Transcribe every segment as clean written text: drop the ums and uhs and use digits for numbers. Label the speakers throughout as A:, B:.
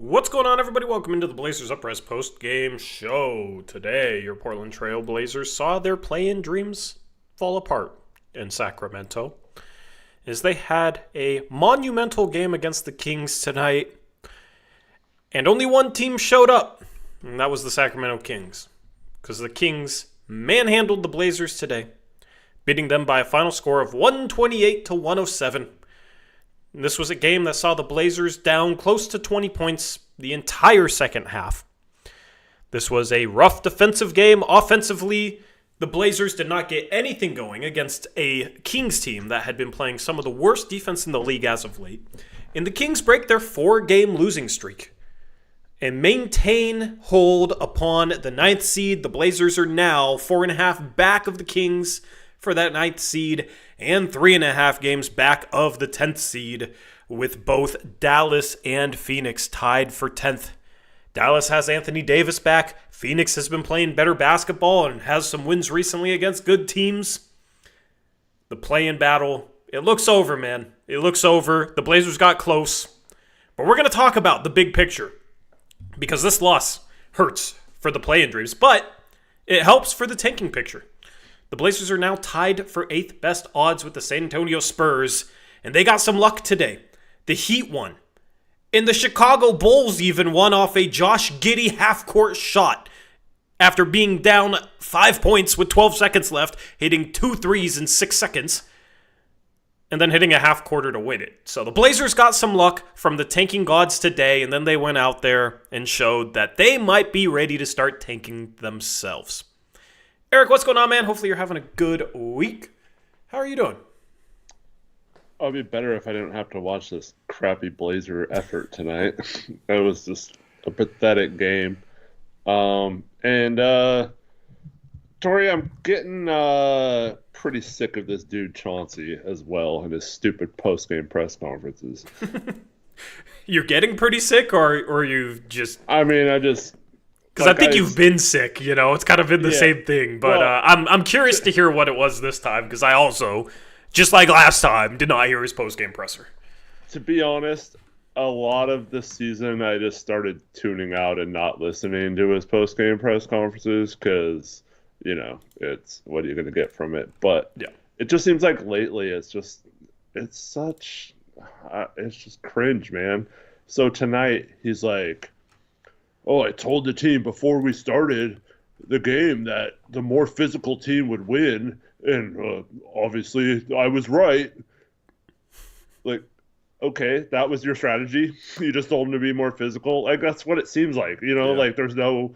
A: What's going on, everybody? Welcome into the Blazers Uprise post-game show. Today, your Portland Trail Blazers saw their play-in dreams fall apart in Sacramento as they had a monumental game against the Kings tonight, and only one team showed up, and that was the Sacramento Kings, because the Kings manhandled the Blazers today, beating them by a final score of 128-107. This was a game that saw the Blazers down close to 20 points the entire second half. This was a rough defensive game. Offensively, the Blazers did not get anything going against a Kings team that had been playing some of the worst defense in the league as of late. And the Kings break their 4-game losing streak and maintain hold upon the 9th seed. The Blazers are now 4.5 back of the Kings for that 9th seed and 3.5 games back of the 10th seed, with both Dallas and Phoenix tied for 10th. Dallas has Anthony Davis back. Phoenix has been playing better basketball and has some wins recently against good teams. The play-in battle, it looks over, man. It looks over. The Blazers got close. But we're going to talk about the big picture, because this loss hurts for the play-in dreams, but it helps for the tanking picture. The Blazers are now tied for 8th best odds with the San Antonio Spurs, and they got some luck today. The Heat won. And the Chicago Bulls even won off a Josh Giddey half-court shot after being down 5 points with 12 seconds left, hitting 2 threes in 6 seconds, and then hitting a half-quarter to win it. So the Blazers got some luck from the tanking gods today, and then they went out there and showed that they might be ready to start tanking themselves. Eric, what's going on, man? Hopefully you're having a good week. How are you doing?
B: It'd be better if I didn't have to watch this crappy Blazer effort tonight. It was just a pathetic game. Tori, I'm getting pretty sick of this dude Chauncey as well and his stupid post-game press conferences.
A: You're getting pretty sick, or you just... Because I think you've been sick, you know. It's kind of been the same thing. But I'm curious to hear what it was this time, because I also, just like last time, did not hear his post-game presser.
B: To be honest, a lot of this season I just started tuning out and not listening to his post-game press conferences because, you know, it's what are you going to get from it? But it just seems like lately it's just cringe, man. So tonight he's like, oh, I told the team before we started the game that the more physical team would win, and obviously I was right. Like, okay, that was your strategy? You just told them to be more physical? Like, that's what it seems like, you know? Yeah. Like, there's no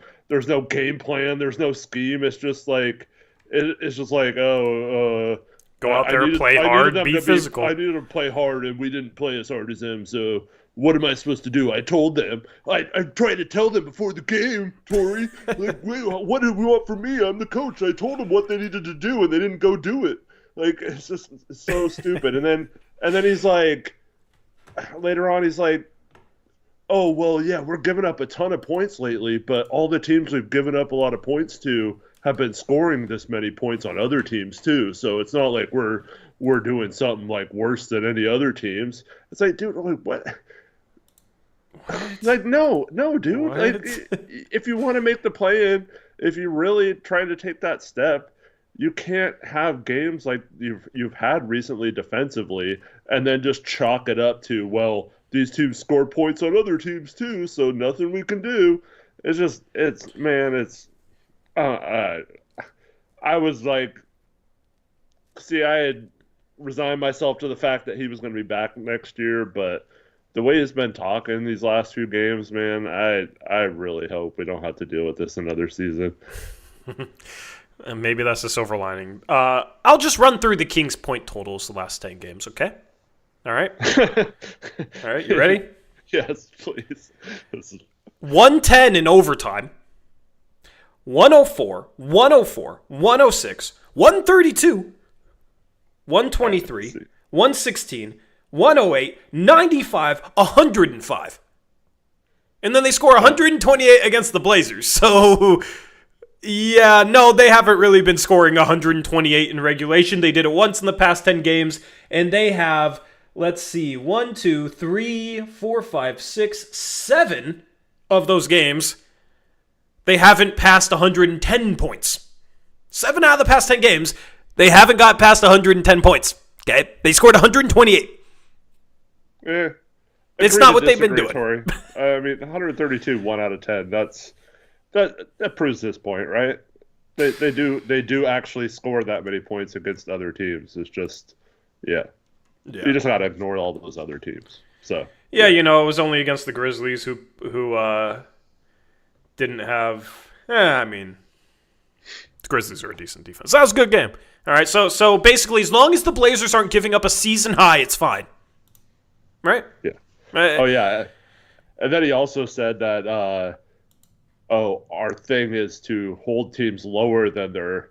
B: game plan, there's no scheme. It's just like, go
A: out there, play hard, be physical.
B: I needed them to play hard, and we didn't play as hard as them, so... What am I supposed to do? I told them. I tried to tell them before the game, Tori. Like, wait, what do we want from me? I'm the coach. I told them what they needed to do, and they didn't go do it. Like, it's just so stupid. And then he's like, later on, he's like, oh, well, yeah, we're giving up a ton of points lately, but all the teams we've given up a lot of points to have been scoring this many points on other teams too. So it's not like we're doing something like worse than any other teams. It's like, dude, like, what? Like, no, dude. What? Like, if you want to make the play-in, if you're really trying to take that step, you can't have games like you've had recently defensively and then just chalk it up to, well, these teams score points on other teams too, so nothing we can do. I was like, see, I had resigned myself to the fact that he was going to be back next year, but the way he's been talking these last few games, man, I really hope we don't have to deal with this another season.
A: And maybe that's the silver lining. I'll just run through the Kings' point totals the last 10 games, okay? All right? All right, you ready?
B: Yes, please.
A: 110 in overtime. 104, 104, 106, 132, 123, 116, 108, 95, 105. And then they score 128 against the Blazers. So, yeah, no, they haven't really been scoring 128 in regulation. They did it once in the past 10 games, and they have let's see, 1, 2, 3, 4, 5, 6, 7 of those games, they haven't passed 110 points. 7 out of the past 10 games, they haven't got past 110 points. Okay? They scored 128. It's not what they've been doing.
B: I mean, 132, 1 out of 10. That proves this point, right? They do actually score that many points against other teams. It's just, you just got to ignore all those other teams. So
A: yeah, it was only against the Grizzlies who didn't have. I mean, the Grizzlies are a decent defense. That was a good game. All right, so basically, as long as the Blazers aren't giving up a season high, it's fine, right?
B: Yeah. Oh yeah, and then he also said that our thing is to hold teams lower than their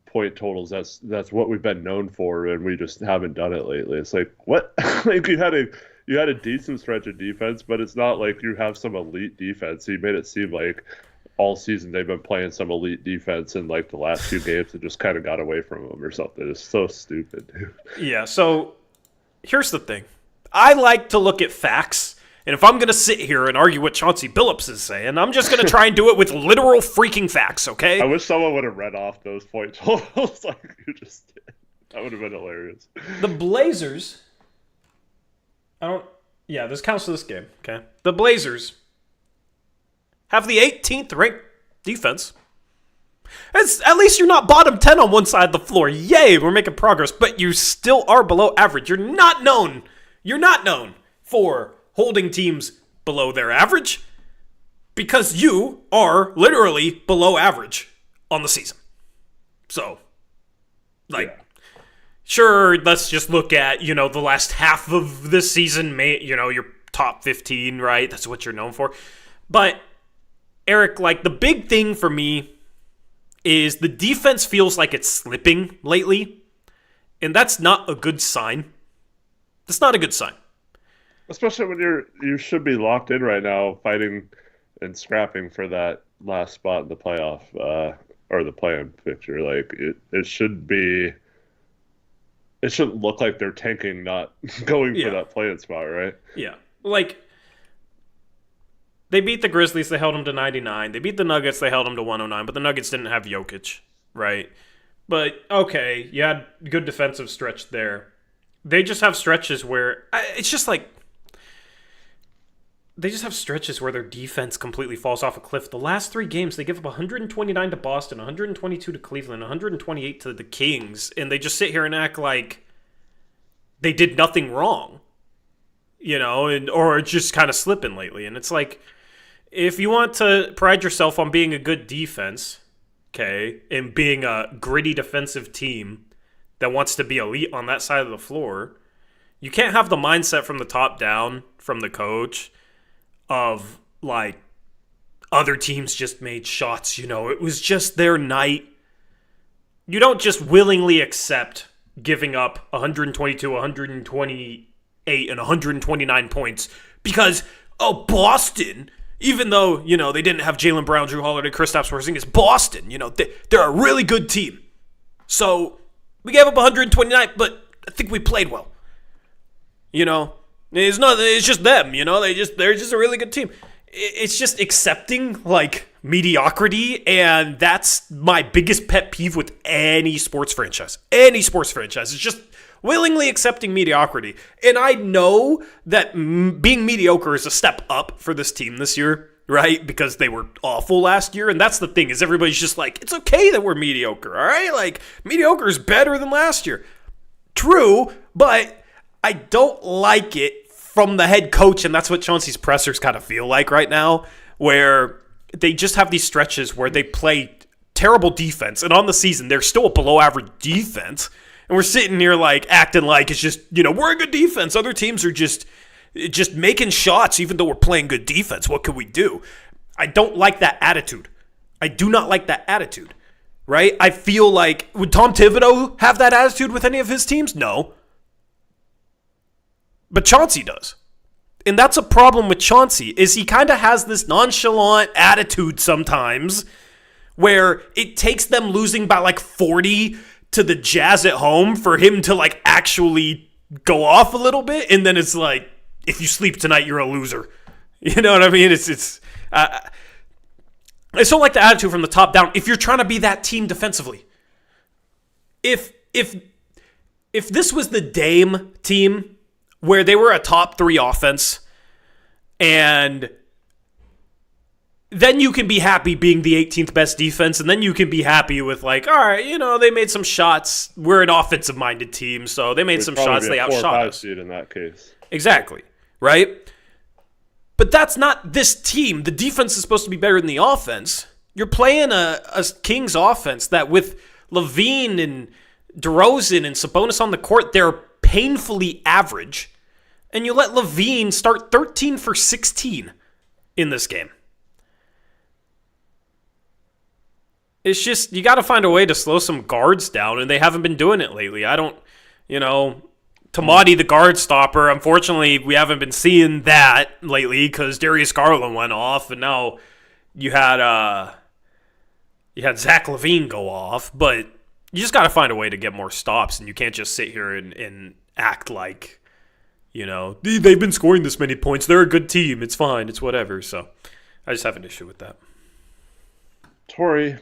B: point totals. That's what we've been known for, and we just haven't done it lately. It's like, what? Like you had a decent stretch of defense, but it's not like you have some elite defense. He made it seem like all season they've been playing some elite defense, and like the last few games it just kind of got away from them or something. It's so stupid, dude.
A: Yeah, so here's the thing. I like to look at facts, and if I'm going to sit here and argue what Chauncey Billups is saying, I'm just going to try and do it with literal freaking facts, okay?
B: I wish someone would have read off those point totals like you just did. That would have been hilarious.
A: The Blazers... this counts for this game, okay? The Blazers have the 18th ranked defense. At least you're not bottom 10 on one side of the floor. Yay, we're making progress, but you still are below average. You're not known for holding teams below their average because you are literally below average on the season. So, sure, let's just look at, the last half of this season, your top 15, right? That's what you're known for. But, Eric, the big thing for me is the defense feels like it's slipping lately, and that's not a good sign. That's not a good sign.
B: Especially when you should be locked in right now, fighting and scrapping for that last spot in the playoff or the play-in picture. Like it should be. It shouldn't look like they're tanking, not going for that play-in spot, right?
A: Yeah, they beat the Grizzlies. They held them to 99. They beat the Nuggets. They held them to 109. But the Nuggets didn't have Jokic, right? But okay, you had good defensive stretch there. They just have stretches where it's just they just have stretches where their defense completely falls off a cliff. The last 3 games, they give up 129 to Boston, 122 to Cleveland, 128 to the Kings, and they just sit here and act like they did nothing wrong, or just kind of slipping lately. And it's like, if you want to pride yourself on being a good defense, okay, and being a gritty defensive team that wants to be elite on that side of the floor, you can't have the mindset from the top down, from the coach, of other teams just made shots, it was just their night. You don't just willingly accept giving up 122, 128, and 129 points because, Boston, even though, they didn't have Jaylen Brown, Drew Holiday, Kristaps Porzingis, Boston, they're a really good team. So we gave up 129, but I think we played well. It's just them, they're just a really good team. It's just accepting mediocrity, and that's my biggest pet peeve with any sports franchise. Any sports franchise is just willingly accepting mediocrity. And I know that being mediocre is a step up for this team this year, right? Because they were awful last year, and that's the thing, is everybody's just it's okay that we're mediocre, all right? Mediocre is better than last year. True, but I don't like it from the head coach, and that's what Chauncey's pressers kind of feel like right now, where they just have these stretches where they play terrible defense, and on the season, they're still a below-average defense, and we're sitting here acting like it's just, we're a good defense. Other teams are just making shots even though we're playing good defense. What could we do? I don't like that attitude. I do not like that attitude, right? I feel like, would Tom Thibodeau have that attitude with any of his teams? No. But Chauncey does. And that's a problem with Chauncey, is he kind of has this nonchalant attitude sometimes where it takes them losing by 40 to the Jazz at home for him to actually go off a little bit, and then it's like, if you sleep tonight, you're a loser. You know what I mean? I still like the attitude from the top down. If you're trying to be that team defensively, if this was the Dame team where they were a top 3 offense, and then you can be happy being the 18th best defense, and then you can be happy with like, all right, they made some shots. We're an offensive-minded team, so they made some shots. They outshot us.
B: In that case,
A: exactly, right? But that's not this team. The defense is supposed to be better than the offense. You're playing a Kings offense that with Levine and DeRozan and Sabonis on the court, they're painfully average. And you let Levine start 13 for 16 in this game. It's just, you got to find a way to slow some guards down, and they haven't been doing it lately. Tamati, the guard stopper, unfortunately, we haven't been seeing that lately because Darius Garland went off, and now you had Zach LaVine go off. But you just got to find a way to get more stops, and you can't just sit here and act like, they've been scoring this many points. They're a good team. It's fine. It's whatever. So I just have an issue with that.
B: Tori,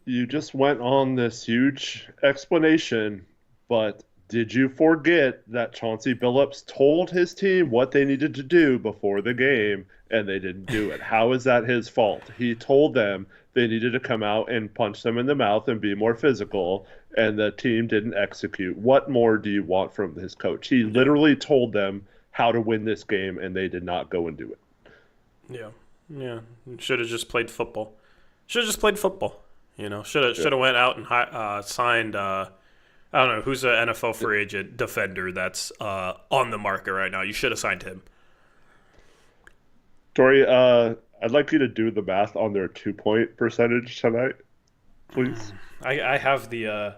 B: you just went on this huge explanation, but did you forget that Chauncey Billups told his team what they needed to do before the game, and they didn't do it? How is that his fault? He told them they needed to come out and punch them in the mouth and be more physical, and the team didn't execute. What more do you want from his coach? He literally told them how to win this game, and they did not go and do it.
A: Yeah. Should have just played football. Should have went out and signed. I don't know who's an NFL free agent defender that's on the market right now. You should have signed him.
B: Tori, I'd like you to do the math on their 2-point percentage tonight, please.
A: I have the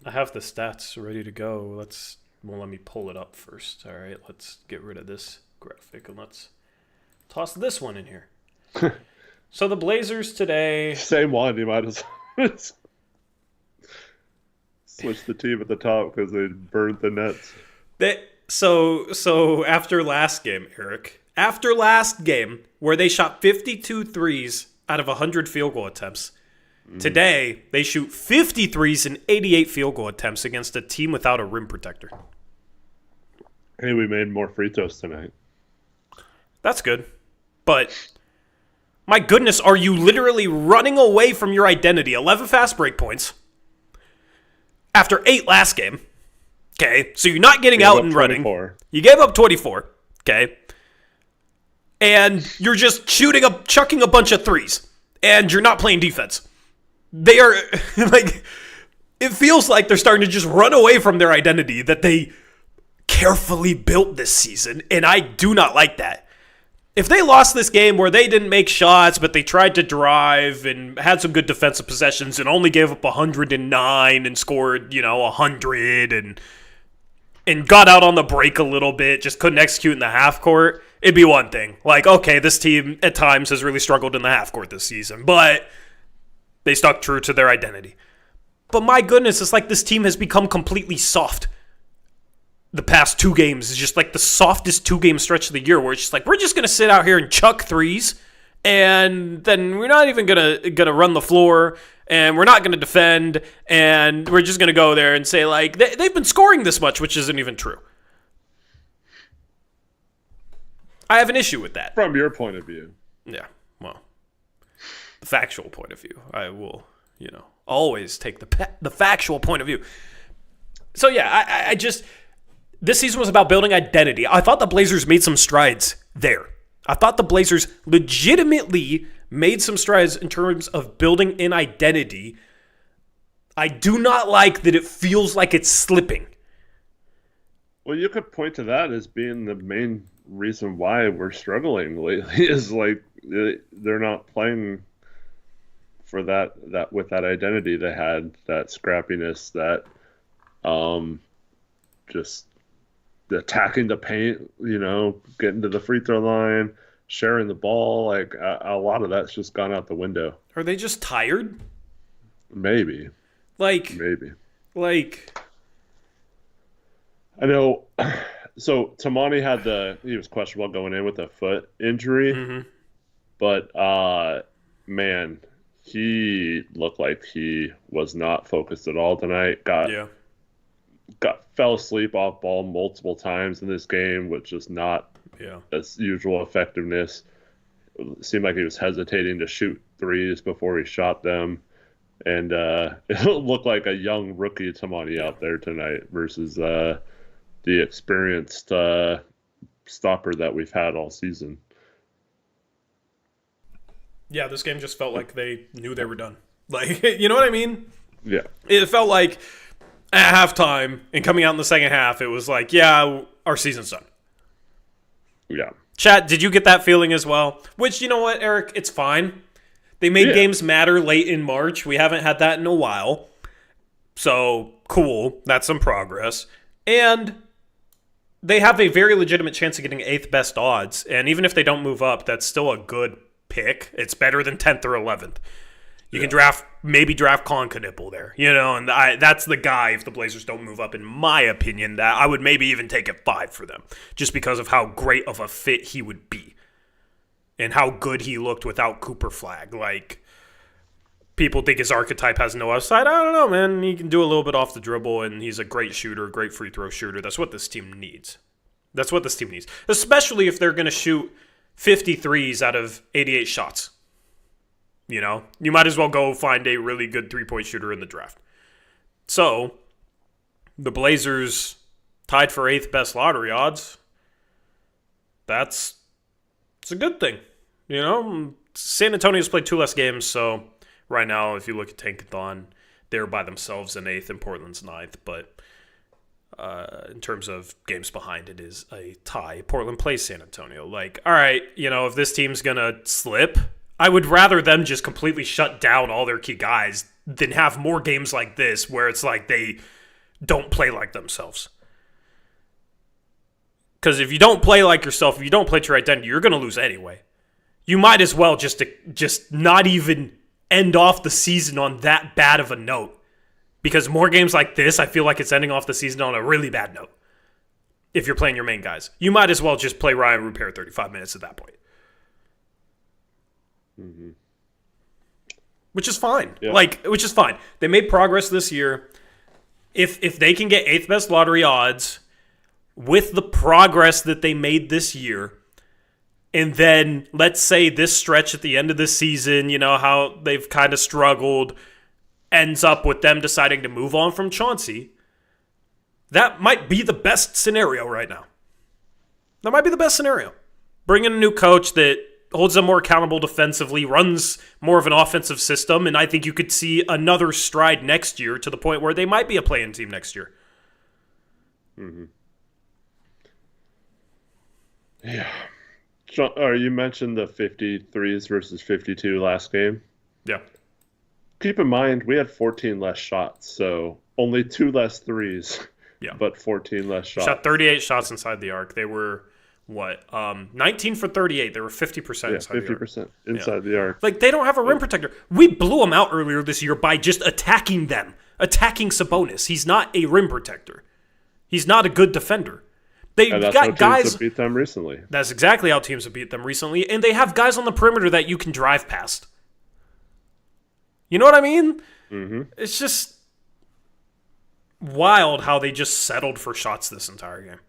A: stats ready to go. Let me pull it up first. All right, let's get rid of this graphic and let's toss this one in here. So the Blazers today.
B: Same one. You might as well switch the team at the top because they burned the Nets.
A: So after last game, Eric, where they shot 52 threes out of 100 field goal attempts, today they shoot 50 threes and 88 field goal attempts against a team without a rim protector.
B: Hey, we made more free throws tonight.
A: That's good. But my goodness, are you literally running away from your identity? 11 fast break points after 8 last game. Okay, so you're not getting out and running. You gave up 24. Okay. And you're just chucking a bunch of threes. And you're not playing defense. They are, it feels like they're starting to just run away from their identity that they carefully built this season. And I do not like that. If they lost this game where they didn't make shots, but they tried to drive and had some good defensive possessions and only gave up 109 and scored, 100 and got out on the break a little bit, just couldn't execute in the half court, it'd be one thing. Like, okay, this team at times has really struggled in the half court this season, but they stuck true to their identity. But my goodness, it's like this team has become completely soft. The past 2 games is just like the softest 2-game stretch of the year where it's just like, we're just going to sit out here and chuck threes, and then we're not even gonna run the floor, and we're not going to defend, and we're just going to go there and say, like, they've been scoring this much, which isn't even true. I have an issue with that.
B: From your point of view.
A: Yeah, well, the factual point of view. I will, always take the factual point of view. So, yeah, I just... This season was about building identity. I thought the Blazers made some strides there. I thought the Blazers legitimately made some strides in terms of building an identity. I do not like that it feels like it's slipping.
B: Well, you could point to that as being the main reason why we're struggling lately is like they're not playing for that with that identity they had, that scrappiness, that just attacking the paint, getting to the free throw line, sharing the ball. Like a lot of that's just gone out the window.
A: Are they just tired?
B: Maybe.
A: Maybe.
B: I know. So Tamani he was questionable going in with a foot injury,
A: Mm-hmm.
B: but man, he looked like he was not focused at all tonight.
A: Yeah.
B: Fell asleep off ball multiple times in this game, which is not
A: Yeah.
B: as usual effectiveness. It seemed like he was hesitating to shoot threes before he shot them. And it looked like a young rookie Tamani out there tonight versus the experienced stopper that we've had all season.
A: Yeah, this game just felt like they knew they were done. Like, you know what I mean?
B: Yeah.
A: It felt like at halftime and coming out in the second half, it was like, yeah, our season's done.
B: Yeah.
A: Chat, did you get that feeling as well? Which, you know what, Eric? It's fine. They made games matter late in March. We haven't had that in a while. So, cool. That's some progress. And they have a very legitimate chance of getting 8th best odds. And even if they don't move up, that's still a good pick. It's better than 10th or 11th. You can maybe draft Colin Knipple there, and that's the guy, if the Blazers don't move up, in my opinion, that I would maybe even take it 5 for them, just because of how great of a fit he would be and how good he looked without Cooper Flag. Like, people think his archetype has no upside. I don't know, man. He can do a little bit off the dribble, and he's a great shooter, great free throw shooter. That's what this team needs. That's what this team needs, especially if they're going to shoot 53s out of 88 shots. You might as well go find a really good three-point shooter in the draft. So, the Blazers tied for 8th best lottery odds. It's a good thing. San Antonio's played 2 less games, so right now, if you look at Tankathon, they're by themselves in 8th and Portland's 9th, but in terms of games behind, it is a tie. Portland plays San Antonio. Like, all right, if this team's going to slip, I would rather them just completely shut down all their key guys than have more games like this where it's like they don't play like themselves. Because if you don't play like yourself, if you don't play to your identity, you're going to lose anyway. You might as well just not even end off the season on that bad of a note. Because more games like this, I feel like it's ending off the season on a really bad note. If you're playing your main guys. You might as well just play Ryan Rupert 35 minutes at that point.
B: Mm-hmm.
A: Which is fine.
B: Yeah.
A: Which is fine. They made progress this year. If they can get 8th best lottery odds with the progress that they made this year, and then let's say this stretch at the end of the season, how they've kind of struggled, ends up with them deciding to move on from Chauncey, that might be the best scenario right now. That might be the best scenario. Bring in a new coach that holds them more accountable defensively, runs more of an offensive system, and I think you could see another stride next year to the point where they might be a play-in team next year.
B: Mm-hmm. Yeah. You mentioned the 53s versus 52 last game.
A: Yeah.
B: Keep in mind, we had 14 less shots, so only 2 less threes, but 14 less shots.
A: Shot 38 shots inside the arc. They were... 19 for 38. They were 50% inside 50% the arc.
B: 50% inside the arc.
A: Like, they don't have a rim protector. We blew them out earlier this year by just attacking them. Attacking Sabonis. He's not a rim protector. He's not a good defender.
B: And that's how teams have beat them recently.
A: That's exactly how teams have beat them recently. And they have guys on the perimeter that you can drive past. You know what I mean?
B: Mm-hmm.
A: It's just wild how they just settled for shots this entire game.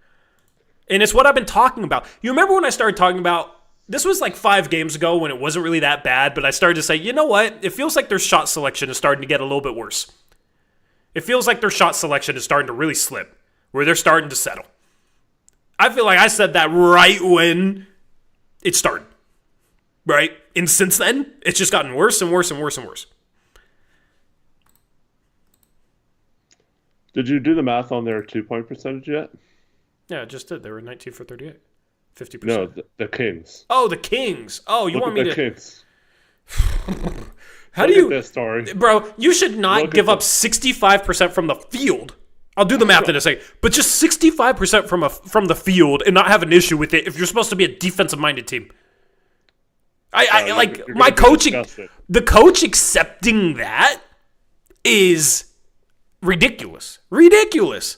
A: And it's what I've been talking about. You remember when I started talking about, this was like 5 games ago when it wasn't really that bad, but I started to say, you know what? It feels like their shot selection is starting to get a little bit worse. It feels like their shot selection is starting to really slip, where they're starting to settle. I feel like I said that right when it started. Right? And since then, it's just gotten worse and worse and worse and worse.
B: Did you do the math on their 2-point percentage yet?
A: Yeah, I just did. They were 19 for 38. 50%.
B: No, the Kings.
A: Oh, the Kings. Oh, you want me to...
B: Kings.
A: How do you...
B: Look at this story.
A: Bro, you should not give up 65% from the field. I'll do the math in a second. But just 65% from the field and not have an issue with it if you're supposed to be a defensive-minded team. You're my coaching... The coach accepting that is ridiculous. Ridiculous.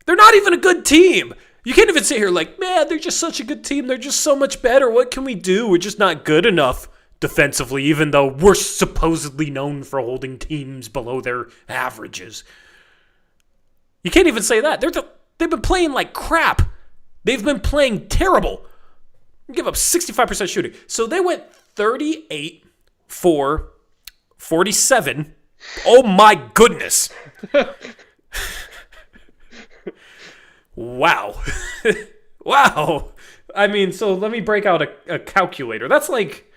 A: They're not even a good team. You can't even sit here like, man, they're just such a good team. They're just so much better. What can we do? We're just not good enough defensively, even though we're supposedly known for holding teams below their averages. You can't even say that. They've been playing like crap. They've been playing terrible. Give up 65% shooting. So they went 38 for 47. Oh my goodness. Wow. Wow. I mean, so let me break out a calculator. That's like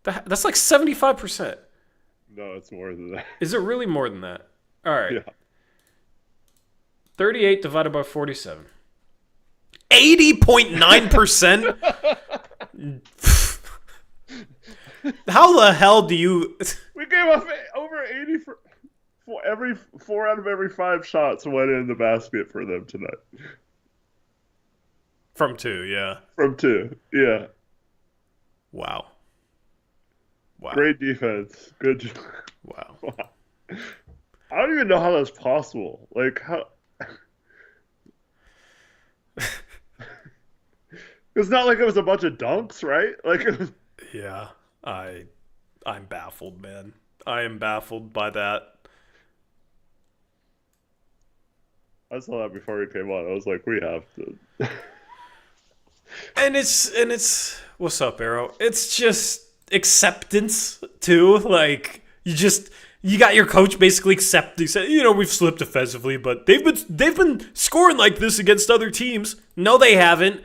A: 75%.
B: No, it's more than that.
A: Is it really more than that? All right.
B: Yeah.
A: 38 divided by 47. 80.9%? How the hell do you...
B: We gave up over 80 for every 4 out of every 5 shots went in the basket for them tonight.
A: From 2, yeah.
B: From 2, yeah.
A: Wow.
B: Great defense. Good job.
A: Wow.
B: I don't even know how that's possible. Like, how... It's not like it was a bunch of dunks, right? Like, it was...
A: Yeah. I'm baffled, man. I am baffled by that.
B: I saw that before we came on. I was like, we have to.
A: And it's what's up, Arrow? It's just acceptance too. Like you got your coach basically accepting. We've slipped defensively, but they've been scoring like this against other teams. No, they haven't.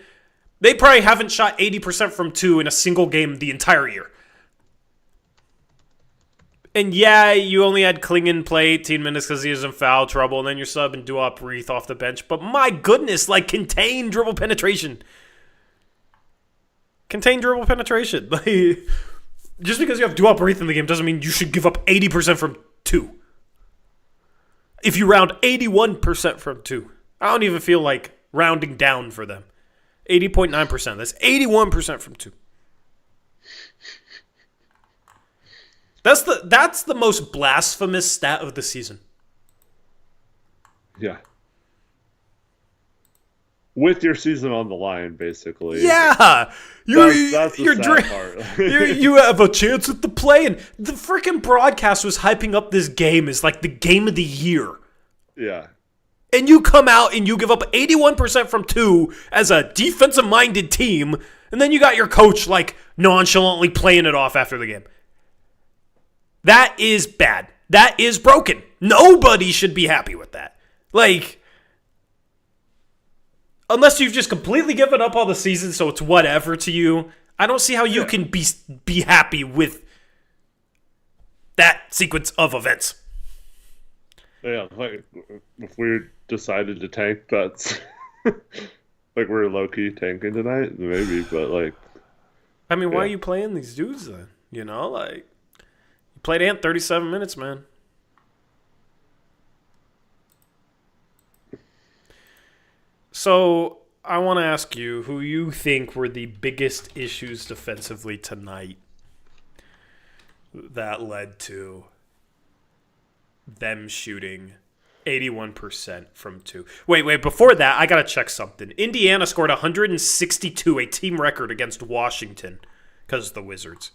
A: They probably haven't shot 80% from 2 in a single game the entire year. And yeah, you only had Klingon play 18 minutes because he was in foul trouble, and then you're subbing Uprise off the bench. But my goodness, contain dribble penetration. Contain dribble penetration. Just because you have Uprise in the game doesn't mean you should give up 80% from 2. If you round 81% from 2. I don't even feel like rounding down for them. 80.9%. That's 81% from 2. That's the most blasphemous stat of the season.
B: Yeah. With your season on the line, basically.
A: Yeah,
B: that's the sad part.
A: you have a chance at the play, and the freaking broadcast was hyping up this game as like the game of the year.
B: Yeah.
A: And you come out and you give up 81% from 2 as a defensive-minded team, and then you got your coach nonchalantly playing it off after the game. That is bad. That is broken. Nobody should be happy with that. Unless you've just completely given up all the season, so it's whatever to you. I don't see how you can be happy with that sequence of events.
B: Yeah, if we decided to tank, that's we're low-key tanking tonight, maybe, but
A: I mean, why are you playing these dudes then? You played Ant 37 minutes, man. So, I want to ask you who you think were the biggest issues defensively tonight that led to them shooting 81% from 2. Wait, before that, I got to check something. Indiana scored 162, a team record against Washington because of the Wizards.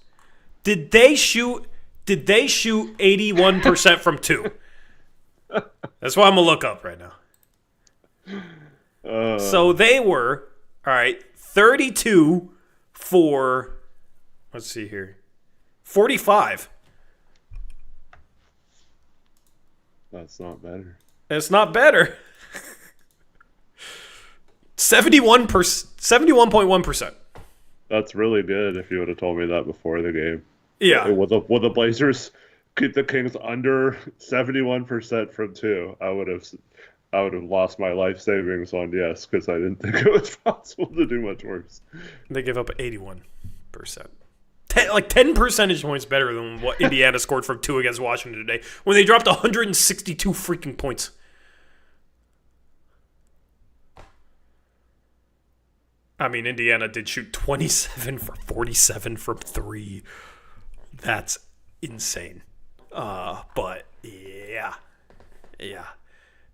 A: Did they shoot 81% from 2? That's what I'm going to look up right now. So they were, 32 for, let's see here, 45.
B: That's not better.
A: It's not better. 71.1%.
B: That's really good if you would have told me that before the game.
A: Yeah.
B: Will the Blazers keep the Kings under 71% from 2? I would have lost my life savings on yes, because I didn't think it was possible to do much worse.
A: They give up 81%. 10 percentage points better than what Indiana scored from 2 against Washington today when they dropped 162 freaking points. I mean, Indiana did shoot 27 for 47 from 3. That's insane. But yeah.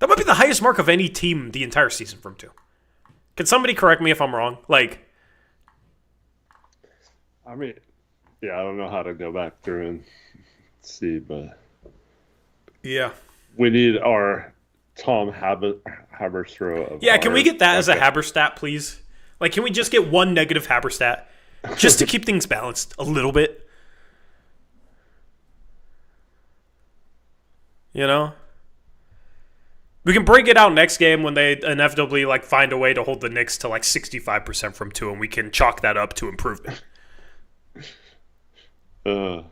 A: That might be the highest mark of any team the entire season from 2. Can somebody correct me if I'm wrong? Like,
B: I mean, yeah, I don't know how to go back through and see, but
A: yeah.
B: we need our Tom Haberstroh.
A: Yeah, can we get that as a Haberstat, please? Like, can we just get one negative Haberstat just to keep things balanced a little bit? You know? We can break it out next game when they inevitably like find a way to hold the Knicks to like 65% from 2, and we can chalk that up to improvement. Who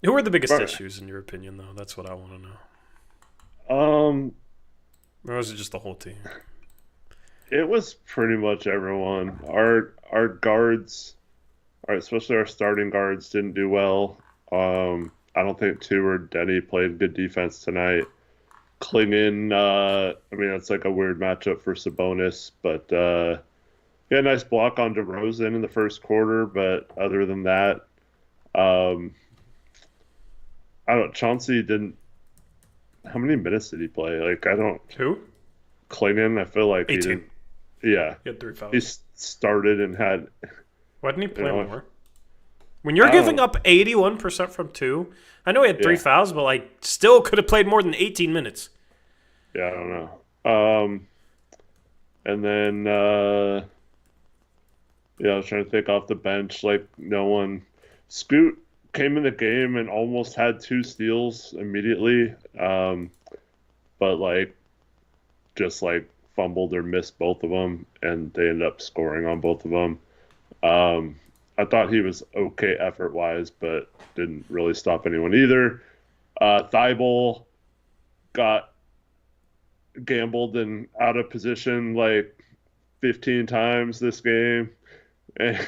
A: are the biggest issues in your opinion, though? That's what I want to know. Or was it just the whole team?
B: It was pretty much everyone. Our guards, especially our starting guards, didn't do well. I don't think Tu or Denny played good defense tonight. Klingon, I mean, that's like a weird matchup for Sabonis, but he had a nice block on DeRozan in the first quarter, but other than that, I don't. Chauncey didn't. How many minutes did he play? Like, I don't.
A: Who?
B: Klingon. I feel like
A: 18.
B: he didn't. Yeah.
A: He had 3 fouls.
B: He started and had.
A: Why didn't he play more? When you're giving up 81% from 2, I know he had 3 fouls, but like, still could have played more than 18 minutes.
B: Yeah, I don't know. And then, I was trying to think off the bench. Like, no one. Scoot came in the game and almost had 2 steals immediately, but like just like fumbled or missed both of them, and they ended up scoring on both of them. I thought he was okay effort wise, but didn't really stop anyone either. Thibault got gambled and out of position like 15 times this game, and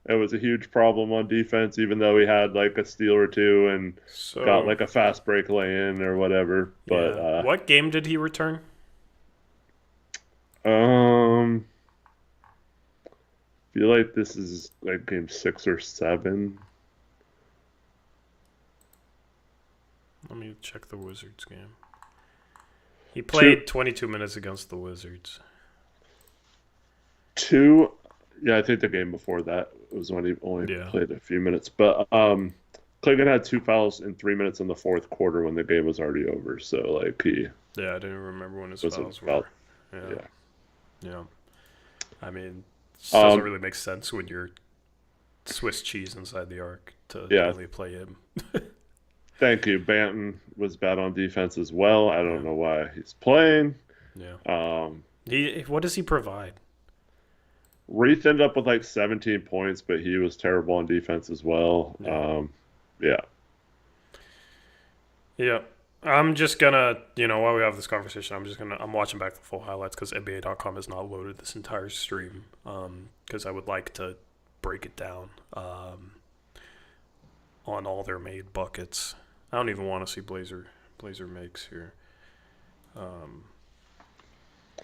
B: it was a huge problem on defense, even though he had like a steal or 2 and got like a fast break lay-in or whatever. But
A: what game did he return?
B: I feel like this is like game 6 or 7.
A: Let me check the Wizards game. He played 22 minutes against the Wizards.
B: 2. Yeah, I think the game before that was when he only played a few minutes. But Clingan had 2 fouls in 3 minutes in the fourth quarter when the game was already over. So, like, he...
A: Yeah, I didn't remember when his fouls were. Yeah. I mean, it doesn't really make sense when you're Swiss cheese inside the arc to only play him.
B: Thank you. Banton was bad on defense as well. I don't know why he's playing.
A: Yeah. What does he provide?
B: Reith ended up with like 17 points, but he was terrible on defense as well.
A: Yeah. I'm just gonna, while we have this conversation, I'm watching back the full highlights because NBA.com has not loaded this entire stream. Because I would like to break it down on all their made buckets. I don't even want to see Blazer makes here.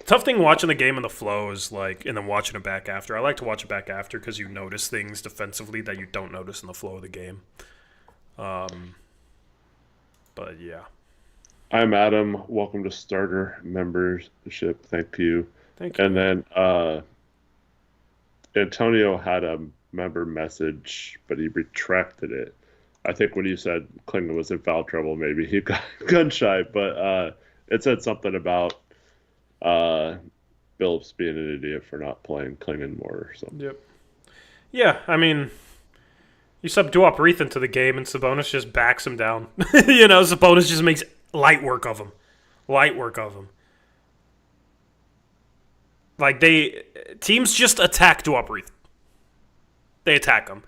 A: Tough thing watching the game in the flow is like, and then watching it back after. I like to watch it back after because you notice things defensively that you don't notice in the flow of the game. But yeah.
B: I'm Adam. Welcome to Starter Membership. Thank you.
A: Thank you.
B: And then Antonio had a member message, but he retracted it. I think when you said Klingon was in foul trouble, maybe he got gun shy, but it said something about Billups being an idiot for not playing Klingon more or something.
A: Yep. Yeah, I mean, you sub Duop Reith into the game, and Sabonis just backs him down. Sabonis just makes light work of him. Like, teams just attack Duop Reith. They attack him.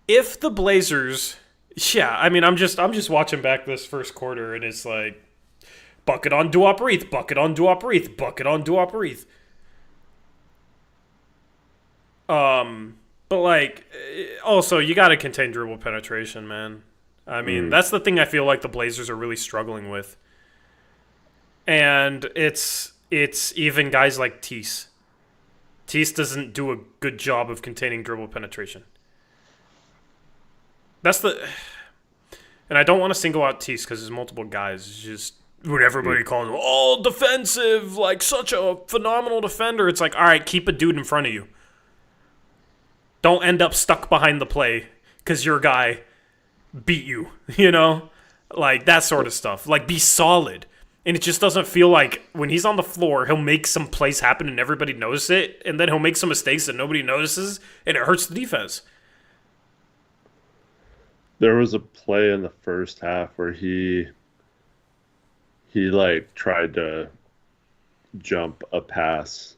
A: If the Blazers, I'm just watching back this first quarter, and it's like, bucket on Duop Reith, bucket on Duop Reith, bucket on Duop Reith. But like, also you got to contain dribble penetration, man. I mean, that's the thing I feel like the Blazers are really struggling with, and it's even guys like Tease. Tease doesn't do a good job of containing dribble penetration. It's And I don't want to single out Tease because there's multiple guys. It's just when everybody calls him all defensive, like such a phenomenal defender. It's like, all right, keep a dude in front of you. Don't end up stuck behind the play because your guy beat you, Like that sort of stuff. Like be solid. And it just doesn't feel like when he's on the floor, he'll make some plays happen and everybody notices it. And then he'll make some mistakes that nobody notices and it hurts the defense.
B: There was a play in the first half where he like tried to jump a pass,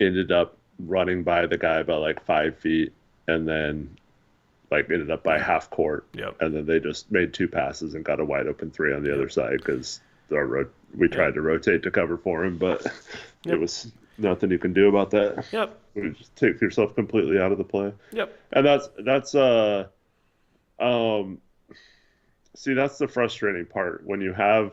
B: ended up running by the guy by like 5 feet, and then like ended up by half court.
A: Yep.
B: And then they just made 2 passes and got a wide open 3 on the other side because we tried to rotate to cover for him, but it was nothing you can do about that.
A: Yep.
B: You just take yourself completely out of the play.
A: Yep.
B: And that's see, that's the frustrating part when you have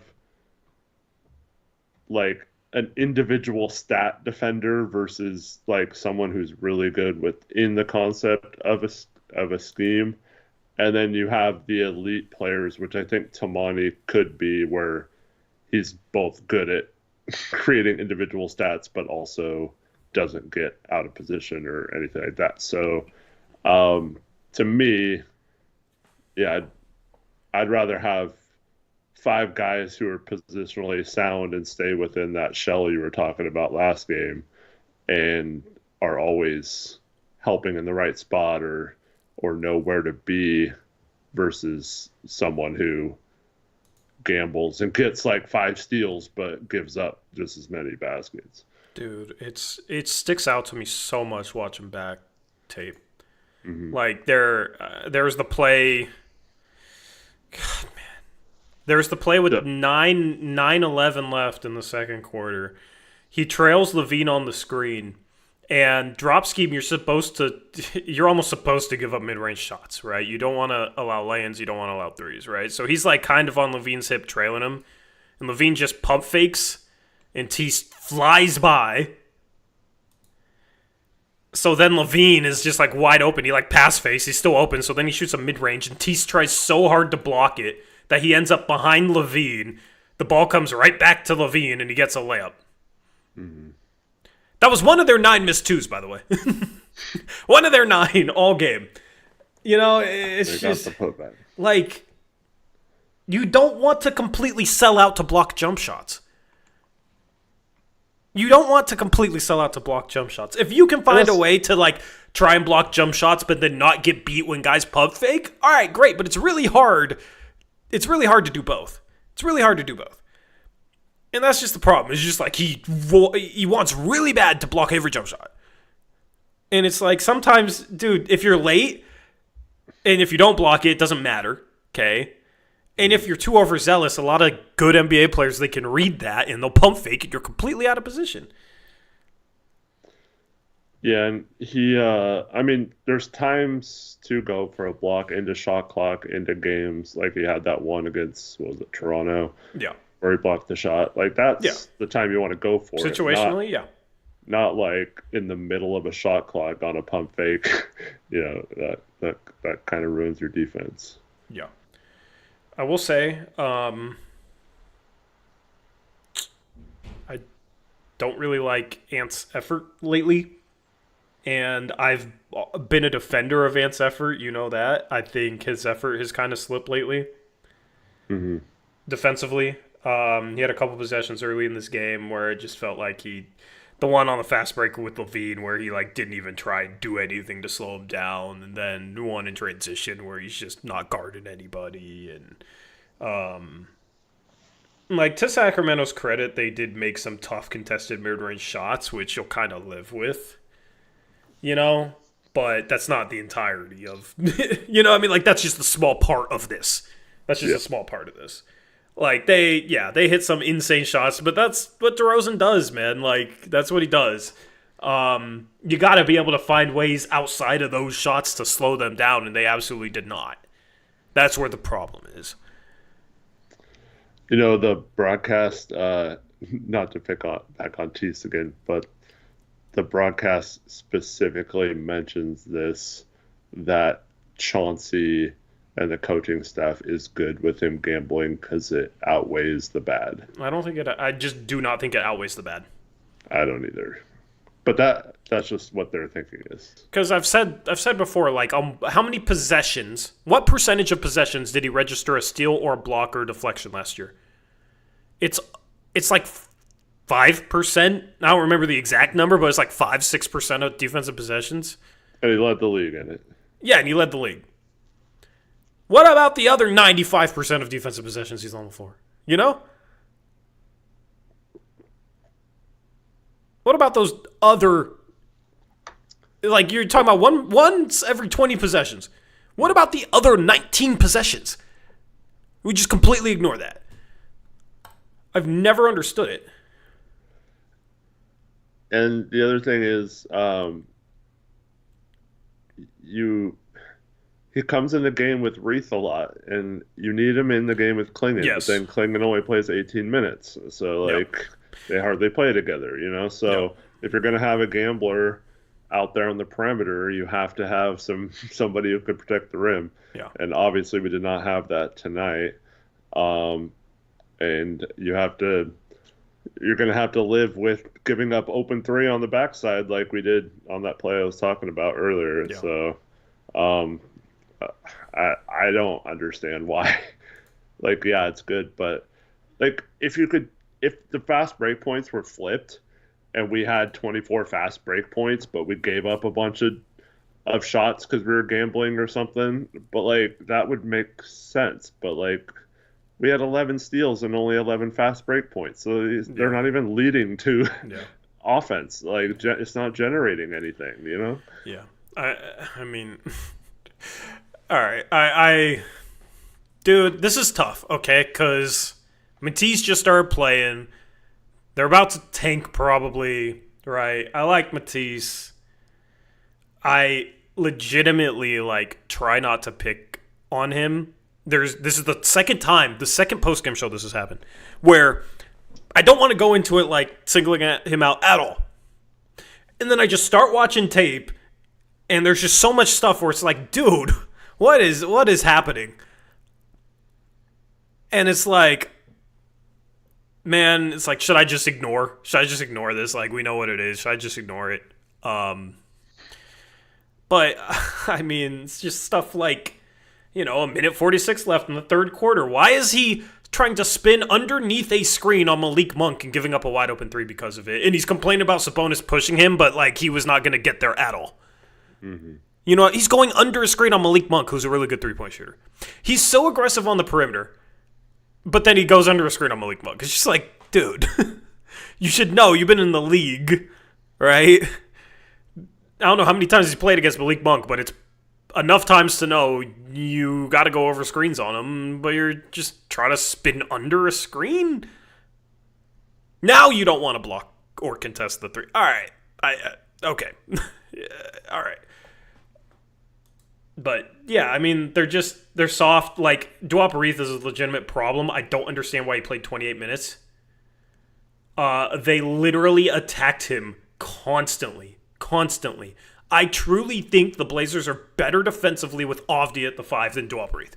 B: like an individual stat defender versus like someone who's really good within the concept of a scheme, and then you have the elite players, which I think Tamani could be, where he's both good at creating individual stats but also doesn't get out of position or anything like that. So to me, yeah, I'd rather have 5 guys who are positionally sound and stay within that shell you were talking about last game and are always helping in the right spot or know where to be versus someone who gambles and gets like 5 steals but gives up just as many baskets.
A: Dude, it sticks out to me so much watching back tape.
B: Mm-hmm.
A: Like there's the play. God, man. There's the play with 9:11 left in the second quarter. He trails Levine on the screen, and drop scheme. You're almost supposed to give up mid-range shots, right? You don't want to allow lay-ins. You don't want to allow threes, right? So he's like kind of on Levine's hip, trailing him, and Levine just pump fakes, and Tease flies by. So then Levine is just like wide open. He like pass face. He's still open. So then he shoots a mid-range, and Tease tries so hard to block it that he ends up behind Levine. The ball comes right back to Levine, and he gets a layup.
B: Mm-hmm.
A: That was one of their 9 missed twos, by the way. One of their 9 all game. It's just like you don't want to completely sell out to block jump shots. You don't want to completely sell out to block jump shots. If you can find a way to like try and block jump shots but then not get beat when guys pump fake, all right, great. But it's really hard. It's really hard to do both. And that's just the problem. It's just like he wants really bad to block every jump shot. And it's like sometimes, dude, if you're late and if you don't block it, it doesn't matter, okay? And if you're too overzealous, a lot of good NBA players, they can read that and they'll pump fake and you're completely out of position.
B: Yeah, and he, there's times to go for a block into shot clock, into games. Like he had that one against, Toronto?
A: Yeah.
B: Where he blocked the shot. Like that's the time you want to go for it.
A: Situationally, yeah.
B: Not like in the middle of a shot clock on a pump fake. That kind of ruins your defense.
A: Yeah. I will say, I don't really like Ant's effort lately. And I've been a defender of Ant's effort. You know that. I think his effort has kind of slipped lately.
B: Mm-hmm.
A: Defensively. He had a couple possessions early in this game where it just felt like the one on the fast break with Levine where he like didn't even try and do anything to slow him down, and then one in transition where he's just not guarding anybody. And like to Sacramento's credit, they did make some tough contested mid-range shots, which you'll kind of live with, but that's not the entirety of, like that's just a small part of this. That's just a small part of this. Like, they hit some insane shots, but that's what DeRozan does, man. Like, that's what he does. You got to be able to find ways outside of those shots to slow them down, and they absolutely did not. That's where the problem is.
B: The broadcast, not to back on Tease again, but the broadcast specifically mentions this, that Chauncey and the coaching staff is good with him gambling because it outweighs the bad.
A: I just do not think it outweighs the bad.
B: I don't either. But that's just what their thinking is.
A: Because I've said before, like, how many possessions, what percentage of possessions did he register a steal or a block or deflection last year? It's like 5%. I don't remember the exact number, but it's like 5-6% of defensive possessions.
B: And he led the league in it.
A: Yeah, and he led the league. What about the other 95% of defensive possessions he's on the floor? You know? What about those other... Like, you're talking about once every 20 possessions. What about the other 19 possessions? We just completely ignore that. I've never understood it.
B: And the other thing is, he comes in the game with Reith a lot, and you need him in the game with Klingon.
A: Yes.
B: But then Klingon only plays 18 minutes, so they hardly play together, you know. So if you're going to have a gambler out there on the perimeter, you have to have somebody who could protect the rim.
A: Yeah.
B: And obviously, we did not have that tonight. And you're going to have to live with giving up open three on the backside like we did on that play I was talking about earlier. Yeah. So I don't understand why. Like, yeah, it's good, but like if the fast break points were flipped and we had 24 fast break points, but we gave up a bunch of shots because we were gambling or something, but like that would make sense. But like we had 11 steals and only 11 fast break points, so they're not even leading to offense. Like it's not generating anything, you know?
A: Yeah, I mean, all right, dude, this is tough, okay? Because Matisse just started playing. They're about to tank probably, right? I like Matisse. I legitimately try not to pick on him. This is the second post-game show this has happened, where I don't want to go into it singling him out at all. And then I just start watching tape, and there's just so much stuff where it's like, dude, what is happening? And it's like, man, it's like, should I just ignore this? Like, we know what it is. Should I just ignore it? But, I mean, it's just stuff like, a minute 46 left in the third quarter. Why is he trying to spin underneath a screen on Malik Monk and giving up a wide open three because of it? And he's complaining about Sabonis pushing him, but, he was not going to get there at all. Mm-hmm. He's going under a screen on Malik Monk, who's a really good three-point shooter. He's so aggressive on the perimeter. But then he goes under a screen on Malik Monk. It's just like, dude, you should know. You've been in the league, right? I don't know how many times he's played against Malik Monk, but it's enough times to know you got to go over screens on him, but you're just trying to spin under a screen? Now you don't want to block or contest the three. All right. Okay. Yeah, all right. But, yeah, I mean, they're soft. Duop Reith is a legitimate problem. I don't understand why he played 28 minutes. They literally attacked him constantly. I truly think the Blazers are better defensively with Avdija at the 5 than Duop Reith.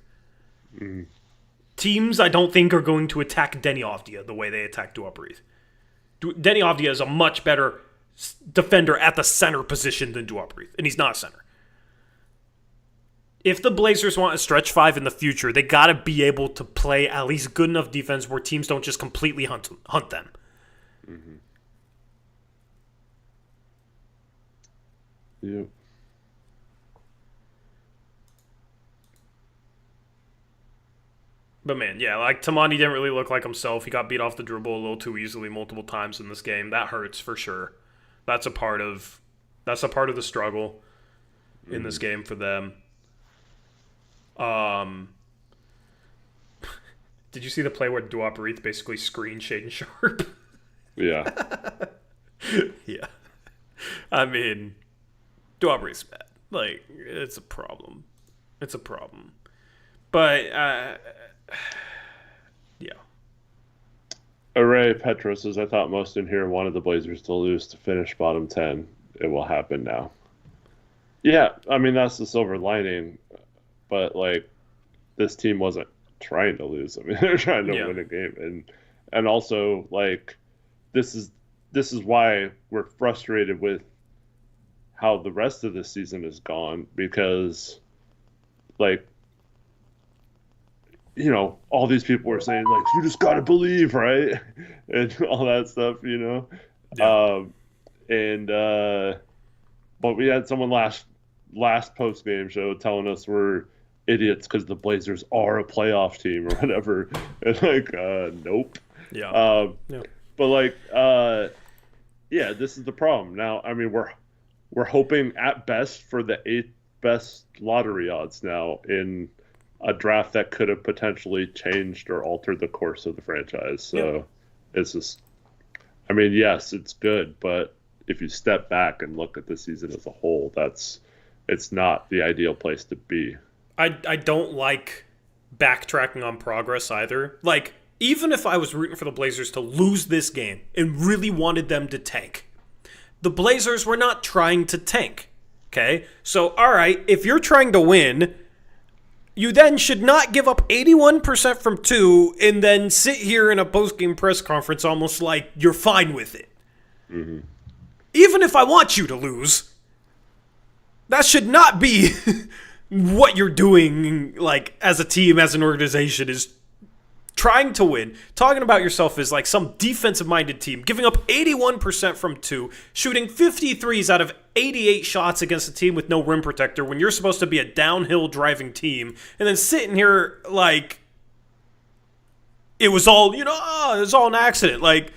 A: Mm. Teams, I don't think, are going to attack Denny Avdija the way they attack Duop Reith. Denny Avdija is a much better defender at the center position than Duop Reith, and he's not a center. If the Blazers want a stretch 5 in the future, they got to be able to play at least good enough defense where teams don't just completely hunt them.
B: Mm-hmm. Yep.
A: But man, yeah, Tamani didn't really look like himself. He got beat off the dribble a little too easily multiple times in this game. That hurts for sure. That's a part of the struggle in this game for them. Did you see the play where Duop Reith basically screened Shaedon Sharpe?
B: Yeah.
A: Yeah. I mean, Duop Reith's bad. It's a problem. But, yeah.
B: Array Petros says, I thought most in here wanted the Blazers to lose to finish bottom 10. It will happen now. Yeah, I mean, that's the silver lining. But, this team wasn't trying to lose. I mean, they're trying to win a game, and also like this is why we're frustrated with how the rest of the season is gone, because like, you know, all these people were saying like, you just got to believe, right? And all that stuff, you know. But we had someone last post game show telling us we're idiots because the Blazers are a playoff team or whatever. And like, nope.
A: Yeah.
B: But like, yeah, this is the problem. Now, I mean, we're hoping at best for the 8th best lottery odds now in a draft that could have potentially changed or altered the course of the franchise. So it's just, I mean, yes, it's good, but if you step back and look at the season as a whole, it's not the ideal place to be.
A: I don't like backtracking on progress either. Like, even if I was rooting for the Blazers to lose this game and really wanted them to tank, the Blazers were not trying to tank. Okay? So, all right, if you're trying to win, you then should not give up 81% from 2 and then sit here in a post-game press conference almost like you're fine with it.
B: Mm-hmm.
A: Even if I want you to lose, that should not be what you're doing, like, as a team, as an organization, is trying to win. Talking about yourself as like some defensive-minded team, giving up 81% from 2, shooting 53s out of 88 shots against a team with no rim protector when you're supposed to be a downhill driving team, and then sitting here like it was all, it was all an accident. Like,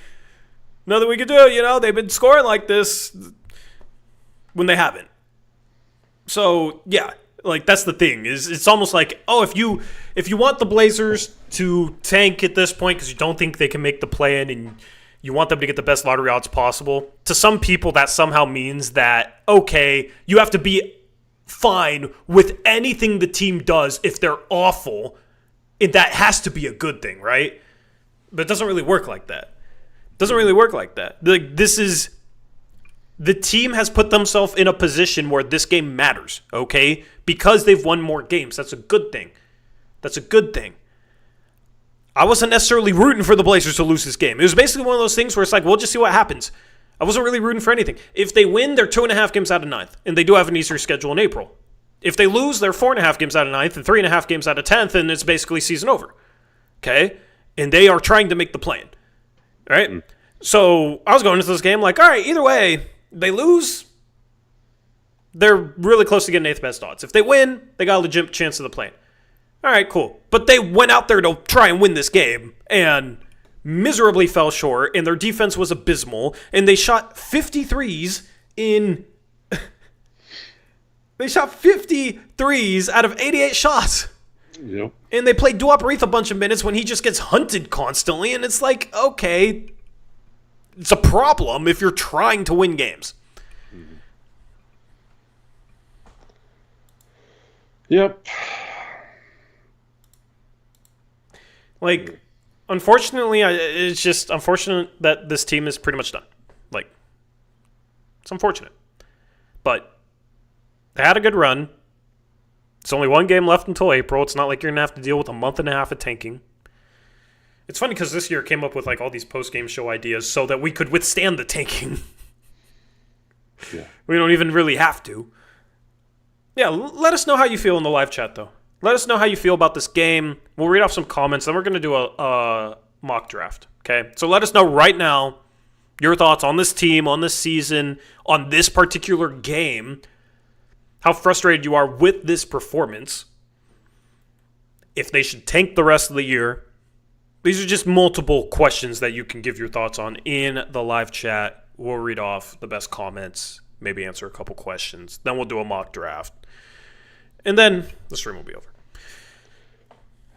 A: nothing we could do, they've been scoring like this when they haven't. So, yeah. Like, that's the thing. Is it's almost like, oh, if you want the Blazers to tank at this point because you don't think they can make the play-in and you want them to get the best lottery odds possible, to some people that somehow means that, okay, you have to be fine with anything the team does if they're awful, and that has to be a good thing, right? But it doesn't really work like that. The team has put themselves in a position where this game matters, okay? Because they've won more games. That's a good thing. I wasn't necessarily rooting for the Blazers to lose this game. It was basically one of those things where it's like, we'll just see what happens. I wasn't really rooting for anything. If they win, they're 2.5 games out of 9th, and they do have an easier schedule in April. If they lose, they're 4.5 games out of 9th and 3.5 games out of 10th, and it's basically season over, okay? And they are trying to make the play-in, right? Mm. So I was going into this game like, all right, either way, they lose, they're really close to getting 8th best odds. If they win, they got a legit chance of the play-in. All right, cool. But they went out there to try and win this game and miserably fell short, and their defense was abysmal, and they shot 53s in... they shot 53s out of 88 shots.
B: Yep.
A: And they played Uprise a bunch of minutes when he just gets hunted constantly, and it's like, okay, it's a problem if you're trying to win games.
B: Mm-hmm. Yep.
A: Like, unfortunately, it's just unfortunate that this team is pretty much done. Like, it's unfortunate. But they had a good run. It's only one game left until April. It's not like you're going to have to deal with a month and a half of tanking. It's funny because this year came up with like all these post-game show ideas so that we could withstand the tanking.
B: Yeah. We
A: don't even really have to. Yeah, let us know how you feel in the live chat, though. Let us know how you feel about this game. We'll read off some comments, then we're going to do a mock draft, okay? So let us know right now your thoughts on this team, on this season, on this particular game, how frustrated you are with this performance, if they should tank the rest of the year. These are just multiple questions that you can give your thoughts on in the live chat. We'll read off the best comments, maybe answer a couple questions. Then we'll do a mock draft. And then the stream will be over.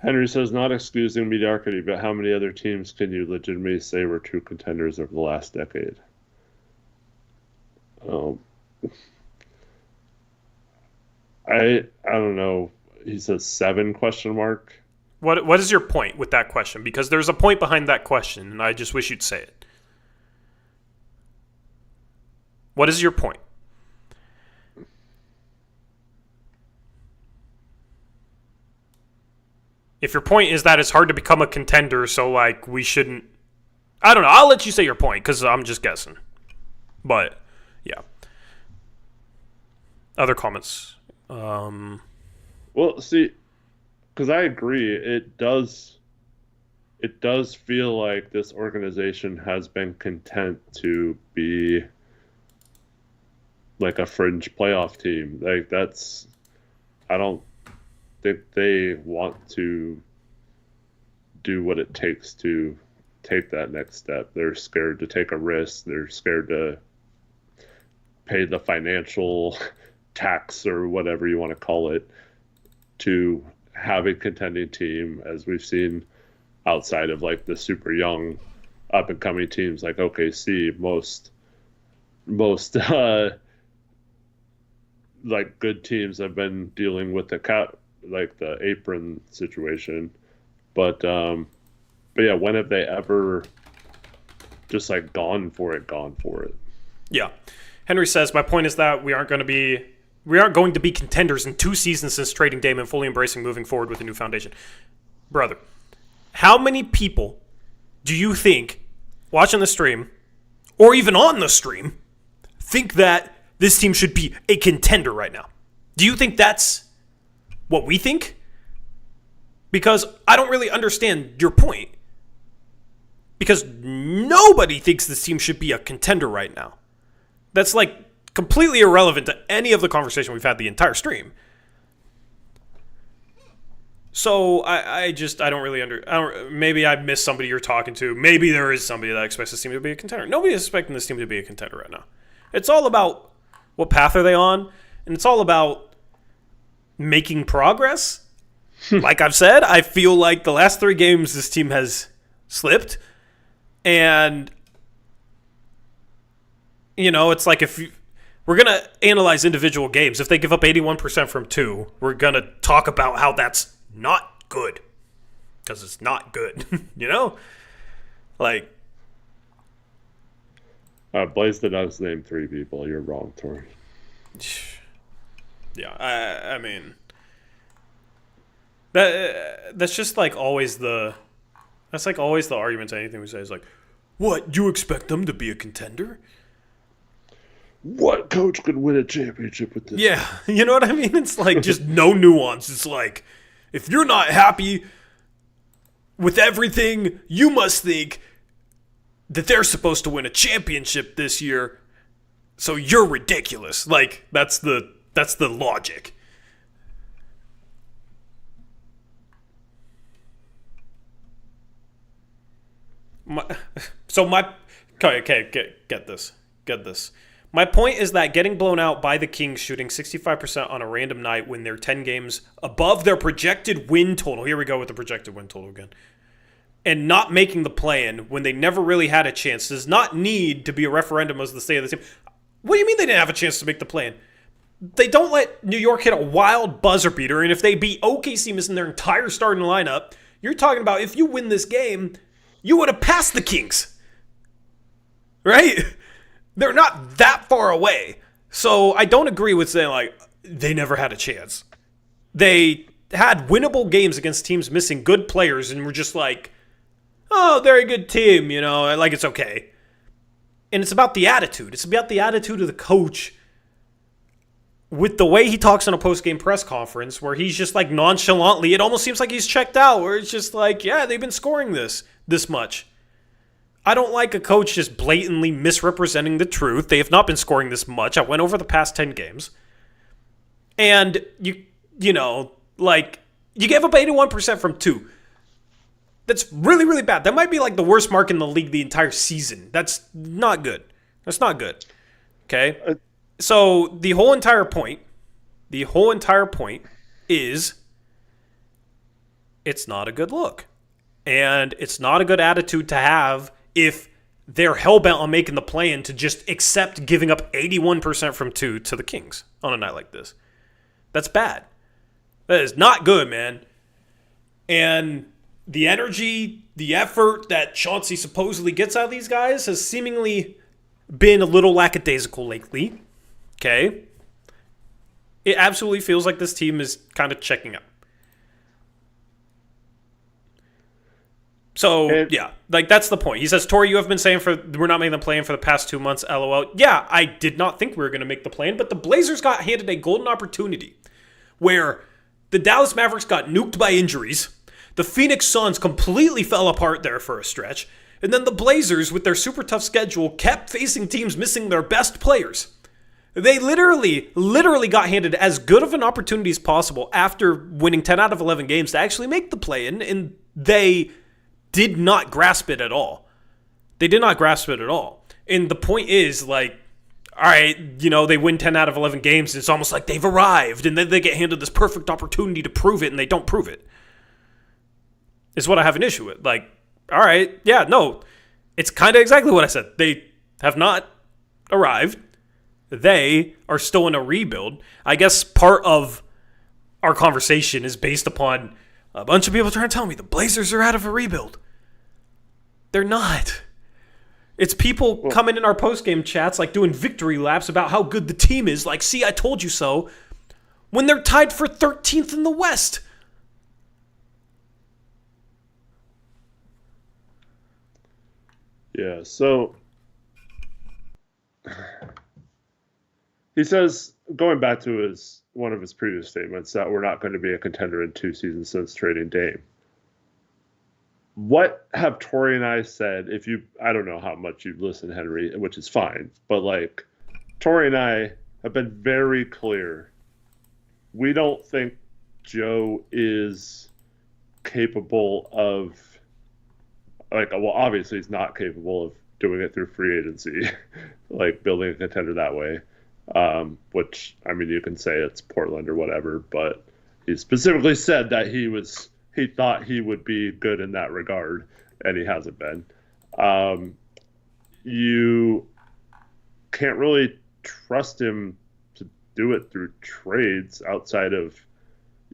B: Henry says, not excusing mediocrity, but how many other teams can you legitimately say were true contenders over the last decade? I don't know. He says 7 question mark.
A: What is your point with that question? Because there's a point behind that question, and I just wish you'd say it. What is your point? If your point is that it's hard to become a contender, so, like, we shouldn't... I don't know. I'll let you say your point, because I'm just guessing. But, yeah. Other comments?
B: Well, see, because I agree, it does feel like this organization has been content to be like a fringe playoff team. Like, I don't think they want to do what it takes to take that next step. They're scared to take a risk. They're scared to pay the financial tax or whatever you want to call it to have a contending team, as we've seen outside of like the super young up and coming teams like OKC. Most like good teams have been dealing with the apron situation, but yeah, when have they ever just like gone for it?
A: Yeah. Henry says, my point is that we aren't going to be contenders in 2 seasons since trading Dame and fully embracing moving forward with a new foundation. Brother, how many people do you think watching the stream or even on the stream think that this team should be a contender right now? Do you think that's what we think? Because I don't really understand your point. Because nobody thinks this team should be a contender right now. That's like completely irrelevant to any of the conversation we've had the entire stream. So I don't really maybe I missed somebody you're talking to. Maybe there is somebody that expects this team to be a contender. Nobody is expecting this team to be a contender right now. It's all about what path are they on, and it's all about making progress. Like I've said, I feel like the last 3 games this team has slipped, and it's like we're going to analyze individual games. If they give up 81% from 2, we're going to talk about how that's not good. Because it's not good. Like...
B: Blaze did not name 3 people. You're wrong, Tori.
A: Yeah, I mean... That's just like always the... That's like always the argument to anything we say is like, what, you expect them to be a contender?
B: What coach could win a championship with this?
A: Yeah, you know what I mean? It's like just no nuance. It's like, if you're not happy with everything, you must think that they're supposed to win a championship this year, so you're ridiculous. Like, that's the logic. Okay, get this. My point is that getting blown out by the Kings shooting 65% on a random night when they're 10 games above their projected win total. Here we go with the projected win total again. And not making the play-in when they never really had a chance does not need to be a referendum as the state of the team. What do you mean they didn't have a chance to make the play-in? They don't let New York hit a wild buzzer beater, and if they beat OKC missing their entire starting lineup, you're talking about if you win this game, you would have passed the Kings. Right? They're not that far away. So I don't agree with saying, like, they never had a chance. They had winnable games against teams missing good players and were just like, oh, they're a good team, like it's okay. And it's about the attitude. It's about the attitude of the coach with the way he talks in a post-game press conference where he's just like nonchalantly, it almost seems like he's checked out, where it's just like, yeah, they've been scoring this much. I don't like a coach just blatantly misrepresenting the truth. They have not been scoring this much. I went over the past 10 games. And you gave up 81% from 2. That's really, really bad. That might be like the worst mark in the league the entire season. That's not good. Okay? So the whole entire point is it's not a good look. And it's not a good attitude to have if they're hell-bent on making the play-in to just accept giving up 81% from 2 to the Kings on a night like this. That's bad. That is not good, man. And the energy, the effort that Chauncey supposedly gets out of these guys has seemingly been a little lackadaisical lately. Okay? It absolutely feels like this team is kind of checking out. So, yeah, like that's the point. He says, Tori, you have been saying we're not making the play-in for the past 2 months, LOL. Yeah, I did not think we were going to make the play-in, but the Blazers got handed a golden opportunity where the Dallas Mavericks got nuked by injuries, the Phoenix Suns completely fell apart there for a stretch, and then the Blazers, with their super tough schedule, kept facing teams missing their best players. They literally got handed as good of an opportunity as possible after winning 10 out of 11 games to actually make the play-in, and they did not grasp it at all. They did not grasp it at all. And the point is, like, all right, they win 10 out of 11 games, and it's almost like they've arrived, and then they get handed this perfect opportunity to prove it, and they don't prove it. Is what I have an issue with. Like, all right, yeah, no, it's kind of exactly what I said. They have not arrived. They are still in a rebuild. I guess part of our conversation is based upon a bunch of people trying to tell me the Blazers are out of a rebuild. They're not. It's people coming in our post-game chats, like doing victory laps about how good the team is. Like, see, I told you so. When they're tied for 13th in the West.
B: Yeah, so he says, going back to one of his previous statements, that we're not going to be a contender in 2 seasons since trading Dame. What have Tori and I said? I don't know how much you've listened, Henry, which is fine, but like Tori and I have been very clear. We don't think Joe is capable of, obviously he's not capable of doing it through free agency, like building a contender that way. Which, I mean, you can say it's Portland or whatever, but he specifically said that he thought he would be good in that regard, and he hasn't been. You can't really trust him to do it through trades outside of,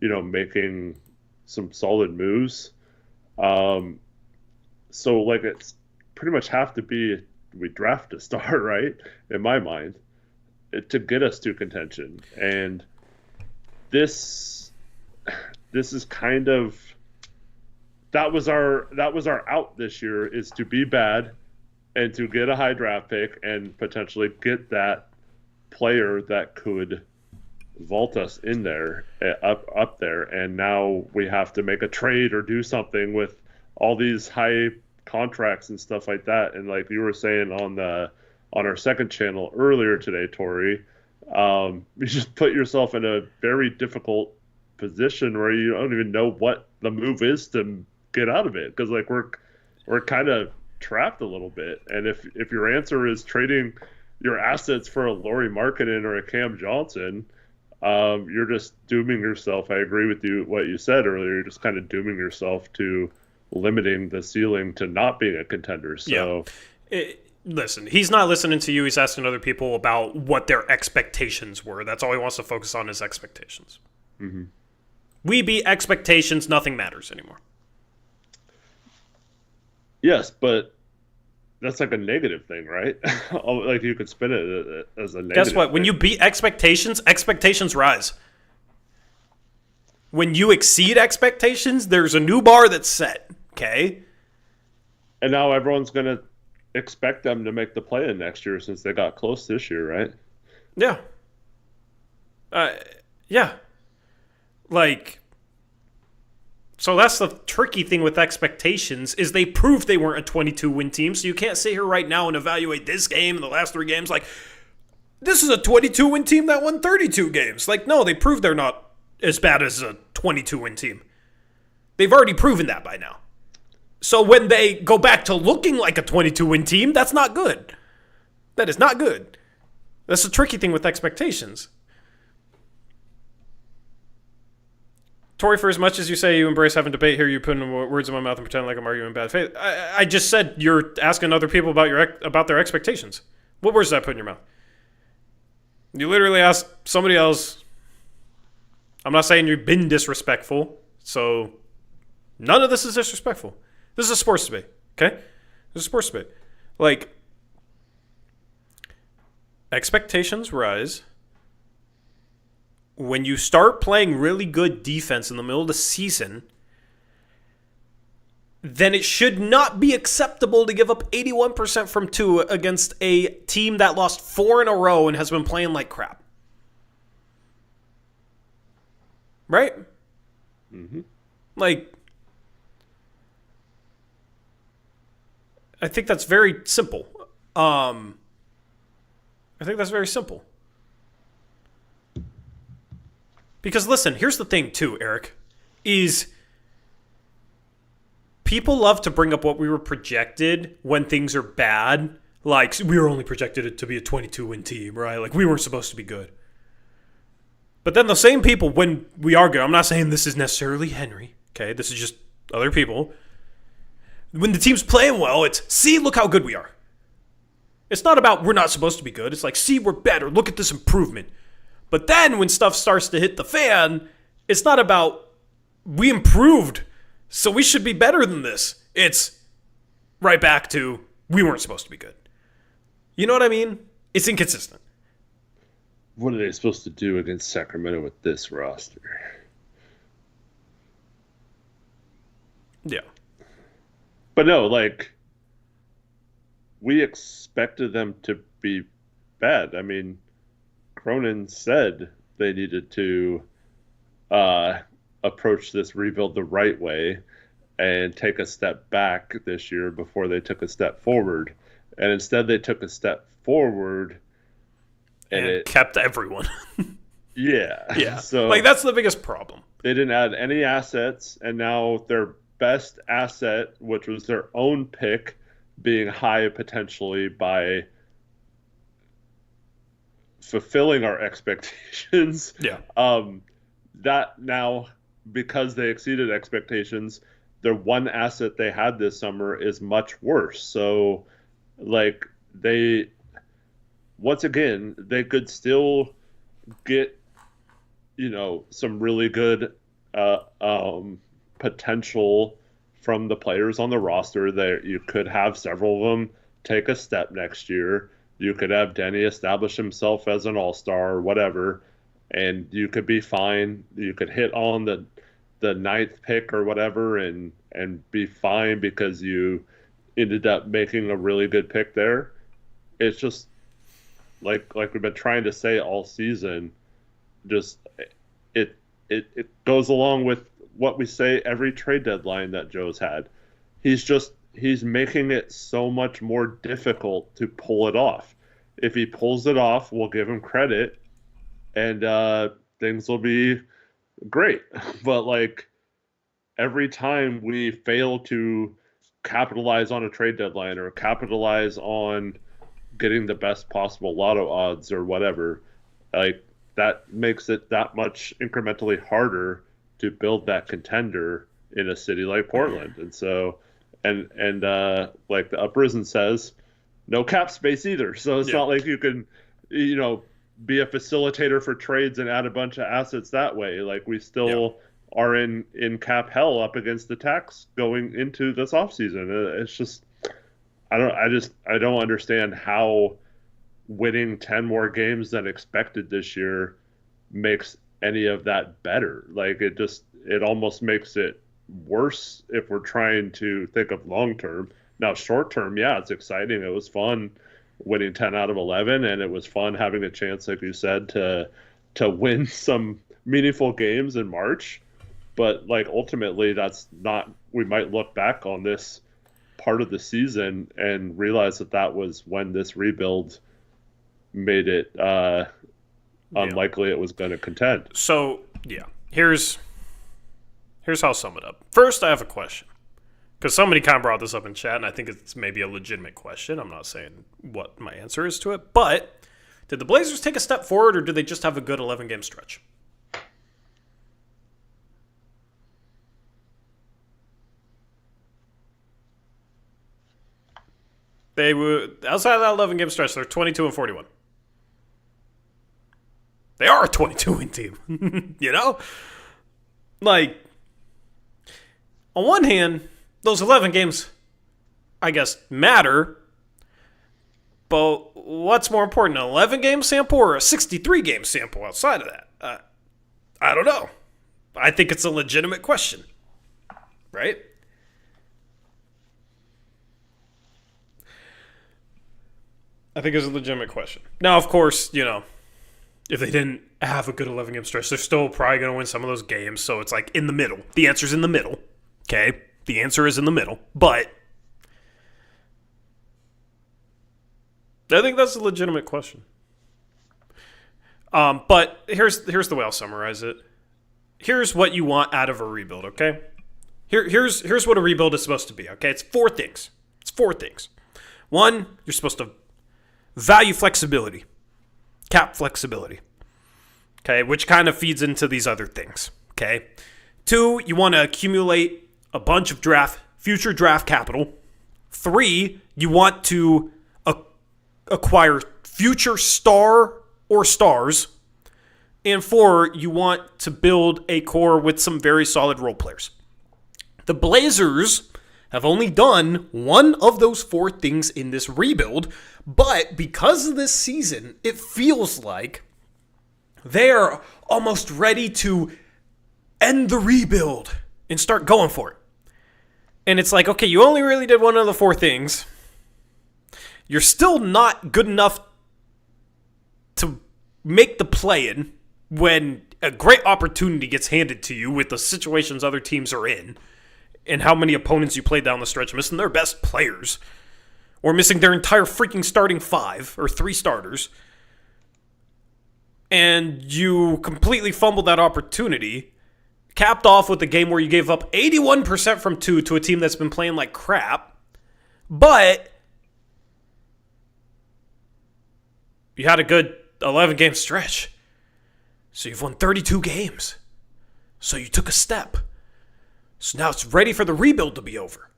B: making some solid moves. So, like, it's pretty much have to be we draft a star, right? In my mind, to get us to contention. And this is kind of that was our out this year, is to be bad and to get a high draft pick and potentially get that player that could vault us in there, up there. And now we have to make a trade or do something with all these high contracts and stuff like that. And like you were saying on our second channel earlier today, Tori, you just put yourself in a very difficult position where you don't even know what the move is to get out of it, because like we're kind of trapped a little bit. And if your answer is trading your assets for a Lauri Markkanen or a Cam Johnson, you're just dooming yourself. I agree with you what you said earlier. You're just kind of dooming yourself to limiting the ceiling to not being a contender. So
A: listen, he's not listening to you. He's asking other people about what their expectations were. That's all he wants to focus on, is expectations.
B: Mm-hmm.
A: We beat expectations. Nothing matters anymore.
B: Yes, but that's like a negative thing, right? Like you could spin it as a negative.
A: Guess what? When you beat expectations, expectations rise. When you exceed expectations, there's a new bar that's set. Okay?
B: And now everyone's going to expect them to make the play-in next year since they got close this year, right?
A: Yeah. Yeah. Like, so that's the tricky thing with expectations, is they proved they weren't a 22-win team, so you can't sit here right now and evaluate this game and the last 3 games like, this is a 22-win team that won 32 games. Like, no, they proved they're not as bad as a 22-win team. They've already proven that by now. So when they go back to looking like a 22-win team, that's not good. That is not good. That's the tricky thing with expectations. Tori, for as much as you say you embrace having debate here, you put words in my mouth and pretend like I'm arguing in bad faith. I just said you're asking other people about their expectations. What words did I put in your mouth? You literally asked somebody else. I'm not saying you've been disrespectful, so none of this is disrespectful. This is a sports debate, okay? This is a sports debate. Like, expectations rise when you start playing really good defense in the middle of the season. then it should not be acceptable to give up 81% from 2 against a team that lost 4 in a row and has been playing like crap. Right?
B: Mm-hmm.
A: Like, I think that's very simple. I think that's very simple. Because listen, here's the thing too, Eric, is people love to bring up what we were projected when things are bad. Like, we were only projected to be a 22-win team, right? Like, we weren't supposed to be good. But then the same people, when we are good, I'm not saying this is necessarily Henry, okay? This is just other people. When the team's playing well, it's, see, look how good we are. It's not about we're not supposed to be good. It's like, see, we're better. Look at this improvement. But then when stuff starts to hit the fan, it's not about we improved, so we should be better than this. It's right back to we weren't supposed to be good. You know what I mean? It's inconsistent.
B: What are they supposed to do against Sacramento with this roster?
A: Yeah.
B: But no, like, we expected them to be bad. I mean, Cronin said they needed to approach this rebuild the right way and take a step back this year before they took a step forward. And instead they took a step forward and it
A: kept everyone.
B: Yeah. So
A: like, that's the biggest problem.
B: They didn't add any assets, and now their best asset, which was their own pick, being high potentially by fulfilling our expectations.
A: Yeah.
B: That now, because they exceeded expectations, their one asset they had this summer is much worse. So, like, they, once again, they could still get, some really good potential from the players on the roster. That you could have several of them take a step next year. You could have Denny establish himself as an all-star or whatever, and you could be fine. You could hit on the ninth pick or whatever and be fine because you ended up making a really good pick there. It's just like we've been trying to say all season, just it goes along with what we say every trade deadline that Joe's had. He's making it so much more difficult to pull it off. If he pulls it off, we'll give him credit, and things will be great. But, like, every time we fail to capitalize on a trade deadline or capitalize on getting the best possible lotto odds or whatever, like, that makes it that much incrementally harder to build that contender in a city like Portland. And so, and like the Uprisen says, no cap space either. So it's not like you can, be a facilitator for trades and add a bunch of assets that way. Like, we still are in cap hell up against the tax going into this offseason. It's just, I don't understand how winning 10 more games than expected this year makes any of that better. Like, it almost makes it worse if we're trying to think of long term. Now, short term, it's exciting. It was fun winning 10 out of 11, and it was fun having a chance, like you said, to win some meaningful games in March. But, like, ultimately, that's not, we might look back on this part of the season and realize that was when this rebuild made it unlikely it was going to contend.
A: So, here's how I'll sum it up. First, I have a question. Because somebody kind of brought this up in chat, and I think it's maybe a legitimate question. I'm not saying what my answer is to it. But did the Blazers take a step forward, or did they just have a good 11-game stretch? They were, outside of that 11-game stretch, they're 22-41. They are a 22-win team, Like, on one hand, those 11 games, I guess, matter. But what's more important, an 11-game sample or a 63-game sample outside of that? I don't know. I think it's a legitimate question, right? I think it's a legitimate question. Now, of course, if they didn't have a good 11-game stretch, they're still probably going to win some of those games. So it's like in the middle. The answer's in the middle. Okay? The answer is in the middle. But I think that's a legitimate question. But here's the way I'll summarize it. Here's what you want out of a rebuild, okay? Here's what a rebuild is supposed to be, okay? It's four things. One, you're supposed to value flexibility. Cap flexibility. Okay, which kind of feeds into these other things, okay? Two, you want to accumulate a bunch of future draft capital. Three, you want to acquire future star or stars. And four, you want to build a core with some very solid role players. The Blazers have only done one of those four things in this rebuild, but because of this season, it feels like they're almost ready to end the rebuild and start going for it. And it's like, okay, you only really did one of the four things. You're still not good enough to make the play-in when a great opportunity gets handed to you with the situations other teams are in and how many opponents you played down the stretch missing their best players or missing their entire freaking starting five or three starters. And you completely fumbled that opportunity, capped off with a game where you gave up 81% from two to a team that's been playing like crap. But you had a good 11-game stretch. So you've won 32 games. So you took a step. So now it's ready for the rebuild to be over.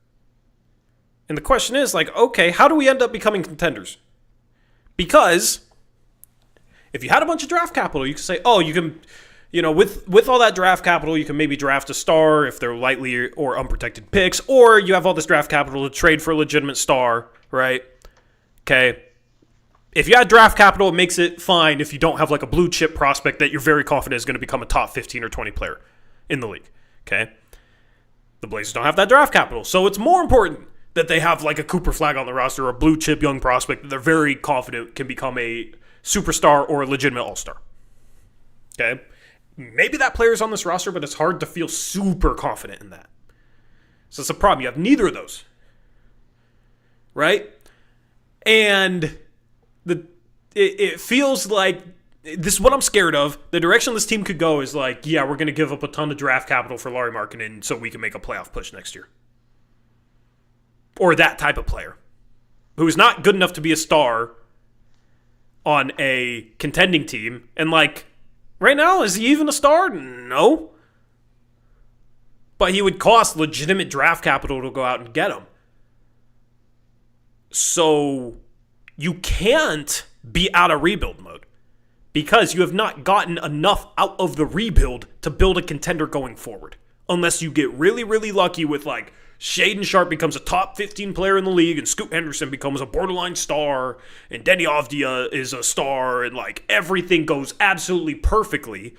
A: And the question is, like, okay, how do we end up becoming contenders? Because if you had a bunch of draft capital, you could say, oh, you can, with all that draft capital, you can maybe draft a star if they're lightly or unprotected picks, or you have all this draft capital to trade for a legitimate star, right? Okay. If you had draft capital, it makes it fine if you don't have like a blue chip prospect that you're very confident is going to become a top 15 or 20 player in the league. Okay. The Blazers don't have that draft capital. So it's more important that they have like a Cooper Flag on the roster or a blue chip young prospect that they're very confident can become a superstar or a legitimate all-star. Okay. Maybe that player's on this roster, but it's hard to feel super confident in that. So it's a problem. You have neither of those. Right? And it feels like this is what I'm scared of. The direction this team could go is like, yeah, we're going to give up a ton of draft capital for Lauri Markkanen so we can make a playoff push next year. Or that type of player who's not good enough to be a star on a contending team. And like, right now, is he even a star? No. But he would cost legitimate draft capital to go out and get him. So you can't be out of rebuild mode because you have not gotten enough out of the rebuild to build a contender going forward. Unless you get really, really lucky with like Shaedon Sharpe becomes a top 15 player in the league and Scoot Henderson becomes a borderline star and Denny Avdia is a star and like everything goes absolutely perfectly.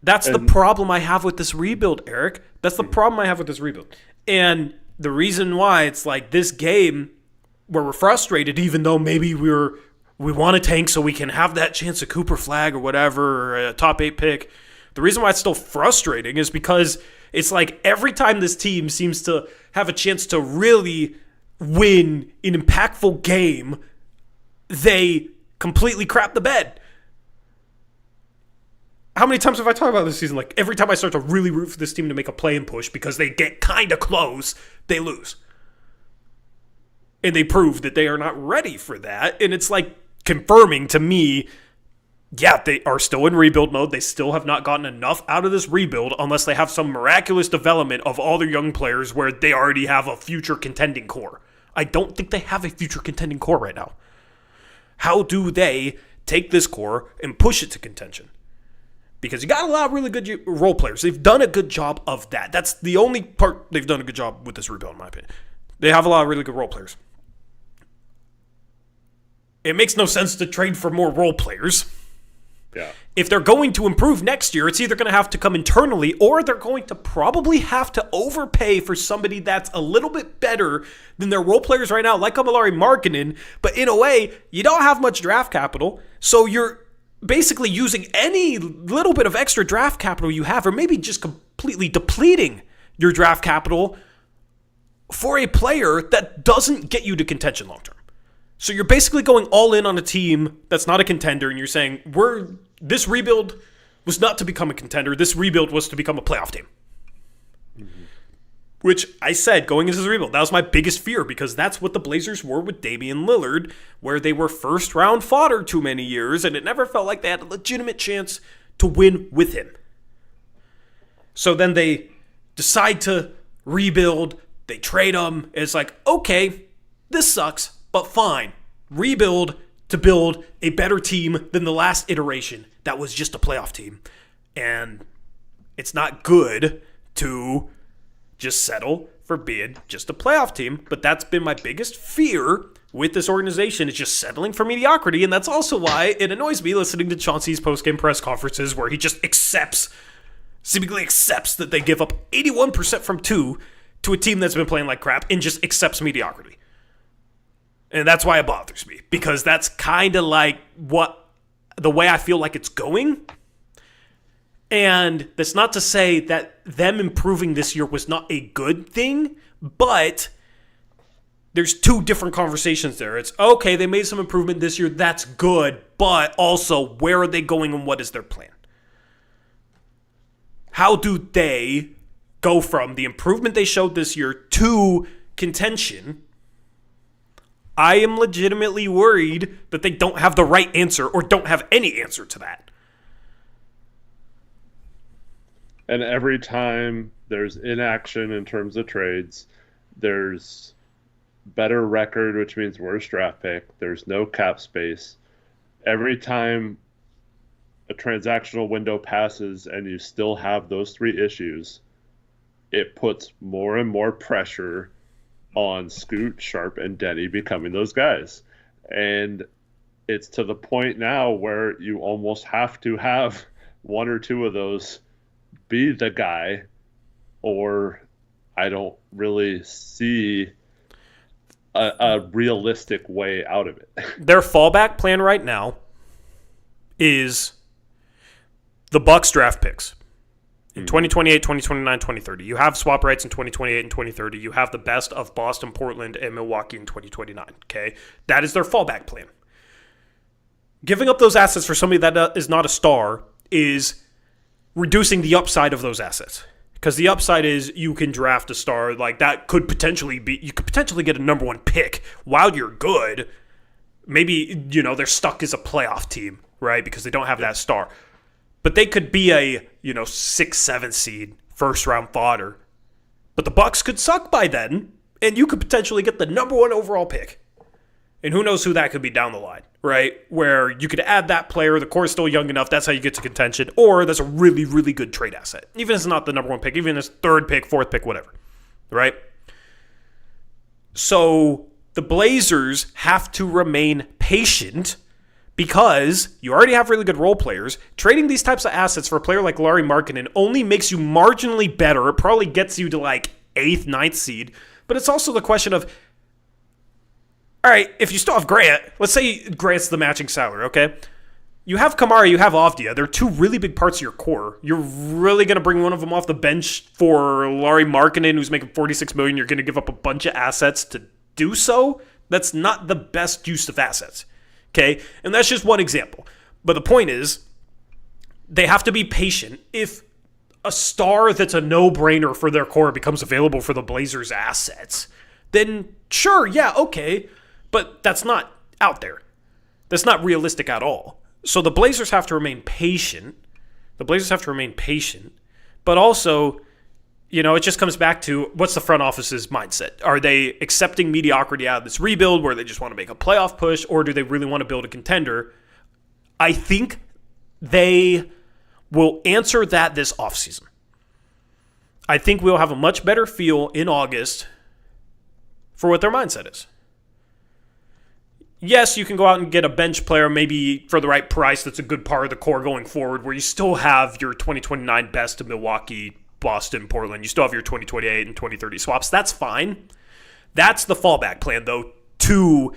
A: That's the problem I have with this rebuild, Eric. That's the problem I have with this rebuild. And the reason why it's like this game where we're frustrated, even though maybe we want to tank so we can have that chance of Cooper Flag or whatever, or a top 8 pick. The reason why it's still frustrating is because it's like every time this team seems to have a chance to really win an impactful game, they completely crap the bed. How many times have I talked about this season? Like, every time I start to really root for this team to make a play and push because they get kind of close, they lose. And they prove that they are not ready for that. And it's like confirming to me, yeah, they are still in rebuild mode. They still have not gotten enough out of this rebuild unless they have some miraculous development of all their young players where they already have a future contending core. I don't think they have a future contending core right now. How do they take this core and push it to contention? Because you got a lot of really good role players. They've done a good job of that. That's the only part they've done a good job with this rebuild, in my opinion. They have a lot of really good role players. It makes no sense to trade for more role players.
B: Yeah.
A: If they're going to improve next year, it's either going to have to come internally or they're going to probably have to overpay for somebody that's a little bit better than their role players right now, like Lauri Markkanen. But in a way, you don't have much draft capital, so you're basically using any little bit of extra draft capital you have, or maybe just completely depleting your draft capital for a player that doesn't get you to contention long term. So you're basically going all in on a team that's not a contender, and you're saying, this rebuild was not to become a contender. This rebuild was to become a playoff team. Mm-hmm. Which I said going into this rebuild, that was my biggest fear, because that's what the Blazers were with Damian Lillard, where they were first-round fodder too many years, and it never felt like they had a legitimate chance to win with him. So then they decide to rebuild. They trade him. It's like, okay, this sucks, but fine. Rebuild to build a better team than the last iteration that was just a playoff team. And it's not good to just settle for being just a playoff team, but that's been my biggest fear with this organization, is just settling for mediocrity, and that's also why it annoys me listening to Chauncey's post-game press conferences where he just seemingly accepts that they give up 81% from two to a team that's been playing like crap, and just accepts mediocrity. And that's why it bothers me, because that's kind of like the way I feel like it's going. And that's not to say that them improving this year was not a good thing, but there's two different conversations there. It's, okay, they made some improvement this year, that's good, but also, where are they going and what is their plan? How do they go from the improvement they showed this year to contention? I am legitimately worried that they don't have the right answer, or don't have any answer to that.
B: And every time there's inaction in terms of trades, there's better record, which means worse draft pick. There's no cap space. Every time a transactional window passes and you still have those three issues, it puts more and more pressure on Scoot, Sharp, and Denny becoming those guys. And it's to the point now where you almost have to have one or two of those be the guy, or I don't really see a realistic way out of it.
A: Their fallback plan right now is the Bucks draft picks. In 2028, 2029, 2030. You have swap rights in 2028 and 2030. You have the best of Boston, Portland, and Milwaukee in 2029. Okay? That is their fallback plan. Giving up those assets for somebody that is not a star is reducing the upside of those assets. Because the upside is you can draft a star. Like, that could potentially be, you could potentially get a number one pick while you're good. Maybe, they're stuck as a playoff team, right? Because they don't have that star. But they could be a, 6-7 seed, first round fodder. But the Bucks could suck by then, and you could potentially get the number one overall pick. And who knows who that could be down the line, right? Where you could add that player, the core is still young enough, that's how you get to contention, or that's a really, really good trade asset. Even if it's not the number one pick, even if it's third pick, fourth pick, whatever, right? So the Blazers have to remain patient, because you already have really good role players. Trading these types of assets for a player like Lauri Markkanen only makes you marginally better. It probably gets you to like 8th, 9th seed. But it's also the question of, all right, if you still have Grant, let's say Grant's the matching salary, okay? You have Kamara, you have Avdija. They're two really big parts of your core. You're really going to bring one of them off the bench for Lauri Markkanen, who's making $46 million. You're going to give up a bunch of assets to do so? That's not the best use of assets. Okay, and that's just one example. But the point is, they have to be patient. If a star that's a no-brainer for their core becomes available for the Blazers' assets, then sure, yeah, okay. But that's not out there. That's not realistic at all. So the Blazers have to remain patient. But also, it just comes back to, what's the front office's mindset? Are they accepting mediocrity out of this rebuild where they just want to make a playoff push, or do they really want to build a contender? I think they will answer that this offseason. I think we'll have a much better feel in August for what their mindset is. yes, you can go out and get a bench player maybe for the right price that's a good part of the core going forward, where you still have your 2029 best of Milwaukee, Boston, Portland. You still have your 2028 and 2030 swaps. That's fine. That's the fallback plan, though, to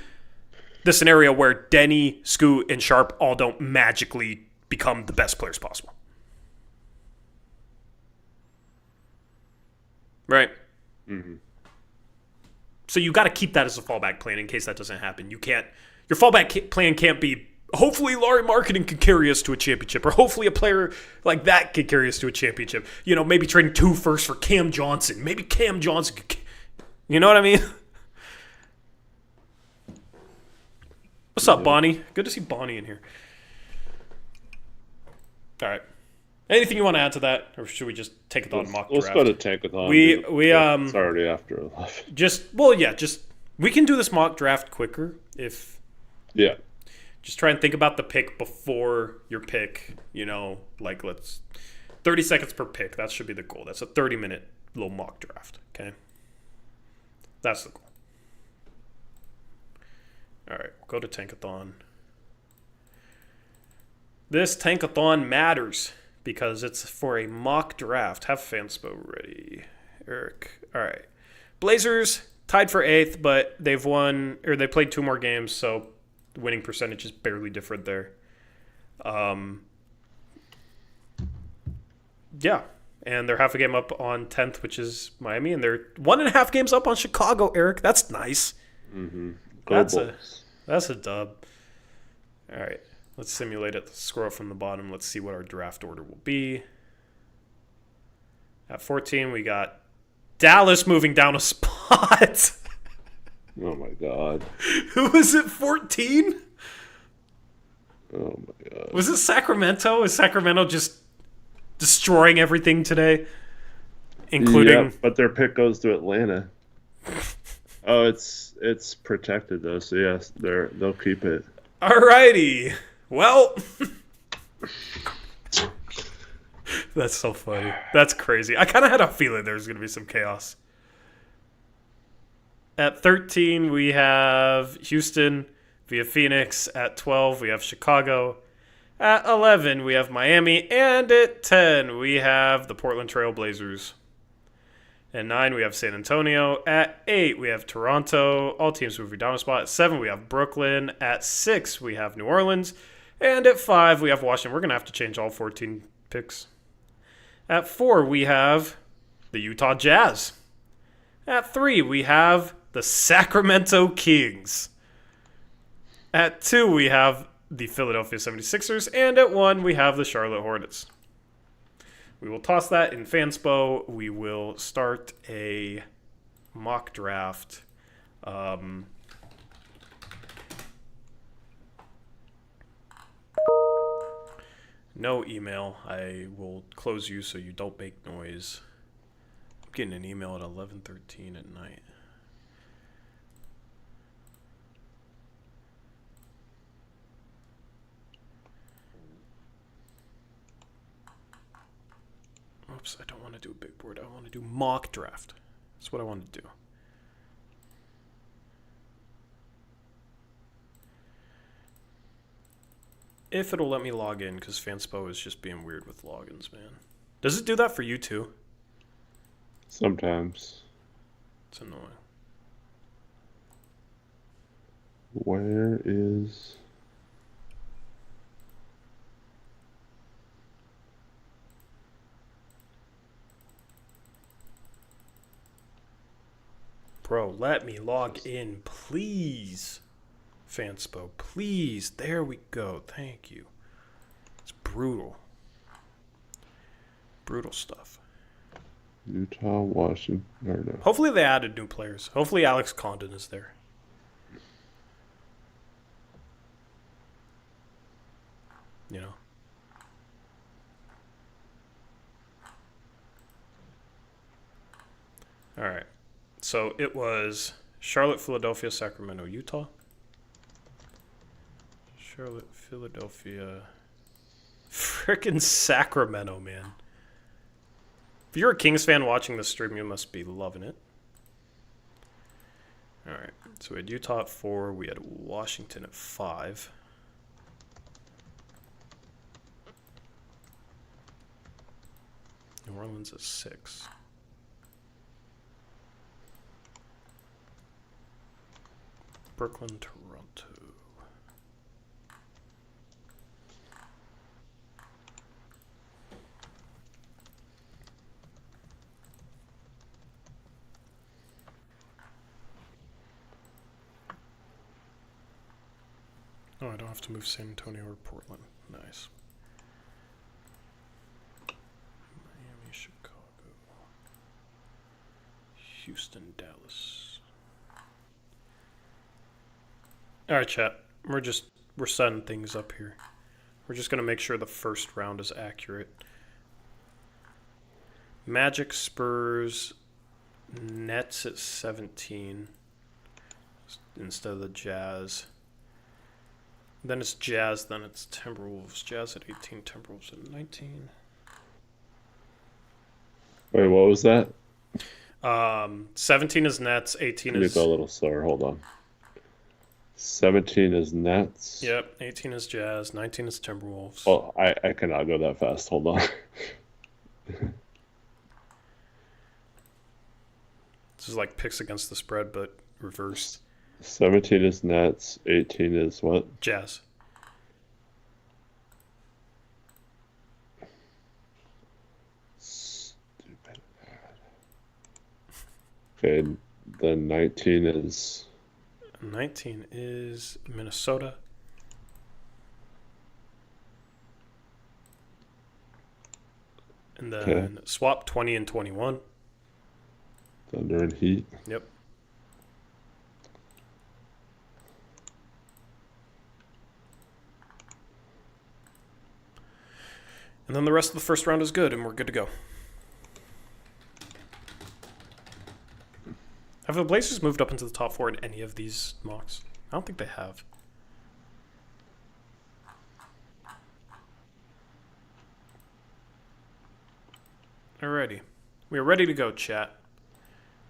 A: the scenario where Denny, Scoot, and Sharp all don't magically become the best players possible. Right?
B: Mm-hmm.
A: So you got to keep that as a fallback plan in case that doesn't happen. You can't. Your fallback plan can't be, hopefully Laurie Marketing can carry us to a championship, or hopefully a player like that could carry us to a championship. You know, maybe trading 2 firsts for Cam Johnson. Maybe Cam Johnson could, you know what I mean? What's up, Bonnie? Good to see Bonnie in here. All right. Anything you want to add to that, or should we just take it on mock draft?
B: Let's go to Tankathon.
A: It's
B: already after 11.
A: We can do this mock draft quicker if.
B: Yeah.
A: Just try and think about the pick before your pick. You know, like 30 seconds per pick. That should be the goal. That's a 30-minute little mock draft. Okay. That's the goal. All right, go to Tankathon. This Tankathon matters because it's for a mock draft. Have Fanspo ready. Eric. All right. Blazers tied for 8th, but they played 2 more games, so the winning percentage is barely different there. Yeah, and they're half a game up on 10th, which is Miami, and they're 1.5 games up on Chicago, Eric. That's nice.
B: Mm-hmm.
A: That's a dub. All right. Let's simulate it. Let's scroll from the bottom. Let's see what our draft order will be. At 14, we got Dallas moving down a spot.
B: Oh, my God.
A: Who was it, 14?
B: Oh, my God.
A: Was it Sacramento? Is Sacramento just destroying everything today? Including...
B: Yeah, but their pick goes to Atlanta. Oh, it's protected, though, so yes, they'll keep it.
A: Alrighty. Well, that's so funny. That's crazy. I kind of had a feeling there was going to be some chaos. At 13, we have Houston via Phoenix. At 12, we have Chicago. At 11, we have Miami. And at 10, we have the Portland Trail Blazers. At 9, we have San Antonio. At 8, we have Toronto. All teams moving down a spot. At 7, we have Brooklyn. At 6, we have New Orleans. And at 5, we have Washington. We're going to have to change all 14 picks. At 4, we have the Utah Jazz. At 3, we have the Sacramento Kings. At 2, we have the Philadelphia 76ers. And at 1, we have the Charlotte Hornets. We will toss that in Fanspo. We will start a mock draft. No email. I will close you so you don't make noise. I'm getting an email at 11:13 at night. Oops, I don't want to do a big board. I want to do mock draft. That's what I want to do. If it'll let me log in, because Fanspo is just being weird with logins, man. Does it do that for you too?
B: Sometimes.
A: It's annoying.
B: Where is...
A: Bro, let me log in, please. Fanspo, please. There we go. Thank you. It's brutal. Brutal stuff.
B: Utah, Washington, or no.
A: Hopefully they added new players. Hopefully Alex Condon is there. You know? All right. So it was Charlotte, Philadelphia, Sacramento, Utah. Charlotte, Philadelphia. Frickin' Sacramento, man. If you're a Kings fan watching this stream, you must be loving it. All right. So we had Utah at 4. We had Washington at 5. New Orleans at 6. Brooklyn, Toronto. Oh, I don't have to move San Antonio or Portland. Nice. Miami, Chicago. Houston, Dallas. All right, chat. We're setting things up here. We're just going to make sure the first round is accurate. Magic, Spurs, Nets at 17 instead of the Jazz. Then it's Jazz, then it's Timberwolves. Jazz at 18, Timberwolves at 19.
B: Wait, what was that?
A: 17 is Nets, 18
B: Let me
A: is...
B: go a little slower. Hold on. 17 is Nets.
A: Yep, 18 is Jazz, 19 is Timberwolves.
B: Oh, I cannot go that fast. Hold on.
A: This is like picks against the spread, but reversed.
B: 17 is Nets. 18 is what?
A: Jazz.
B: Stupid. Okay, then 19 is...
A: 19 is Minnesota. And then swap 20 and 21.
B: Thunder and Heat.
A: Yep. And then the rest of the first round is good, and we're good to go. Have the Blazers moved up into the top 4 in any of these mocks? I don't think they have. Alrighty. We are ready to go, chat.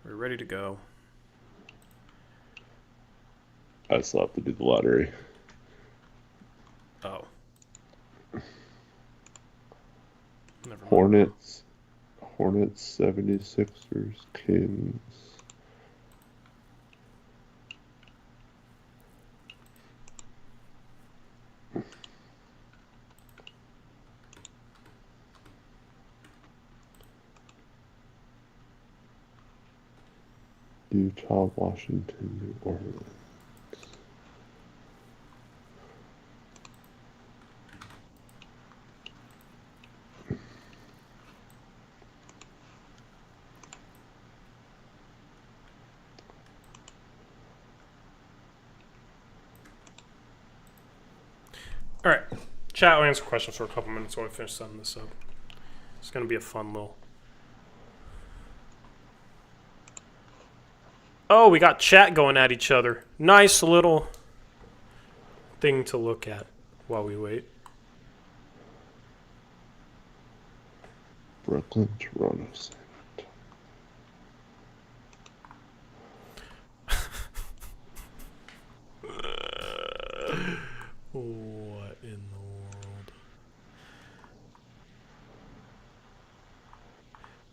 A: We're ready to go.
B: I still have to do the lottery.
A: Oh. Never mind.
B: Hornets, 76ers, Kings. Utah, Washington, New Orleans.
A: All right. Chat, I'll answer questions for a couple minutes while I finish setting this up. It's going to be a fun little... Oh, we got chat going at each other. Nice little thing to look at while we wait.
B: Brooklyn, Toronto, San Antonio.
A: What in the world?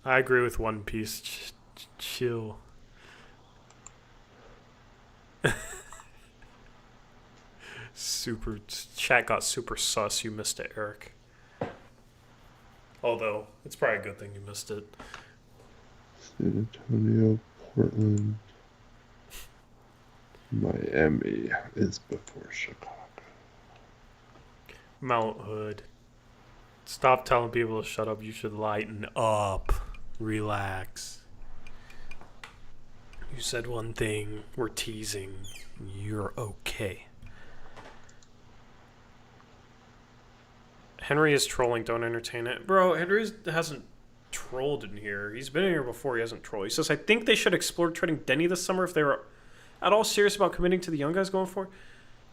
A: I agree with One Piece. Chill. Super chat got super sus. You missed it, Eric. Although it's probably a good thing you missed it.
B: San Antonio, Portland, Miami is before Chicago.
A: Mount Hood. Stop telling people to shut up. You should lighten up. Relax. You said one thing. We're teasing. You're okay. Henry is trolling. Don't entertain it. Bro, Henry hasn't trolled in here. He's been in here before. He hasn't trolled. He says, I think they should explore trading Denny this summer if they were at all serious about committing to the young guys going forward.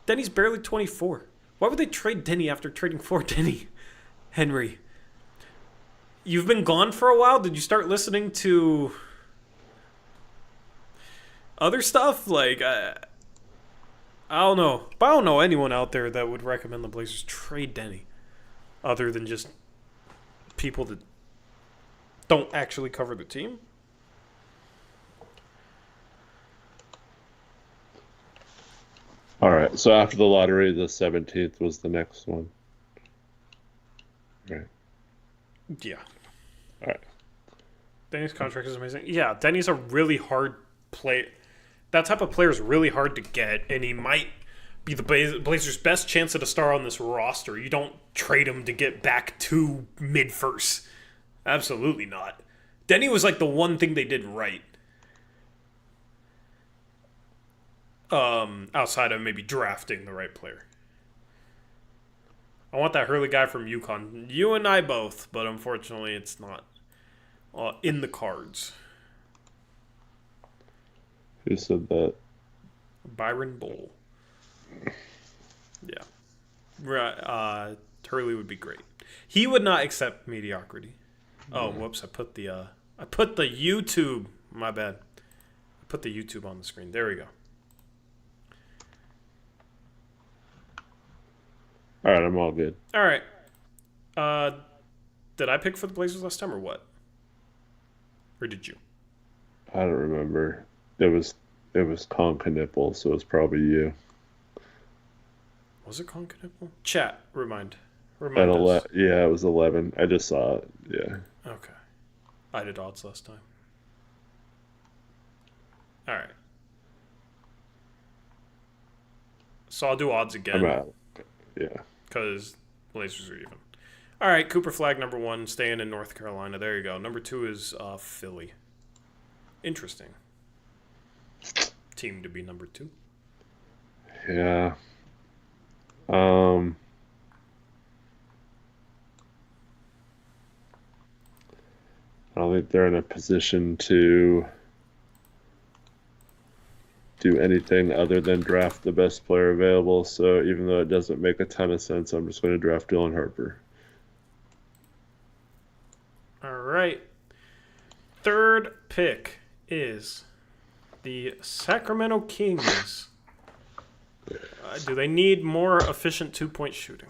A: Denny's barely 24. Why would they trade Denny after trading for Denny? Henry, you've been gone for a while. Did you start listening to Other stuff, like, I don't know. But I don't know anyone out there that would recommend the Blazers trade Denny, other than just people that don't actually cover the team.
B: All right. So after the lottery, the 17th was the next one. Right.
A: Yeah.
B: All right.
A: Denny's contract is amazing. Yeah, Denny's a really hard play. That type of player is really hard to get, and he might be the Blazers' best chance at a star on this roster. You don't trade him to get back to mid-first. Absolutely not. Denny was like the one thing they did right. Outside of maybe drafting the right player. I want that Hurley guy from UConn. You and I both, but unfortunately it's not in the cards.
B: Who said that?
A: Byron Bull. Yeah. Hurley would be great. He would not accept mediocrity. Oh, whoops! I put the YouTube. My bad. I put the YouTube on the screen. There we go.
B: All right, I'm all good.
A: All right. Did I pick for the Blazers last time or what? Or did you?
B: I don't remember. It was Concanipple, so it's probably you.
A: Was it Concanipple? Chat. Remind
B: At
A: us.
B: yeah, it was 11. I just saw it. Yeah.
A: Okay. I did odds last time. All right. So I'll do odds again.
B: I'm out. Yeah.
A: Because Blazers are even. All right, Cooper Flag number 1, staying in North Carolina. There you go. Number 2 is Philly. Interesting. Team to be number 2.
B: Yeah. I don't think they're in a position to do anything other than draft the best player available. So even though it doesn't make a ton of sense, I'm just going to draft Dylan Harper.
A: All right. Third pick is the Sacramento Kings. Do they need more efficient two-point shooting?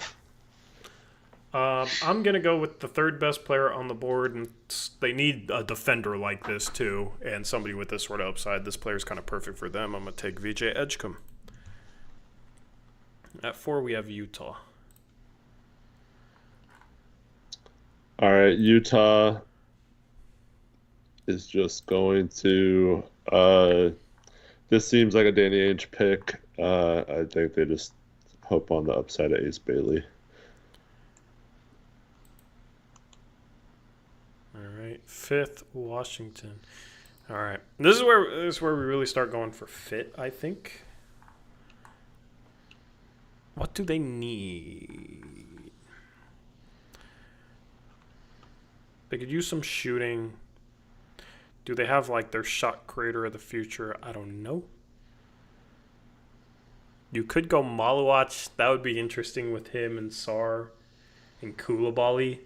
A: I'm going to go with the third best player on the board, and they need a defender like this, too, and somebody with this sort of upside. This player's kind of perfect for them. I'm going to take VJ Edgecombe. At 4, we have Utah.
B: All right, Utah is just going to. This seems like a Danny Ainge pick. I think they just hope on the upside of Ace Bailey.
A: All right, 5th, Washington. All right, this is where we really start going for fit, I think. What do they need? They could use some shooting. Do they have like their shot creator of the future? I don't know. You could go Maluach. That would be interesting with him and Sar and Koulibaly.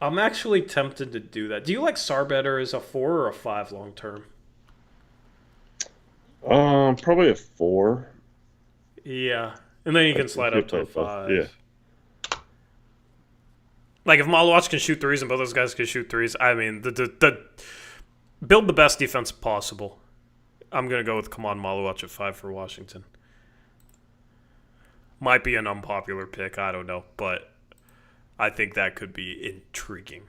A: I'm actually tempted to do that. Do you like Sar better as a 4 or a 5 long term?
B: Probably a 4.
A: Yeah. And then you can slide up to a 5.
B: Yeah.
A: Like if Maluach can shoot threes and both those guys can shoot threes, I mean, the build the best defense possible. I'm going to go with Kaman Maluach at 5 for Washington. Might be an unpopular pick, I don't know, but I think that could be intriguing.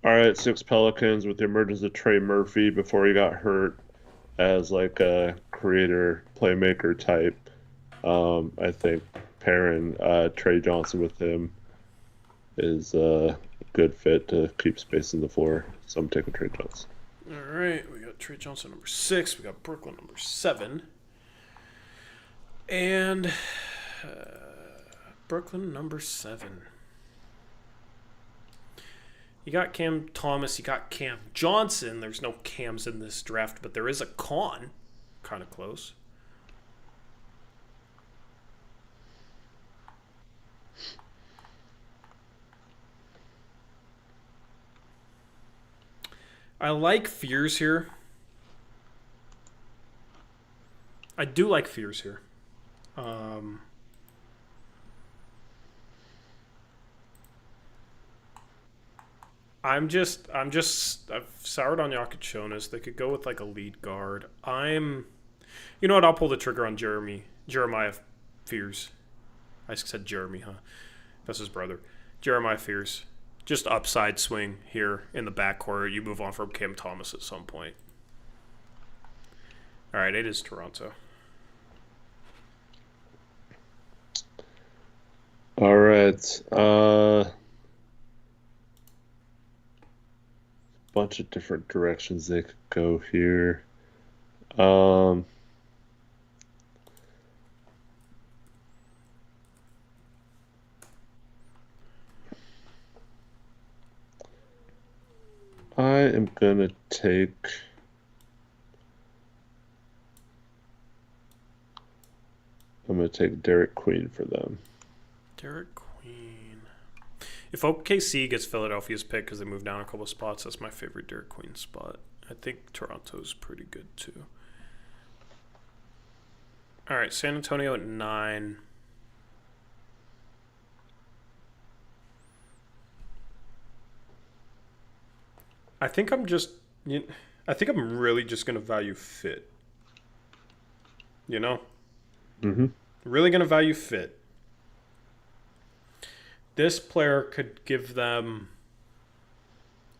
B: All right, 6 Pelicans with the emergence of Trey Murphy before he got hurt as like a creator, playmaker type. I think pairing Trey Johnson with him is a good fit to keep space in the floor. So I'm taking Trey Johnson.
A: All right, we got Trey Johnson number 6. We got Brooklyn number 7. And Brooklyn number 7. You got Cam Thomas, you got Cam Johnson. There's no Cams in this draft, but there is a Con. Kind of close. I like Fears here. I do like Fears here. I've soured on Yakachonis. They could go with like a lead guard. You know what? I'll pull the trigger on Jeremiah Fears. I said Jeremy, huh? That's his brother. Jeremiah Fears. Just upside swing here in the backcourt. You move on from Cam Thomas at some point. All right, it is Toronto.
B: All right. Bunch of different directions they could go here. I am gonna take. I'm gonna take Derek Queen for them.
A: Derek Queen. If OKC gets Philadelphia's pick because they move down a couple of spots, that's my favorite Derek Queen spot. I think Toronto's pretty good too. All right, San Antonio at 9. I think I'm really just gonna value fit. You know, really gonna value fit. This player could give them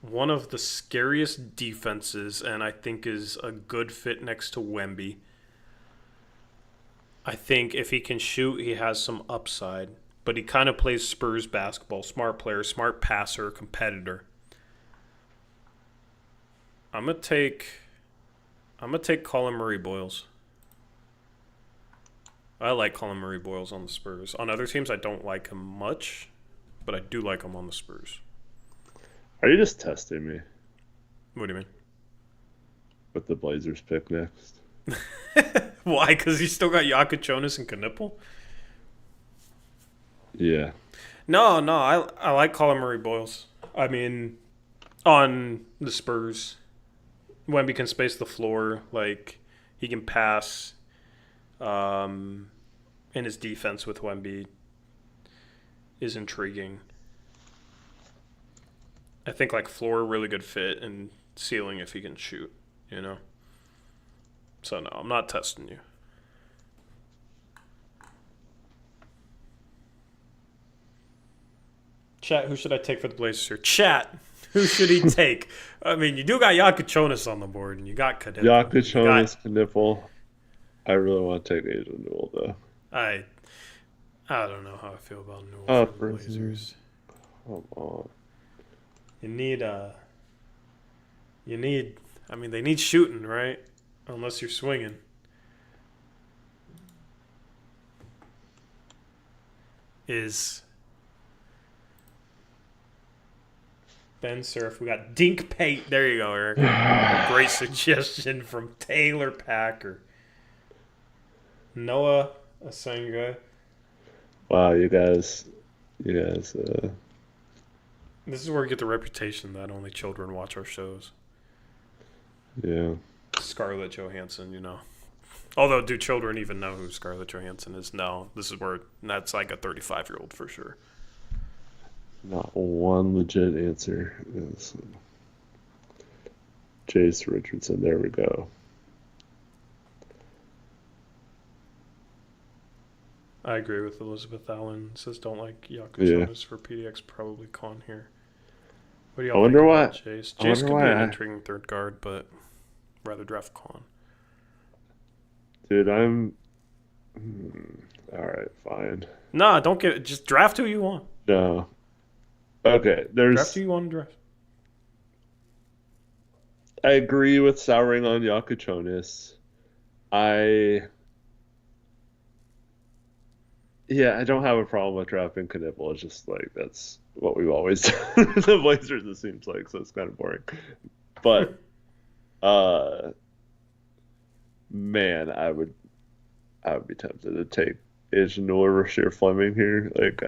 A: one of the scariest defenses, and I think is a good fit next to Wemby. I think if he can shoot, he has some upside, but he kind of plays Spurs basketball. Smart player, smart passer, competitor. I'm gonna take Colin Murray Boyles. I like Colin Murray Boyles on the Spurs. On other teams, I don't like him much, but I do like him on the Spurs.
B: Are you just testing me?
A: What do you mean?
B: With the Blazers pick next?
A: Why? Because he's still got Yakachonis and Knipple?
B: Yeah.
A: No, I like Colin Murray Boyles. I mean, on the Spurs, Wemby can space the floor. Like, he can pass. In his defense with Wemby is intriguing. I think like floor really good fit and ceiling if he can shoot, you know. So no, I'm not testing you. Chat, who should I take for the Blazers here? Chat, who should he take? I mean, you do got Yakachonis on the board, and you got Knipple.
B: Yakachonis, Knipple. I really want to take Asian Newell though.
A: I don't know how I feel about Newell for the Blazers.
B: Come on.
A: They need shooting, right? Unless you're swinging. Is Ben Surf. We got Dink Pate. There you go, Eric. Great suggestion from Taylor Packer. Noah Asenga.
B: Wow, you guys.
A: This is where we get the reputation that only children watch our shows.
B: Yeah.
A: Scarlett Johansson, you know. Although, do children even know who Scarlett Johansson is? No. This is where that's like a 35-year-old for sure.
B: Not one legit answer. Yes. Jace Richardson. There we go.
A: I agree with Elizabeth Allen. Says don't like Yakachonis for PDX. Probably Con here. What do y'all think about Jace? Jace could be an intriguing third guard, but rather draft Con.
B: Dude, I'm... All right, fine.
A: Nah, don't get it. Just draft who you want.
B: No. Okay, there's...
A: Draft who you want to draft.
B: I agree with souring on Yakachonis. I don't have a problem with drafting Knipple. It's just like that's what we've always done with the Blazers, it seems like, so it's kind of boring. But man, I would be tempted to take Asian or Rasheer Fleming here. Like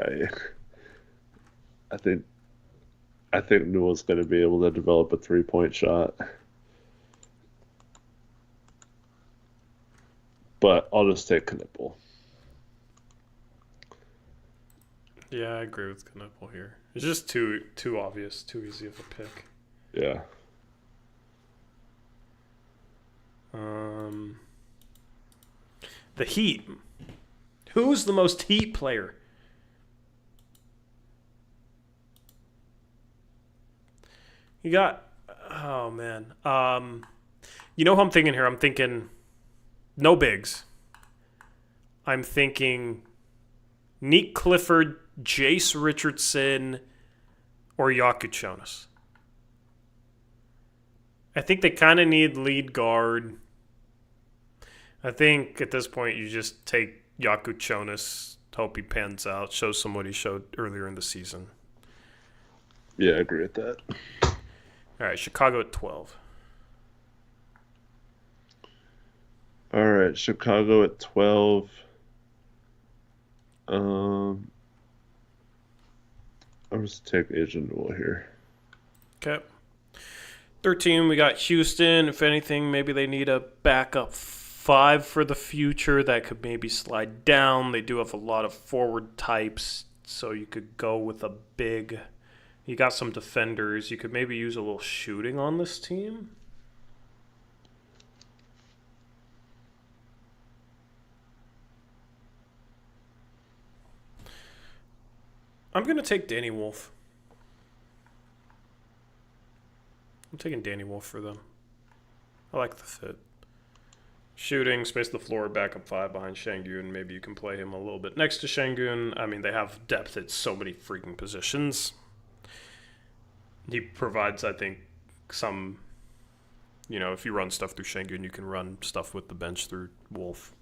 B: I think I think Newell's going to be able to develop a 3-point shot. But I'll just take Knipple.
A: Yeah, I agree with Knipple here. It's just too obvious, too easy of a pick.
B: Yeah.
A: The Heat. Who's the most Heat player? You got... Oh, man. You know who I'm thinking here? I'm thinking... No bigs. I'm thinking... Nick Clifford, Jace Richardson, or Jakob Jonas. I think they kind of need lead guard. I think at this point you just take Jakob Jonas, hope he pans out, shows some what he showed earlier in the season.
B: Yeah, I agree with that.
A: All right, Chicago at 12.
B: All right, Chicago at 12. I'll just take Agent Newell here.
A: Okay. 13, we got Houston. If anything, maybe they need a backup 5 for the future that could maybe slide down. They do have a lot of forward types, so you could go with a big. You got some defenders. You could maybe use a little shooting on this team. I'm going to take Danny Wolf. I'm taking Danny Wolf for them. I like the fit. Shooting, space the floor, backup 5 behind Şengün. Maybe you can play him a little bit next to Şengün. I mean, they have depth at so many freaking positions. He provides, I think, some... You know, if you run stuff through Şengün, you can run stuff with the bench through Wolf.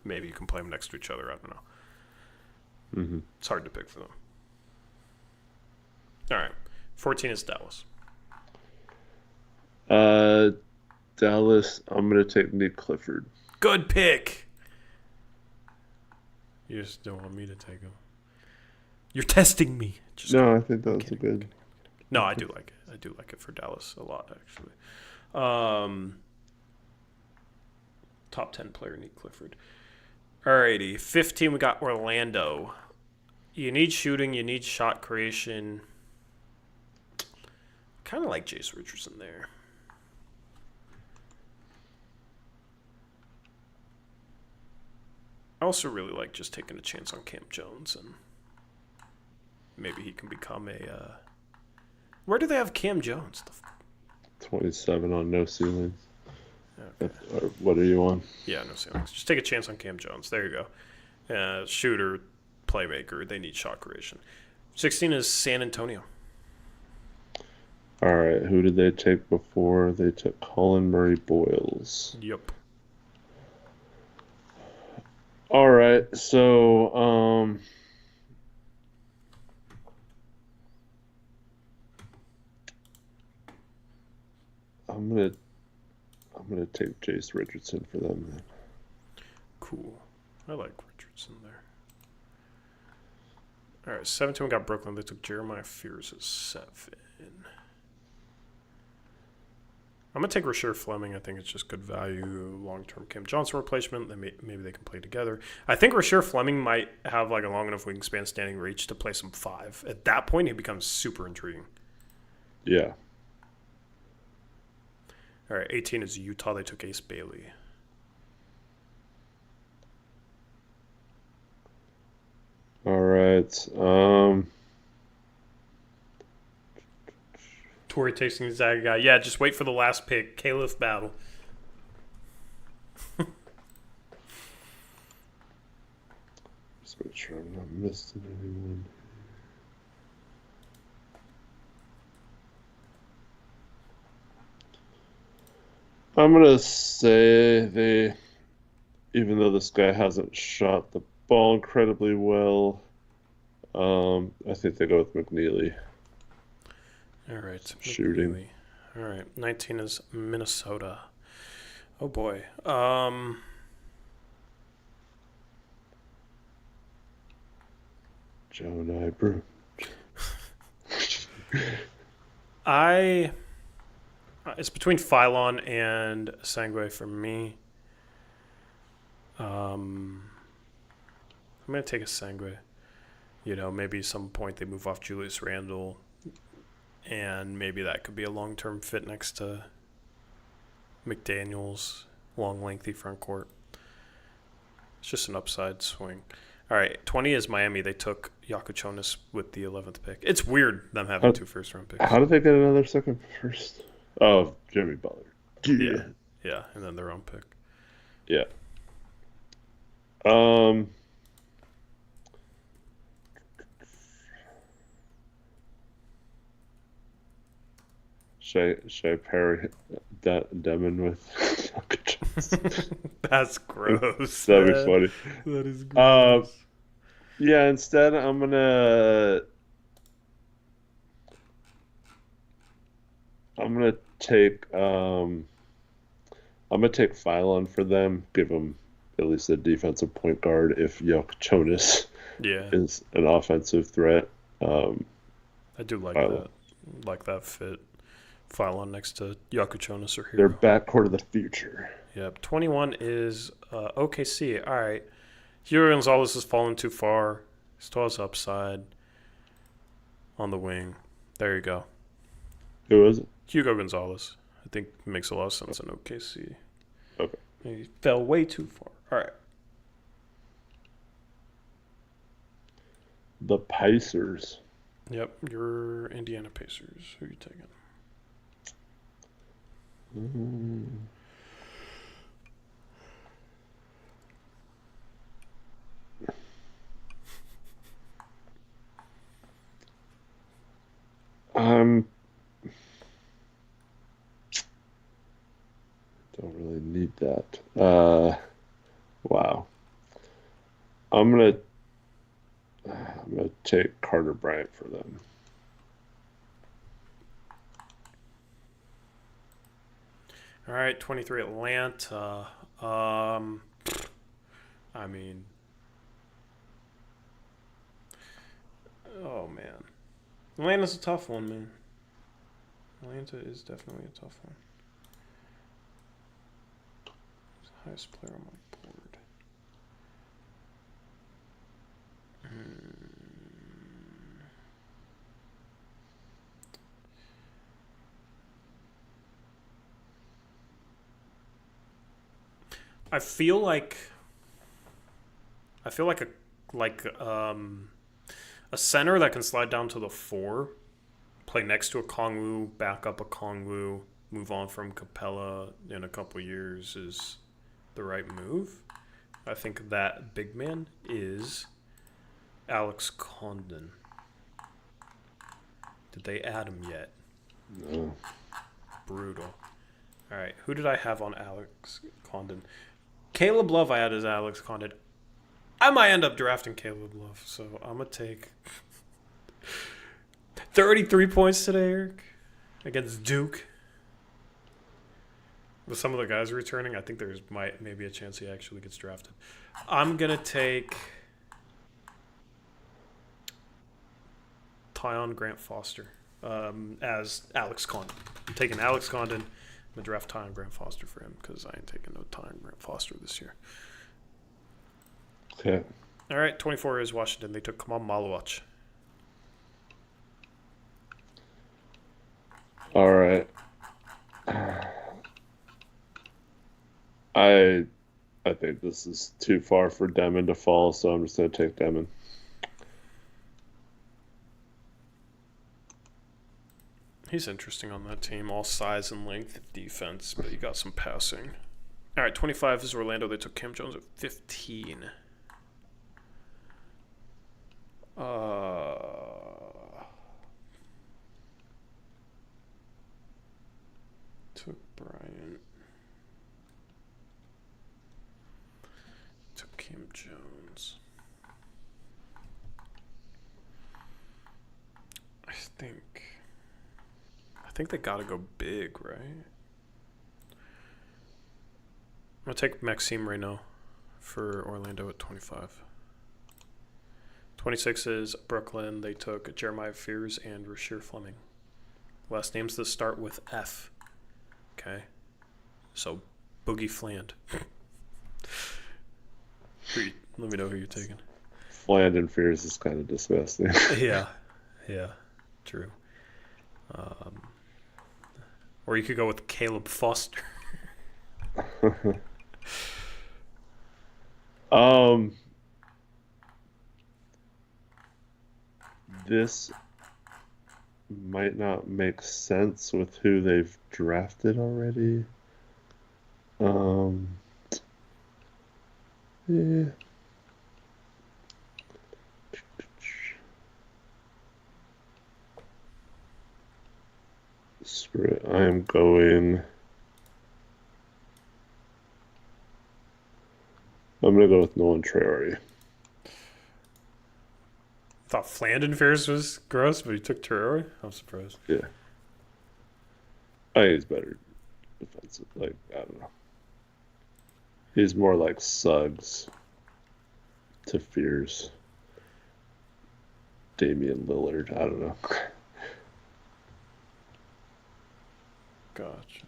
A: Maybe you can play them next to each other. I don't know.
B: Mm-hmm.
A: It's hard to pick for them. All right. 14 is Dallas.
B: Dallas, I'm going to take Nick Clifford.
A: Good pick. You just don't want me to take him. You're testing me. Just
B: no, I think that was a good.
A: No, I do like it. I do like it for Dallas a lot, actually. Top 10 player, Nick Clifford. Alrighty. 15, we got Orlando. You need shooting. You need shot creation. Kind of like Jace Richardson there. I also really like just taking a chance on Cam Jones, and maybe he can become a... Where do they have Cam Jones?
B: 27 on no ceilings.
A: Okay.
B: What are you on?
A: Yeah, no ceilings. Just take a chance on Cam Jones. There you go. Shooter, playmaker. They need shot creation. 16 is San Antonio.
B: All right, who did they take before? They took Colin Murray Boyles.
A: Yep.
B: All right, so I'm gonna take Jace Richardson for them then.
A: Cool. I like Richardson there. All right, 17 we got Brooklyn. They took Jeremiah Fears at 7. I'm going to take Rasheer Fleming. I think it's just good value, long-term Cam Johnson replacement. Maybe they can play together. I think Rasheer Fleming might have like a long enough wingspan standing reach to play some 5. At that point, he becomes super intriguing.
B: Yeah.
A: All right, 18 is Utah. They took Ace Bailey.
B: All right.
A: Torrey takes the Zaga guy. Yeah, just wait for the last pick. Caliph battle.
B: Just make sure I'm not missing anyone. I'm gonna say even though this guy hasn't shot the ball incredibly well, I think they go with McNeely.
A: All right.
B: Shooting.
A: McNeely. All right. 19 is Minnesota. Oh, boy.
B: Joe Nybrew.
A: I it's between Phylon and Sangue for me. I'm gonna take a Sangue. You know, maybe some point they move off Julius Randle, and maybe that could be a long-term fit next to McDaniel's long, lengthy front court. It's just an upside swing. All right, 20 is Miami. They took Yakuchonis with the 11th pick. It's weird them having 2 first-round picks.
B: How did they get another second first? Oh, Jimmy Butler.
A: Yeah, and then their own pick.
B: Yeah. Should I pair Demon with
A: That's gross.
B: That'd be funny.
A: That is gross.
B: Yeah, instead I'm gonna take Phylon for them. Give them at least a defensive point guard if Jonas is an offensive threat.
A: I do like Phylon. Like that fit. Phylon next to Yakuchonis or Hero.
B: They're backcourt of the future.
A: Yep. 21 is OKC. All right. Hugo Gonzalez has fallen too far. Still has upside on the wing. There you go.
B: Who is it?
A: Hugo Gonzalez. I think it makes a lot of sense in OKC.
B: Okay.
A: He fell way too far. All right.
B: The Pacers.
A: Yep. Your Indiana Pacers. Who are you taking?
B: Don't really need that. Wow. I'm gonna take Carter Bryant for them.
A: All right, 23 Atlanta. I mean, oh man, Atlanta's a tough one, man. Atlanta is definitely a tough one. He's the highest player on my board. I feel like a center that can slide down to the 4, play next to a Kongwu, back up a Kongwu, move on from Capella in a couple years is the right move. I think that big man is Alex Condon. Did they add him yet?
B: No.
A: Brutal. All right, who did I have on Alex Condon? Caleb Love I had as Alex Condon. I might end up drafting Caleb Love, so I'm going to take 33 points today, Eric, against Duke. With some of the guys returning, I think there's maybe a chance he actually gets drafted. I'm going to take Tyon Grant Foster as Alex Condon. I'm taking Alex Condon. I'm going to draft Tyon Grant Foster for him because I ain't taking no Tyon Grant Foster this year.
B: Okay.
A: All right, 24 is Washington. They took Kamal Malawach.
B: All right. I think this is too far for Demon to fall, so I'm just going to take Demon.
A: He's interesting on that team. All size and length defense, but you got some passing. All right, 25 is Orlando. They took Cam Jones at 15. Took Bryant. Took Cam Jones. I think they gotta go big, right? I'm gonna take Maxime Reynaud for Orlando at 25. 26 is Brooklyn. They took Jeremiah Fears and Rasheer Fleming Last names that start with F. Okay. So, Boogie Fland. Let me know who you're taking.
B: Fland and Fears is kind of disgusting.
A: Yeah. True. Or you could go with Caleb Foster.
B: This might not make sense with who they've drafted already. Yeah. Screw it. I'm gonna go with Nolan Traore.
A: Thought Flandin Fears was gross, but he took Traore? I'm surprised.
B: Yeah. I think he's better defensive. Like, I don't know. He's more like Suggs to Fears. Damian Lillard. I don't know.
A: Gotcha.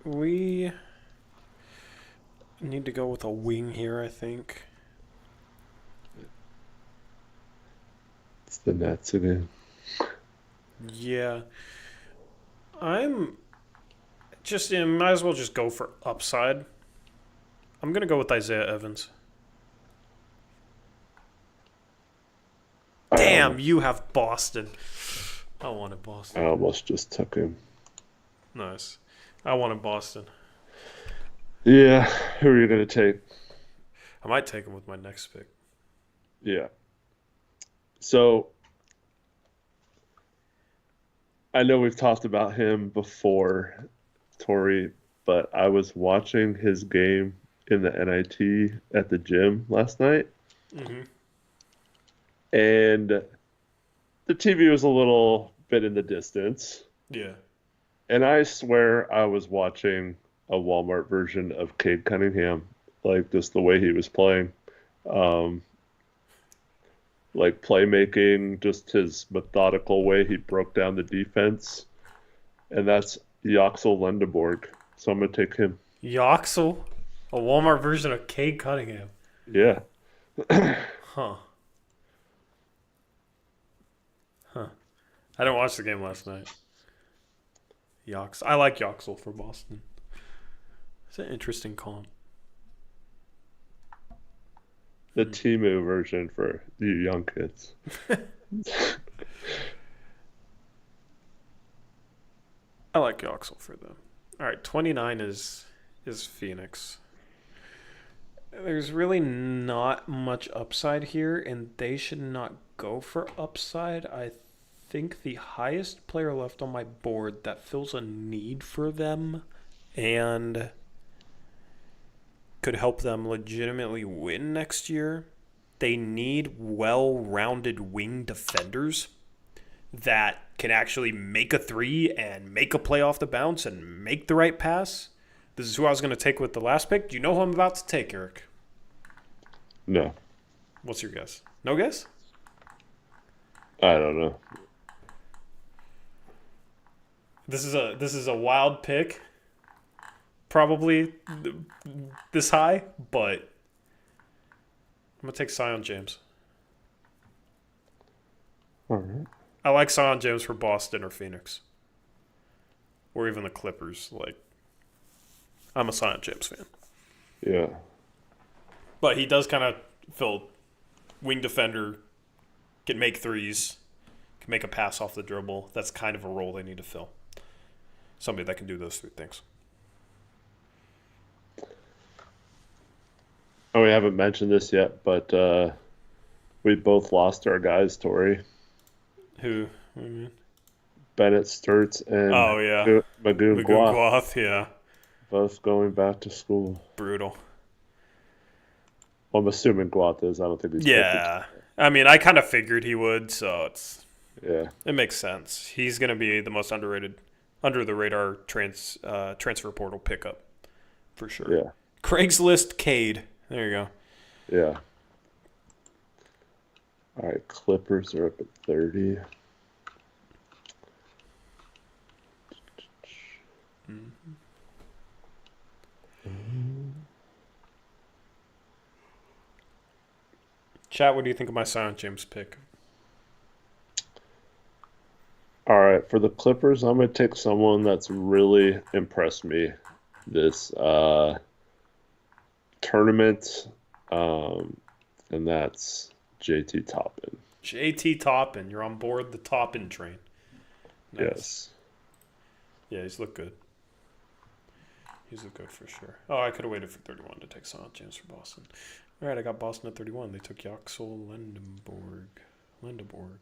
A: We need to go with a wing here, I think.
B: It's the Nets again.
A: Yeah. Might as well just go for upside. I'm going to go with Isaiah Evans. Damn, you have Boston. I wanted Boston.
B: I almost just took him.
A: Nice. I wanted Boston.
B: Yeah. Who are you going to take?
A: I might take him with my next pick.
B: Yeah. So, I know we've talked about him before, Tori, but I was watching his game in the NIT at the gym last night.
A: Mm-hmm.
B: And the TV was a little bit in the distance.
A: Yeah.
B: And I swear I was watching a Walmart version of Cade Cunningham, like just the way he was playing. Like playmaking, just his methodical way he broke down the defense. And that's Yoxel Lendeborg. So I'm going to take him.
A: Yoxel? A Walmart version of Cade Cunningham.
B: Yeah.
A: Huh. I didn't watch the game last night. I like Yoxel for Boston. It's an interesting comp.
B: The Timu version for you young kids.
A: I like Yoxel for them. All right, 29 is Phoenix. There's really not much upside here, and they should not go for upside. I think the highest player left on my board that fills a need for them and could help them legitimately win next year. They need well-rounded wing defenders that can actually make a three and make a play off the bounce and make the right pass. This is who I was going to take with the last pick. Do you know who I'm about to take, Eric?
B: No.
A: What's your guess? No guess?
B: I don't know.
A: This is a wild pick. Probably this high, but I'm going to take Zion James.
B: All right.
A: I like Zion James for Boston or Phoenix. Or even the Clippers. Like, I'm a Zion James fan.
B: Yeah.
A: But he does kind of fill wing defender, can make threes, can make a pass off the dribble. That's kind of a role they need to fill. Somebody that can do those three things.
B: Oh, we haven't mentioned this yet, but we both lost our guys, Tori.
A: Who?
B: Bennett Sturts and Magoo
A: Guath, yeah.
B: Both going back to school.
A: Brutal.
B: Well, I'm assuming Guath is. I don't think he's.
A: Yeah. I mean, I kind of figured he would, so it makes sense. He's going to be the most underrated, under-the-radar transfer portal pickup, for sure.
B: Yeah.
A: Craigslist Cade. There you go.
B: Yeah. All right, Clippers are up at 30.
A: Chat, what do you think of my Silent James pick?
B: All right, for the Clippers, I'm gonna take someone that's really impressed me this tournament, um, and that's JT Toppin.
A: JT Toppin. You're on board the Toppin train. Nice.
B: Yes.
A: Yeah, he's looked good. He's looked good for sure. Oh, I could have waited for 31 to take Silent James for Boston. All right, I got Boston at 31. They took Yaxel Lindeborg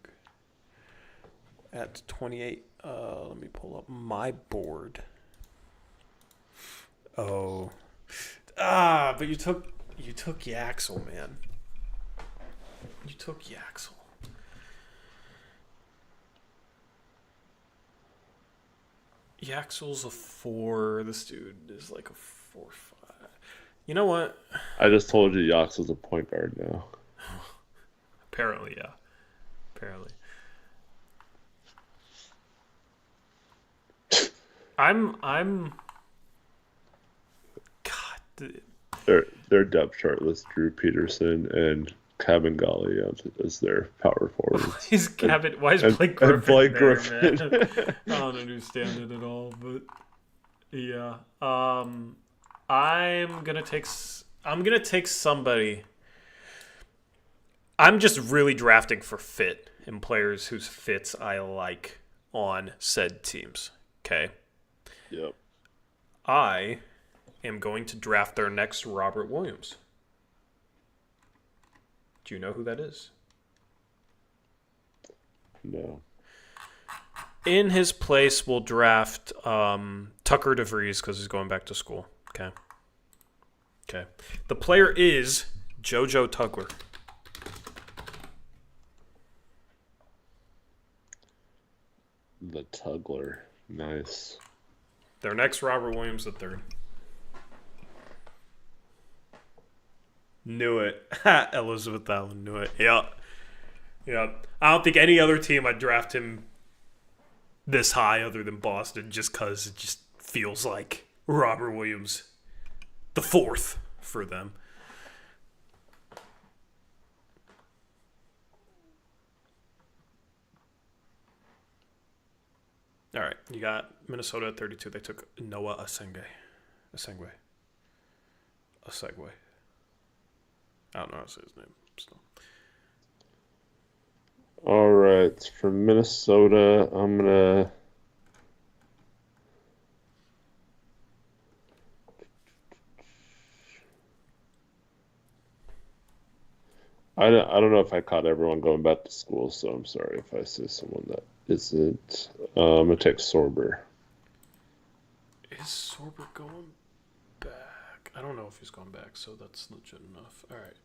A: at 28. Let me pull up my board. Oh. But you took Yaxel, man. You took Yaxel. Yaxel's a 4. This dude is like a 4-5. You know what?
B: I just told you Yaxel's a point guard now.
A: Apparently, yeah. Apparently. I'm God.
B: Their depth chart lists Drew Peterson and Kevin Golly as their power forwards.
A: Why is Blake Griffin
B: and Blake
A: there,
B: Griffin.
A: man? I don't understand it at all, but yeah. I'm gonna take somebody. I'm just really drafting for fit and players whose fits I like on said teams. Okay.
B: Yep.
A: I am going to draft their next Robert Williams. Do you know who that is?
B: No.
A: In his place, we'll draft Tucker DeVries because he's going back to school. Okay. The player is JoJo Tugler.
B: The Tugler. Nice.
A: Their next Robert Williams III. Knew it. Elizabeth Allen knew it. Yeah. I don't think any other team I'd draft him this high other than Boston just because it just feels like Robert Williams the 4th for them. All right, you got Minnesota at 32. They took Noah Asengwe. I don't know how to say his name. Still.
B: All right, for Minnesota, I'm gonna. I don't know if I caught everyone going back to school, so I'm sorry if I say someone that isn't. I'm gonna take Sorber.
A: Is Sorber going back? I don't know if he's going back, so that's legit enough. All right.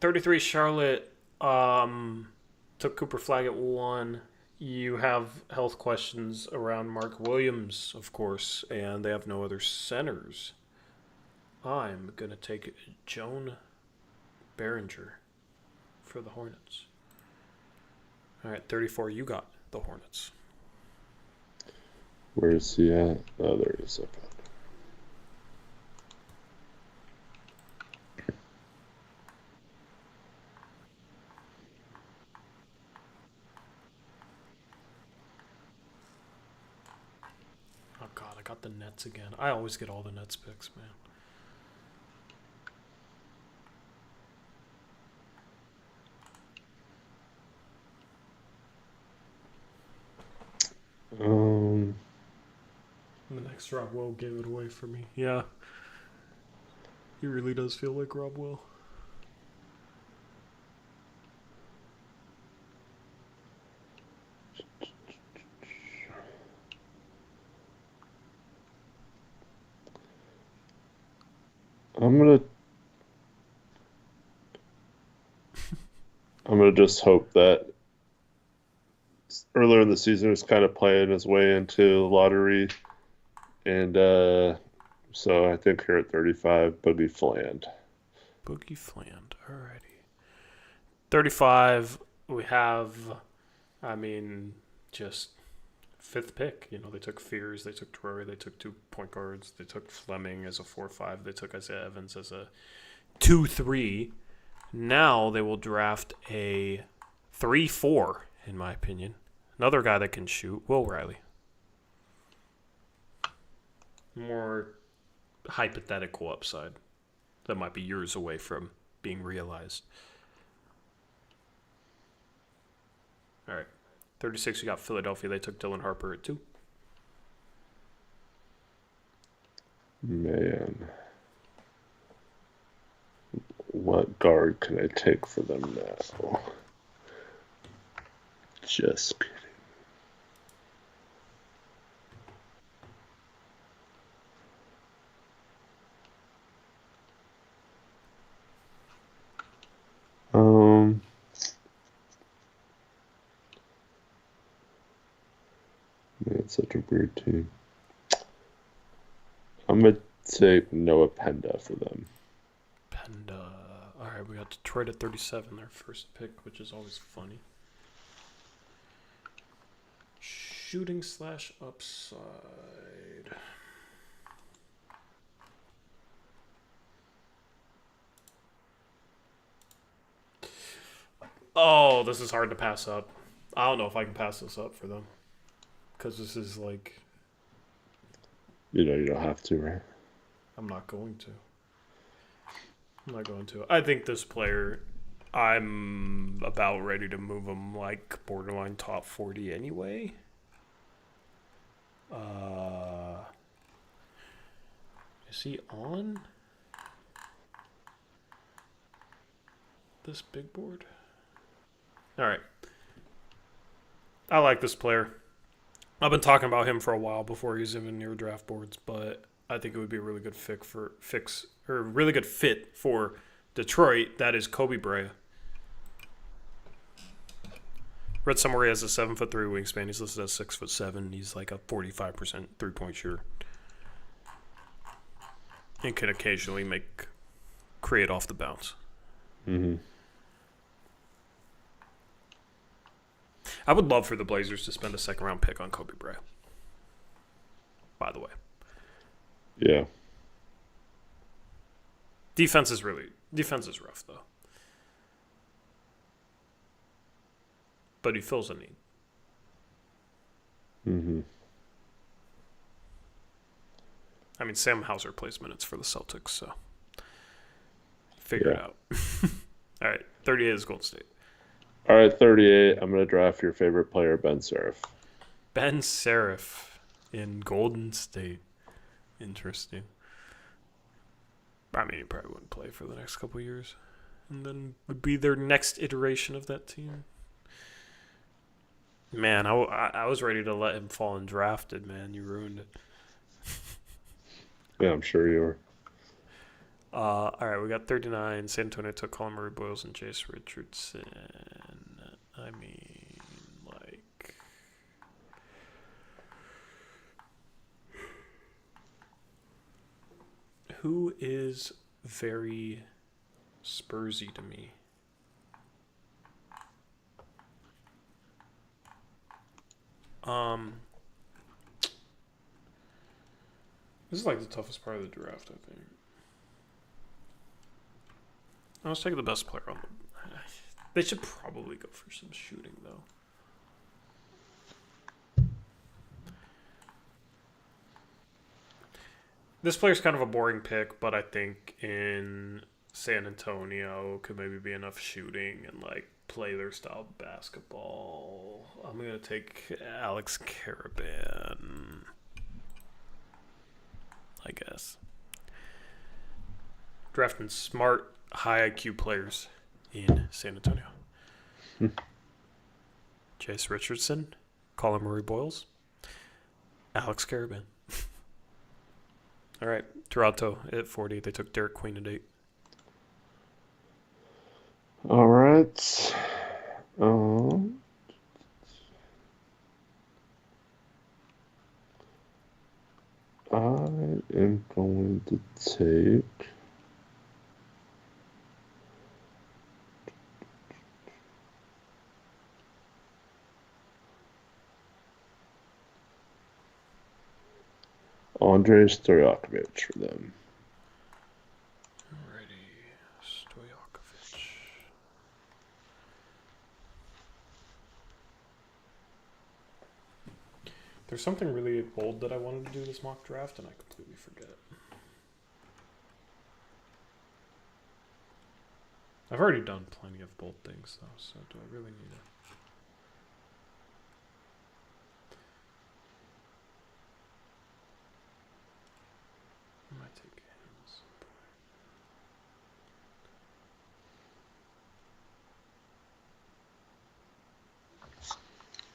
A: 33 Charlotte took Cooper Flag at 1. You have health questions around Mark Williams, of course, and they have no other centers. I'm going to take Joan Behringer for the Hornets. All right, 34, you got the Hornets.
B: Where is he at? Oh, there he is. Okay.
A: Oh, God, I got the Nets again. I always get all the Nets picks, man. The next Rob Will gave it away for me. Yeah. He really does feel like Rob Will.
B: I'm gonna just hope that earlier in the season was kind of playing his way into the lottery, and so I think here at 35, Boogie Fland.
A: Boogie Fland, alrighty. 35, we have, just fifth pick. They took Fears, they took Drury, they took 2 point guards, they took Fleming as a 4-5, they took Isaiah Evans as a 2-3. Now they will draft a 3-4, in my opinion. Another guy that can shoot, Will Riley. More hypothetical upside that might be years away from being realized. All right. 36, you got Philadelphia. They took Dylan Harper at 2.
B: Man. What guard can I take for them now? Just kidding. Man, it's such a weird team. I'm going to take Noah Penda for them.
A: Penda. All right, we got Detroit at 37, their first pick, which is always funny. Shooting / upside. Oh, this is hard to pass up. I don't know if I can pass this up for them. Because this is like...
B: You don't have to, right?
A: I'm not going to. I think this player, I'm about ready to move him like borderline top 40 anyway. Is he on this big board? All right. I like this player. I've been talking about him for a while before he's even near draft boards, but I think it would be a really good fit for Detroit. That is Kobe Bryant. Read somewhere he has a 7'3" wingspan. He's listed as 6'7". He's like a 45% 3-point shooter, and can occasionally create off the bounce.
B: Mm-hmm.
A: I would love for the Blazers to spend a second-round pick on Kobe Bryant, by the way.
B: Yeah.
A: Defense is rough, though. But he fills a need.
B: Mm-hmm.
A: Sam Hauser plays minutes for the Celtics, so figure it out. All right, 38 is Golden State.
B: All right, 38. I'm going to draft your favorite player, Ben Serif.
A: Ben Serif in Golden State. Interesting. He probably wouldn't play for the next couple of years. And then would be their next iteration of that team. Man, I was ready to let him fall undrafted, man. You ruined it.
B: Yeah, I'm sure you were.
A: All right, we got 39. San Antonio took Colin Murray Boyles and Jace Richardson. Who is very Spursy to me? This is like the toughest part of the draft, I think. Let's take the best player on the... They should probably go for some shooting, though. This player's kind of a boring pick, but I think in San Antonio could maybe be enough shooting and play their style of basketball. I'm going to take Alex Caravan, I guess. Drafting smart, high IQ players in San Antonio. Jace Richardson, Colin Murray Boyles, Alex Caravan. All right, Toronto at 40. They took Derek Queen at 8.
B: All right. I am going to take... Andrei Stojakovic for them.
A: Alrighty, Stojakovic. There's something really bold that I wanted to do this mock draft, and I completely forget. I've already done plenty of bold things, though, so do I really need it? I might take him at some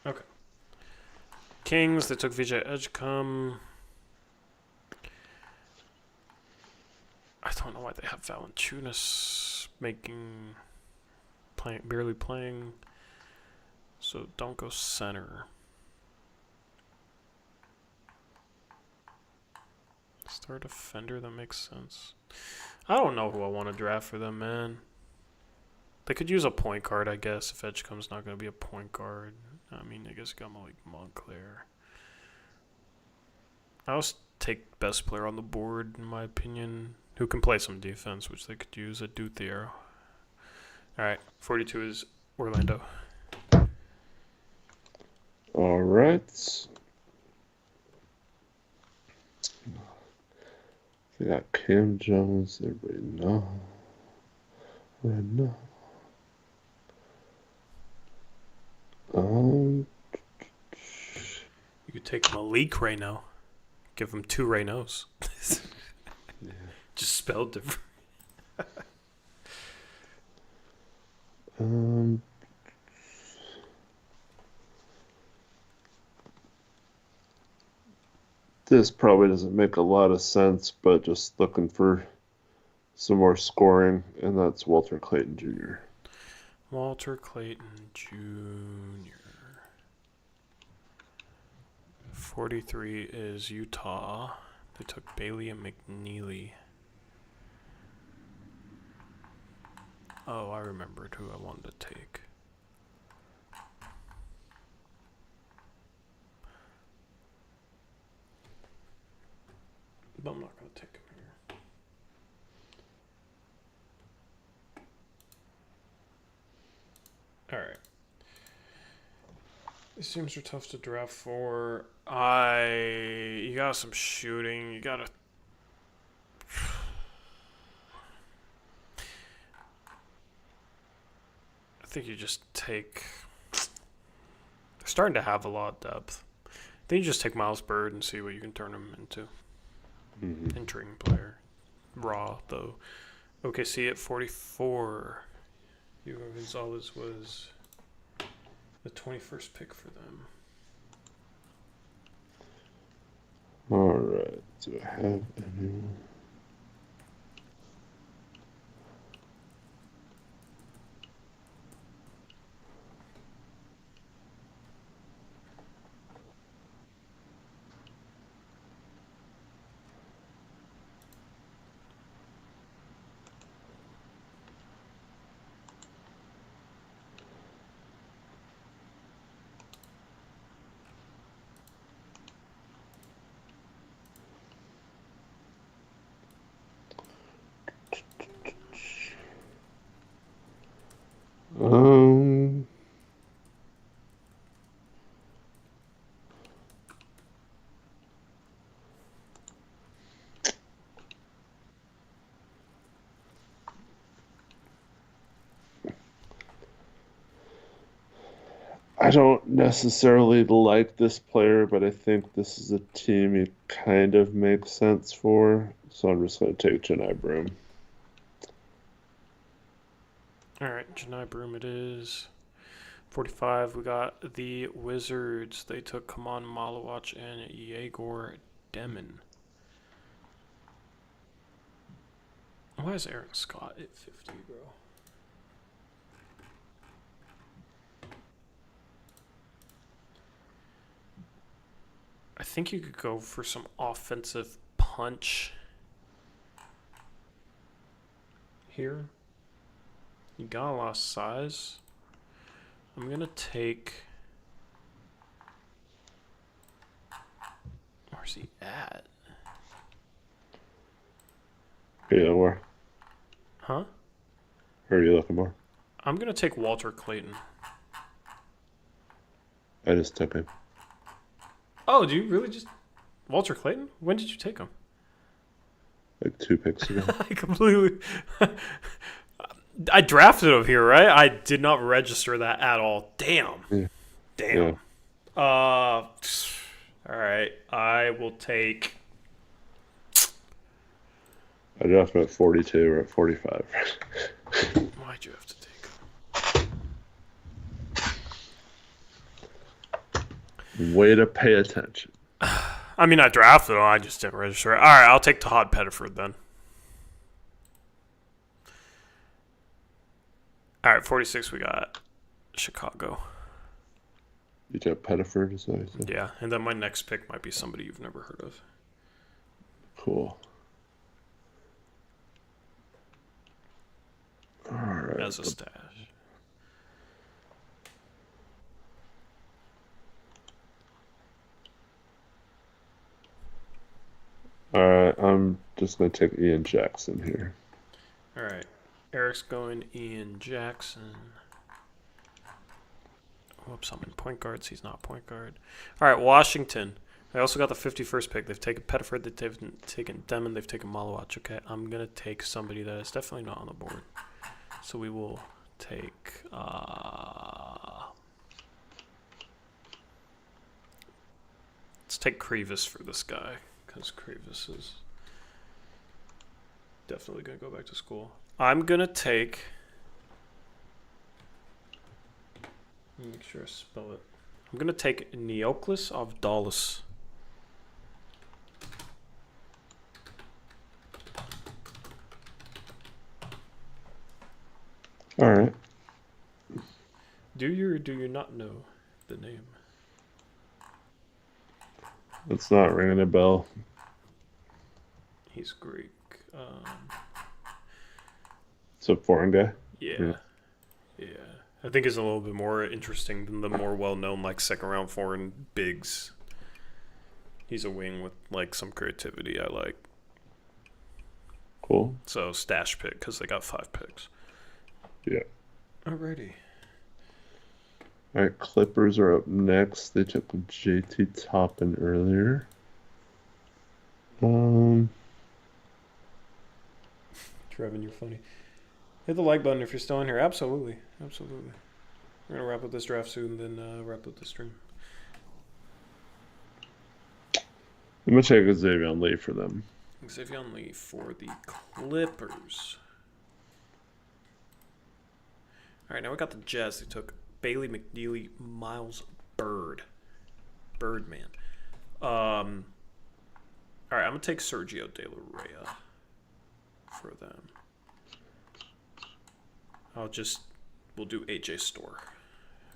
A: point. Okay. Kings, they took Vijay Edgecombe. I don't know why they have Valanciunas barely playing. So don't go center. Start defender, that makes sense. I don't know who I want to draft for them, man. They could use a point guard, I guess, if Edgecombe's not going to be a point guard. I mean, I guess you got Malik Montclair. I always take best player on the board, in my opinion, who can play some defense, which they could use at Duthier. Alright, 42 is Orlando.
B: All right. They got Cam Jones. Everybody know. Right now.
A: You could take Malik right now. Give him 2 Reynos.
B: Yeah.
A: Just spelled different.
B: This probably doesn't make a lot of sense, but just looking for some more scoring, and that's Walter Clayton Jr.
A: Walter Clayton Jr. 43 is Utah. They took Bailey and McNeely. Oh, I remembered who I wanted to take. But I'm not going to take him here. Alright. These teams are tough to draft for. You got some shooting. You got to... I think you just take... They're starting to have a lot of depth. I think you just take Miles Bird and see what you can turn him into.
B: Mm-hmm.
A: Intriguing player. Raw, though. OKC at 44. Hugo Gonzalez was the 21st pick for them.
B: All right. Do I have anyone? I don't necessarily like this player, but I think this is a team it kind of makes sense for. So I'm just going to take Janai Broom.
A: All right, Janai Broom it is. 45, we got the Wizards. They took Kaman Malawach and Yegor Demon. Why is Aaron Scott at 50, bro? I think you could go for some offensive punch here. You got a lot of size. I'm going to take... Where's he at?
B: Who are you looking for?
A: Huh?
B: Who are you looking for?
A: I'm going to take Walter Clayton.
B: I just took him.
A: Oh, do you really just... Walter Clayton? When did you take him?
B: Like 2 picks ago.
A: I completely... I drafted him here, right? I did not register that at all. Damn.
B: Yeah.
A: Damn.
B: Yeah.
A: All right. I will take...
B: I drafted him at 42 or at 45.
A: Why'd you have to take him?
B: Way to pay attention.
A: I mean, I drafted him. I just didn't register it. All right, I'll take Todd Pettiford then. All right, 46, we got Chicago.
B: You took Pettiford, is what I said?
A: Yeah, and then my next pick might be somebody you've never heard of.
B: Cool. All right.
A: As a stash.
B: All right, I'm just going to take Ian Jackson here.
A: All right. Eric's going Ian Jackson. Whoops, I'm in point guards. He's not point guard. All right, Washington. I also got the 51st pick. They've taken Pettiford. They've taken Demon. They've taken Malawach. Okay, I'm going to take somebody that is definitely not on the board. So we will take... let's take Krevis for this guy. Because Krevis is definitely going to go back to school. I'm going to take... Make sure I spell it. I'm going to take Neoclis Avdalis.
B: All right.
A: Do you or do you not know the name?
B: It's not ringing a bell.
A: He's Greek.
B: It's a foreign guy?
A: Yeah. I think it's a little bit more interesting than the more well-known, like, second-round foreign bigs. He's a wing with, like, some creativity I like.
B: Cool.
A: So, stash pick, because they got 5 picks.
B: Yeah.
A: Alrighty.
B: All right, Clippers are up next. They took JT Toppin earlier.
A: Trevin, you're funny. Hit the like button if you're still in here. Absolutely. Absolutely. We're going to wrap up this draft soon, then wrap up the stream.
B: I'm going to take Xavier Lee for them.
A: Xavier Lee for the Clippers. All right, now we got the Jazz. They took Bailey McNeely, Miles Bird. Birdman. All right, I'm going to take Sergio De La Reyna for them. We'll do AJ Store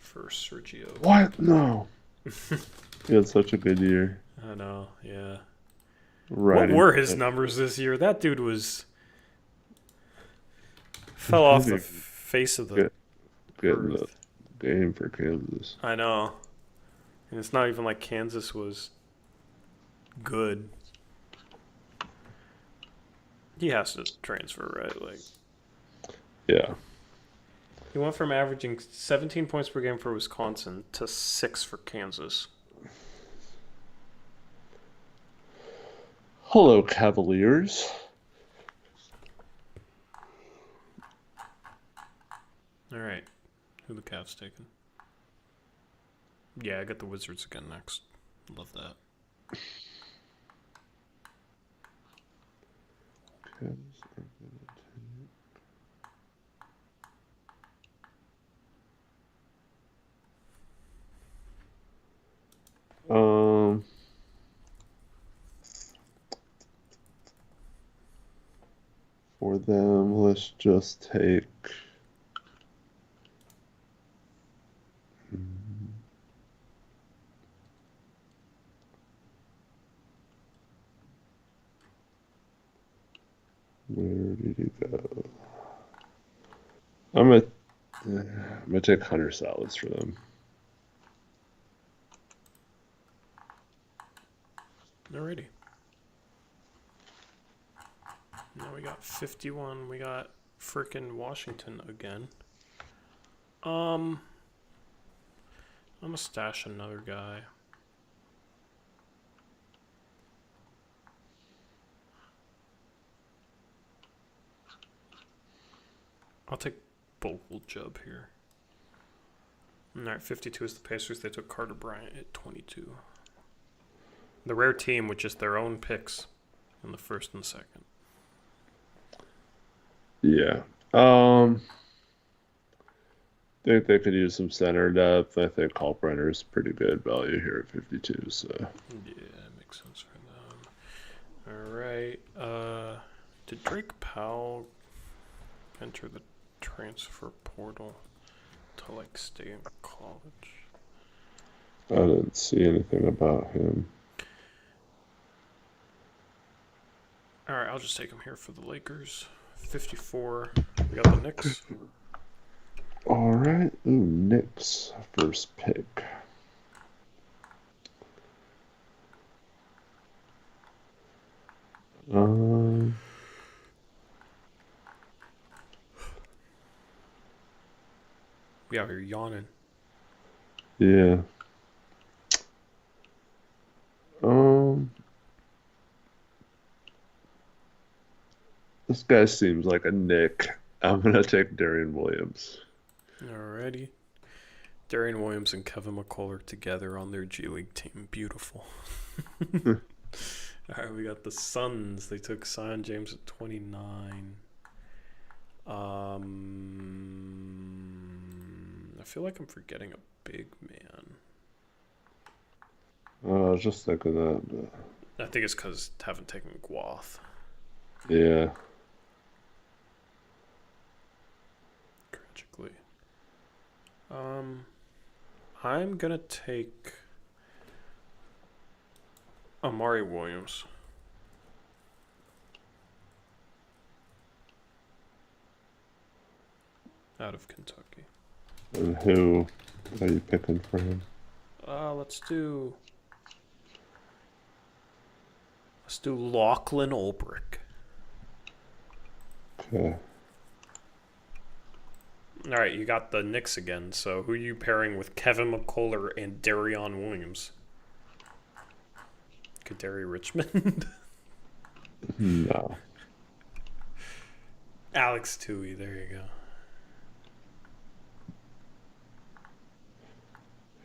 A: for Sergio.
B: What? No. He had such a good year.
A: I know, yeah.
B: Right.
A: What were his numbers this year? That dude fell off the face of the
B: getting the game for Kansas.
A: I know. And it's not even like Kansas was good. He has to transfer, right? Like,
B: yeah.
A: he went from averaging 17 points per game for Wisconsin to 6 for Kansas.
B: Hello, Cavaliers.
A: All right. Who the Cavs taking? Yeah, I got the Wizards again next. Love that.
B: For them, let's just take. Where did he go? I'm gonna take Hunter Salads for them.
A: Alrighty. Now we got 51. We got frickin' Washington again. I'm gonna stash another guy. I'll take Bogle-Jubb here. Alright, 52 is the Pacers. They took Carter Bryant at 22. The rare team with just their own picks in the first and second.
B: Yeah. I think they could use some center depth. I think Kalkbrenner is pretty good value here at 52. So
A: yeah, makes sense for them. All right. Did Drake Powell enter the transfer portal to like stay in college?
B: I didn't see anything about him.
A: All right, I'll just take him here for the Lakers. 54. We got the Knicks.
B: All right. Ooh, Knicks first pick.
A: Yeah, you're yawning.
B: Yeah. This guy seems like a Nick. I'm gonna take Darian Williams.
A: Alrighty. Darian Williams and Kevin McCullough together on their G League team. Beautiful. Alright, we got the Suns. They took Zion James at 29. I feel like I'm forgetting a big man.
B: I was just thinking that.
A: I think it's because I haven't taken Guath.
B: Yeah.
A: Tragically. I'm gonna take Amari Williams. Out of Kentucky.
B: And who are you picking for him?
A: Let's do Lachlan Ulbrich.
B: Okay.
A: All right, you got the Knicks again. So who are you pairing with Kevin McCullough and Darion Williams? Kadary Richmond?
B: No.
A: Alex Tui, there you go.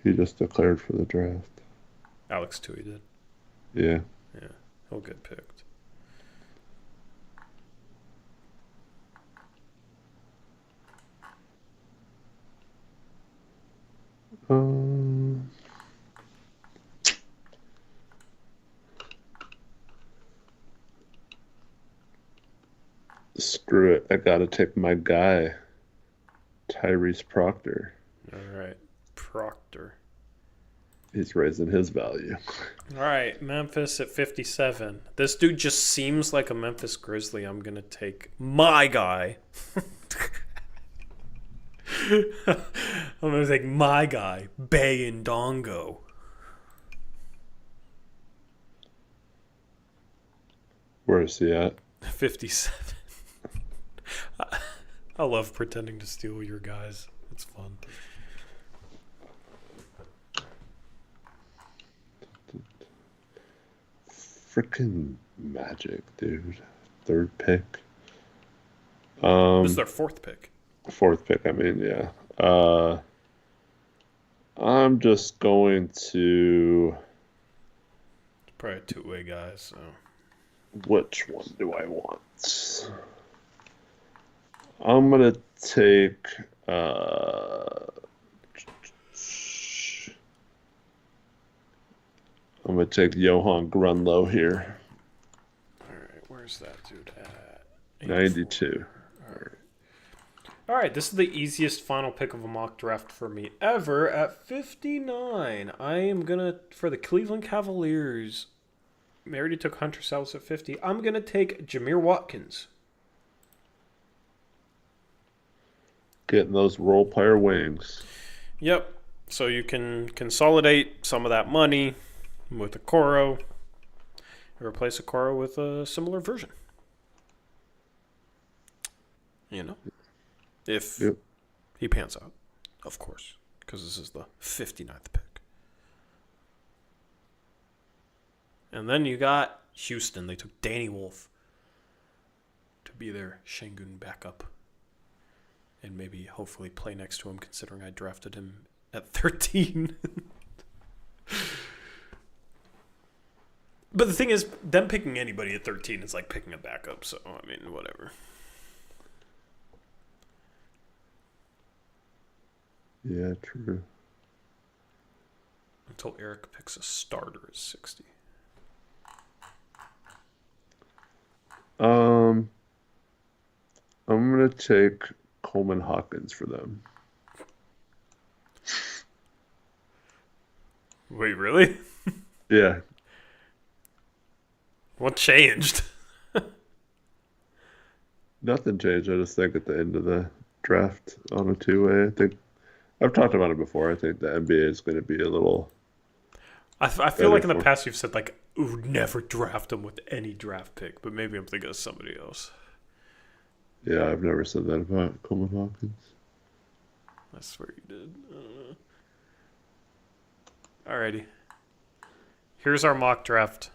B: He just declared for the draft.
A: Alex Tui did.
B: Yeah.
A: Yeah, he'll get picked.
B: Screw it. I gotta take my guy, Tyrese Proctor.
A: All right, Proctor.
B: He's raising his value.
A: All right, Memphis at 57. This dude just seems like a Memphis Grizzly. I'm going to take my guy. I'm going to take my guy, Bay and Dongo.
B: Where is he at?
A: 57. I love pretending to steal your guys. It's fun.
B: Freaking Magic, dude. Third pick.
A: This is their fourth pick.
B: Fourth pick, I mean, yeah. I'm just going to...
A: It's probably a two-way guy, so...
B: Which one do I want? I'm going to take... I'm going to take Johan Grunlow here.
A: All right, where's that dude at?
B: 92.
A: All right, this is the easiest final pick of a mock draft for me ever at 59. I am going to, for the Cleveland Cavaliers, I already took Hunter Sallis at 50. I'm going to take Jameer Watkins.
B: Getting those role player wings.
A: Yep, so you can consolidate some of that money with Okoro, replace Okoro with a similar version. You know, if
B: Yep.
A: he pans out, of course, because this is the 59th pick. And then you got Houston. They took Danny Wolf to be their Şengün backup. And maybe, hopefully, play next to him, considering I drafted him at 13. But the thing is, them picking anybody at 13 is like picking a backup. So, I mean, whatever.
B: Yeah, true.
A: Until Eric picks a starter at 60.
B: I'm gonna take Coleman Hawkins for them.
A: Wait, really?
B: Yeah.
A: What changed?
B: Nothing changed. I just think at the end of the draft on a two-way, I think I've talked about it before. I think the NBA is going to be a little.
A: I feel like in the past you've said like, "Ooh, never draft him with any draft pick," but maybe I'm thinking of somebody else.
B: Yeah, I've never said that about Coleman Hawkins.
A: I swear you did. Alrighty. Here's our mock draft.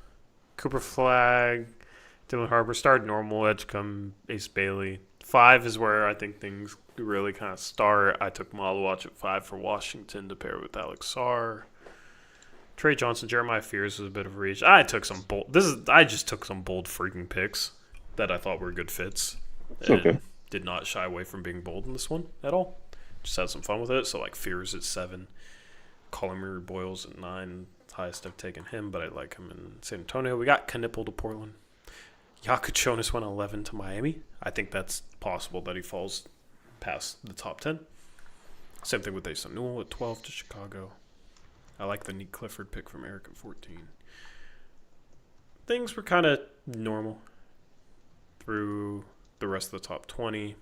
A: Cooper Flag, Dylan Harper, starred normal, Edgecombe, Ace Bailey. 5 is where I think things really kind of start. I took Malawatch at 5 for Washington to pair with Alex Sarr. Trey Johnson, Jeremiah Fears was a bit of a reach. I just took some bold freaking picks that I thought were good fits.
B: It's okay.
A: Did not shy away from being bold in this one at all. Just had some fun with it. So like Fears at 7, Collimer Boyles at 9. Highest I've taken him, but I like him in San Antonio. We got Knipple to Portland. Yakuchonis went 11 to Miami. I think that's possible that he falls past the top 10. Same thing with Ason Newell at 12 to Chicago. I like the Nick Clifford pick from Eric at 14. Things were kind of normal through the rest of the top 20.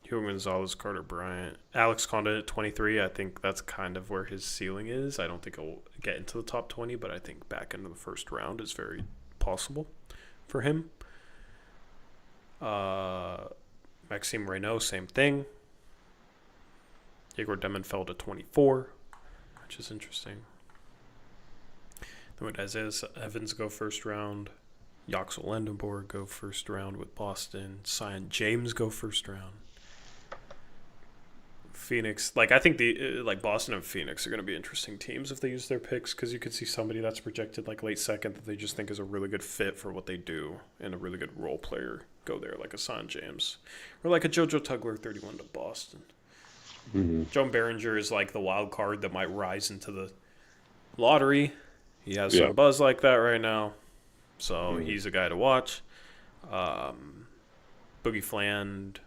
A: Hugo Gonzalez, Carter Bryant, Alex Condon at 23. I think that's kind of where his ceiling is. I don't think he'll get into the top 20, but I think back into the first round is very possible for him. Maxime Reynaud, same thing. Igor Demenfeld at 24, which is interesting. Then with Isaiah Evans go first round. Yaxel Lendenborg go first round with Boston. Sion James go first round. Phoenix, I think Boston and Phoenix are going to be interesting teams if they use their picks, because you could see somebody that's projected late second that they just think is a really good fit for what they do and a really good role player go there, like a Son James or like a JoJo Tugler 31 to Boston.
B: Mm-hmm.
A: Joan Behringer is like the wild card that might rise into the lottery. He has some buzz like that right now, so he's a guy to watch. Boogie Fland,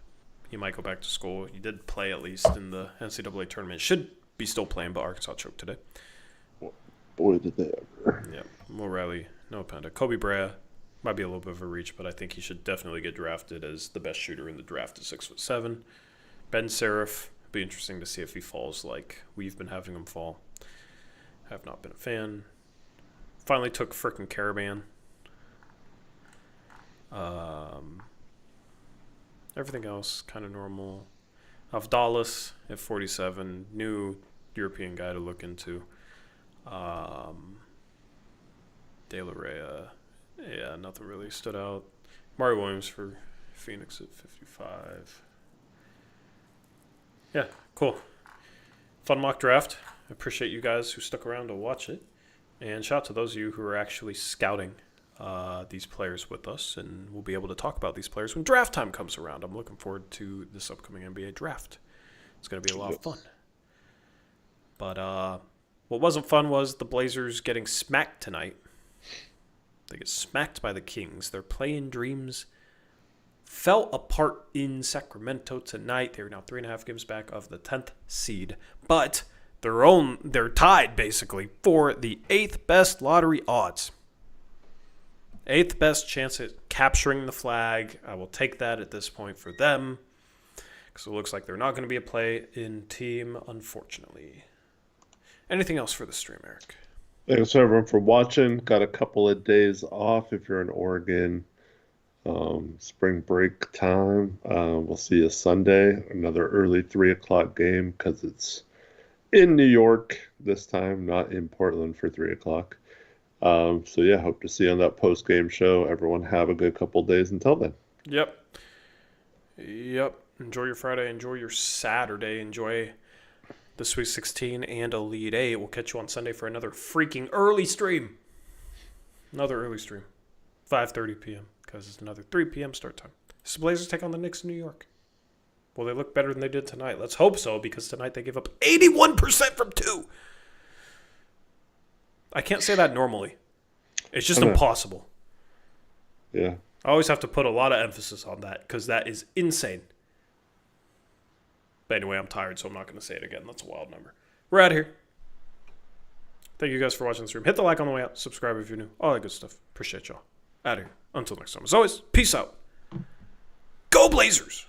A: he might go back to school. He did play at least in the NCAA tournament. Should be still playing, but Arkansas choked today.
B: Boy, did they ever.
A: Yeah, Mo Riley, no Panda. Kobe Brea might be a little bit of a reach, but I think he should definitely get drafted as the best shooter in the draft at 6'7". Ben Seraph, be interesting to see if he falls like we've been having him fall. Have not been a fan. Finally took frickin' Caravan. Everything else kind of normal. Avdalis at 47, new European guy to look into. De La Rey, yeah, nothing really stood out. Mario Williams for Phoenix at 55. Yeah, cool. Fun mock draft. I appreciate you guys who stuck around to watch it. And shout out to those of you who are actually scouting these players with us, and we'll be able to talk about these players when draft time comes around. I'm looking forward to this upcoming NBA draft. It's going to be a lot of fun. But what wasn't fun was the Blazers getting smacked tonight. They get smacked by the Kings. Their play-in dreams fell apart in Sacramento tonight. They're now 3.5 games back of the 10th seed, but they're tied basically for the 8th best lottery odds. 8th best chance at capturing the flag. I will take that at this point for them, because it looks like they're not going to be a play-in team, unfortunately. Anything else for the stream, Eric?
B: Thanks everyone for watching. Got a couple of days off if you're in Oregon. spring break time. We'll see you Sunday, another early 3 o'clock game because it's in New York this time, not in Portland for 3 o'clock. So yeah, hope to see you on that post-game show. Everyone have a good couple days until then.
A: Yep. Enjoy your Friday. Enjoy your Saturday. Enjoy the Sweet 16 and Elite 8. We'll catch you on Sunday for another freaking early stream. Another early stream. 5:30 p.m. because it's another 3 p.m. start time. The Blazers take on the Knicks in New York. Will they look better than they did tonight? Let's hope so, because tonight they gave up 81% from 2. I can't say that normally. It's just impossible.
B: Yeah.
A: I always have to put a lot of emphasis on that because that is insane. But anyway, I'm tired, so I'm not going to say it again. That's a wild number. We're out of here. Thank you guys for watching the stream. Hit the like on the way out. Subscribe if you're new. All that good stuff. Appreciate y'all. Out of here. Until next time. As always, peace out. Go Blazers!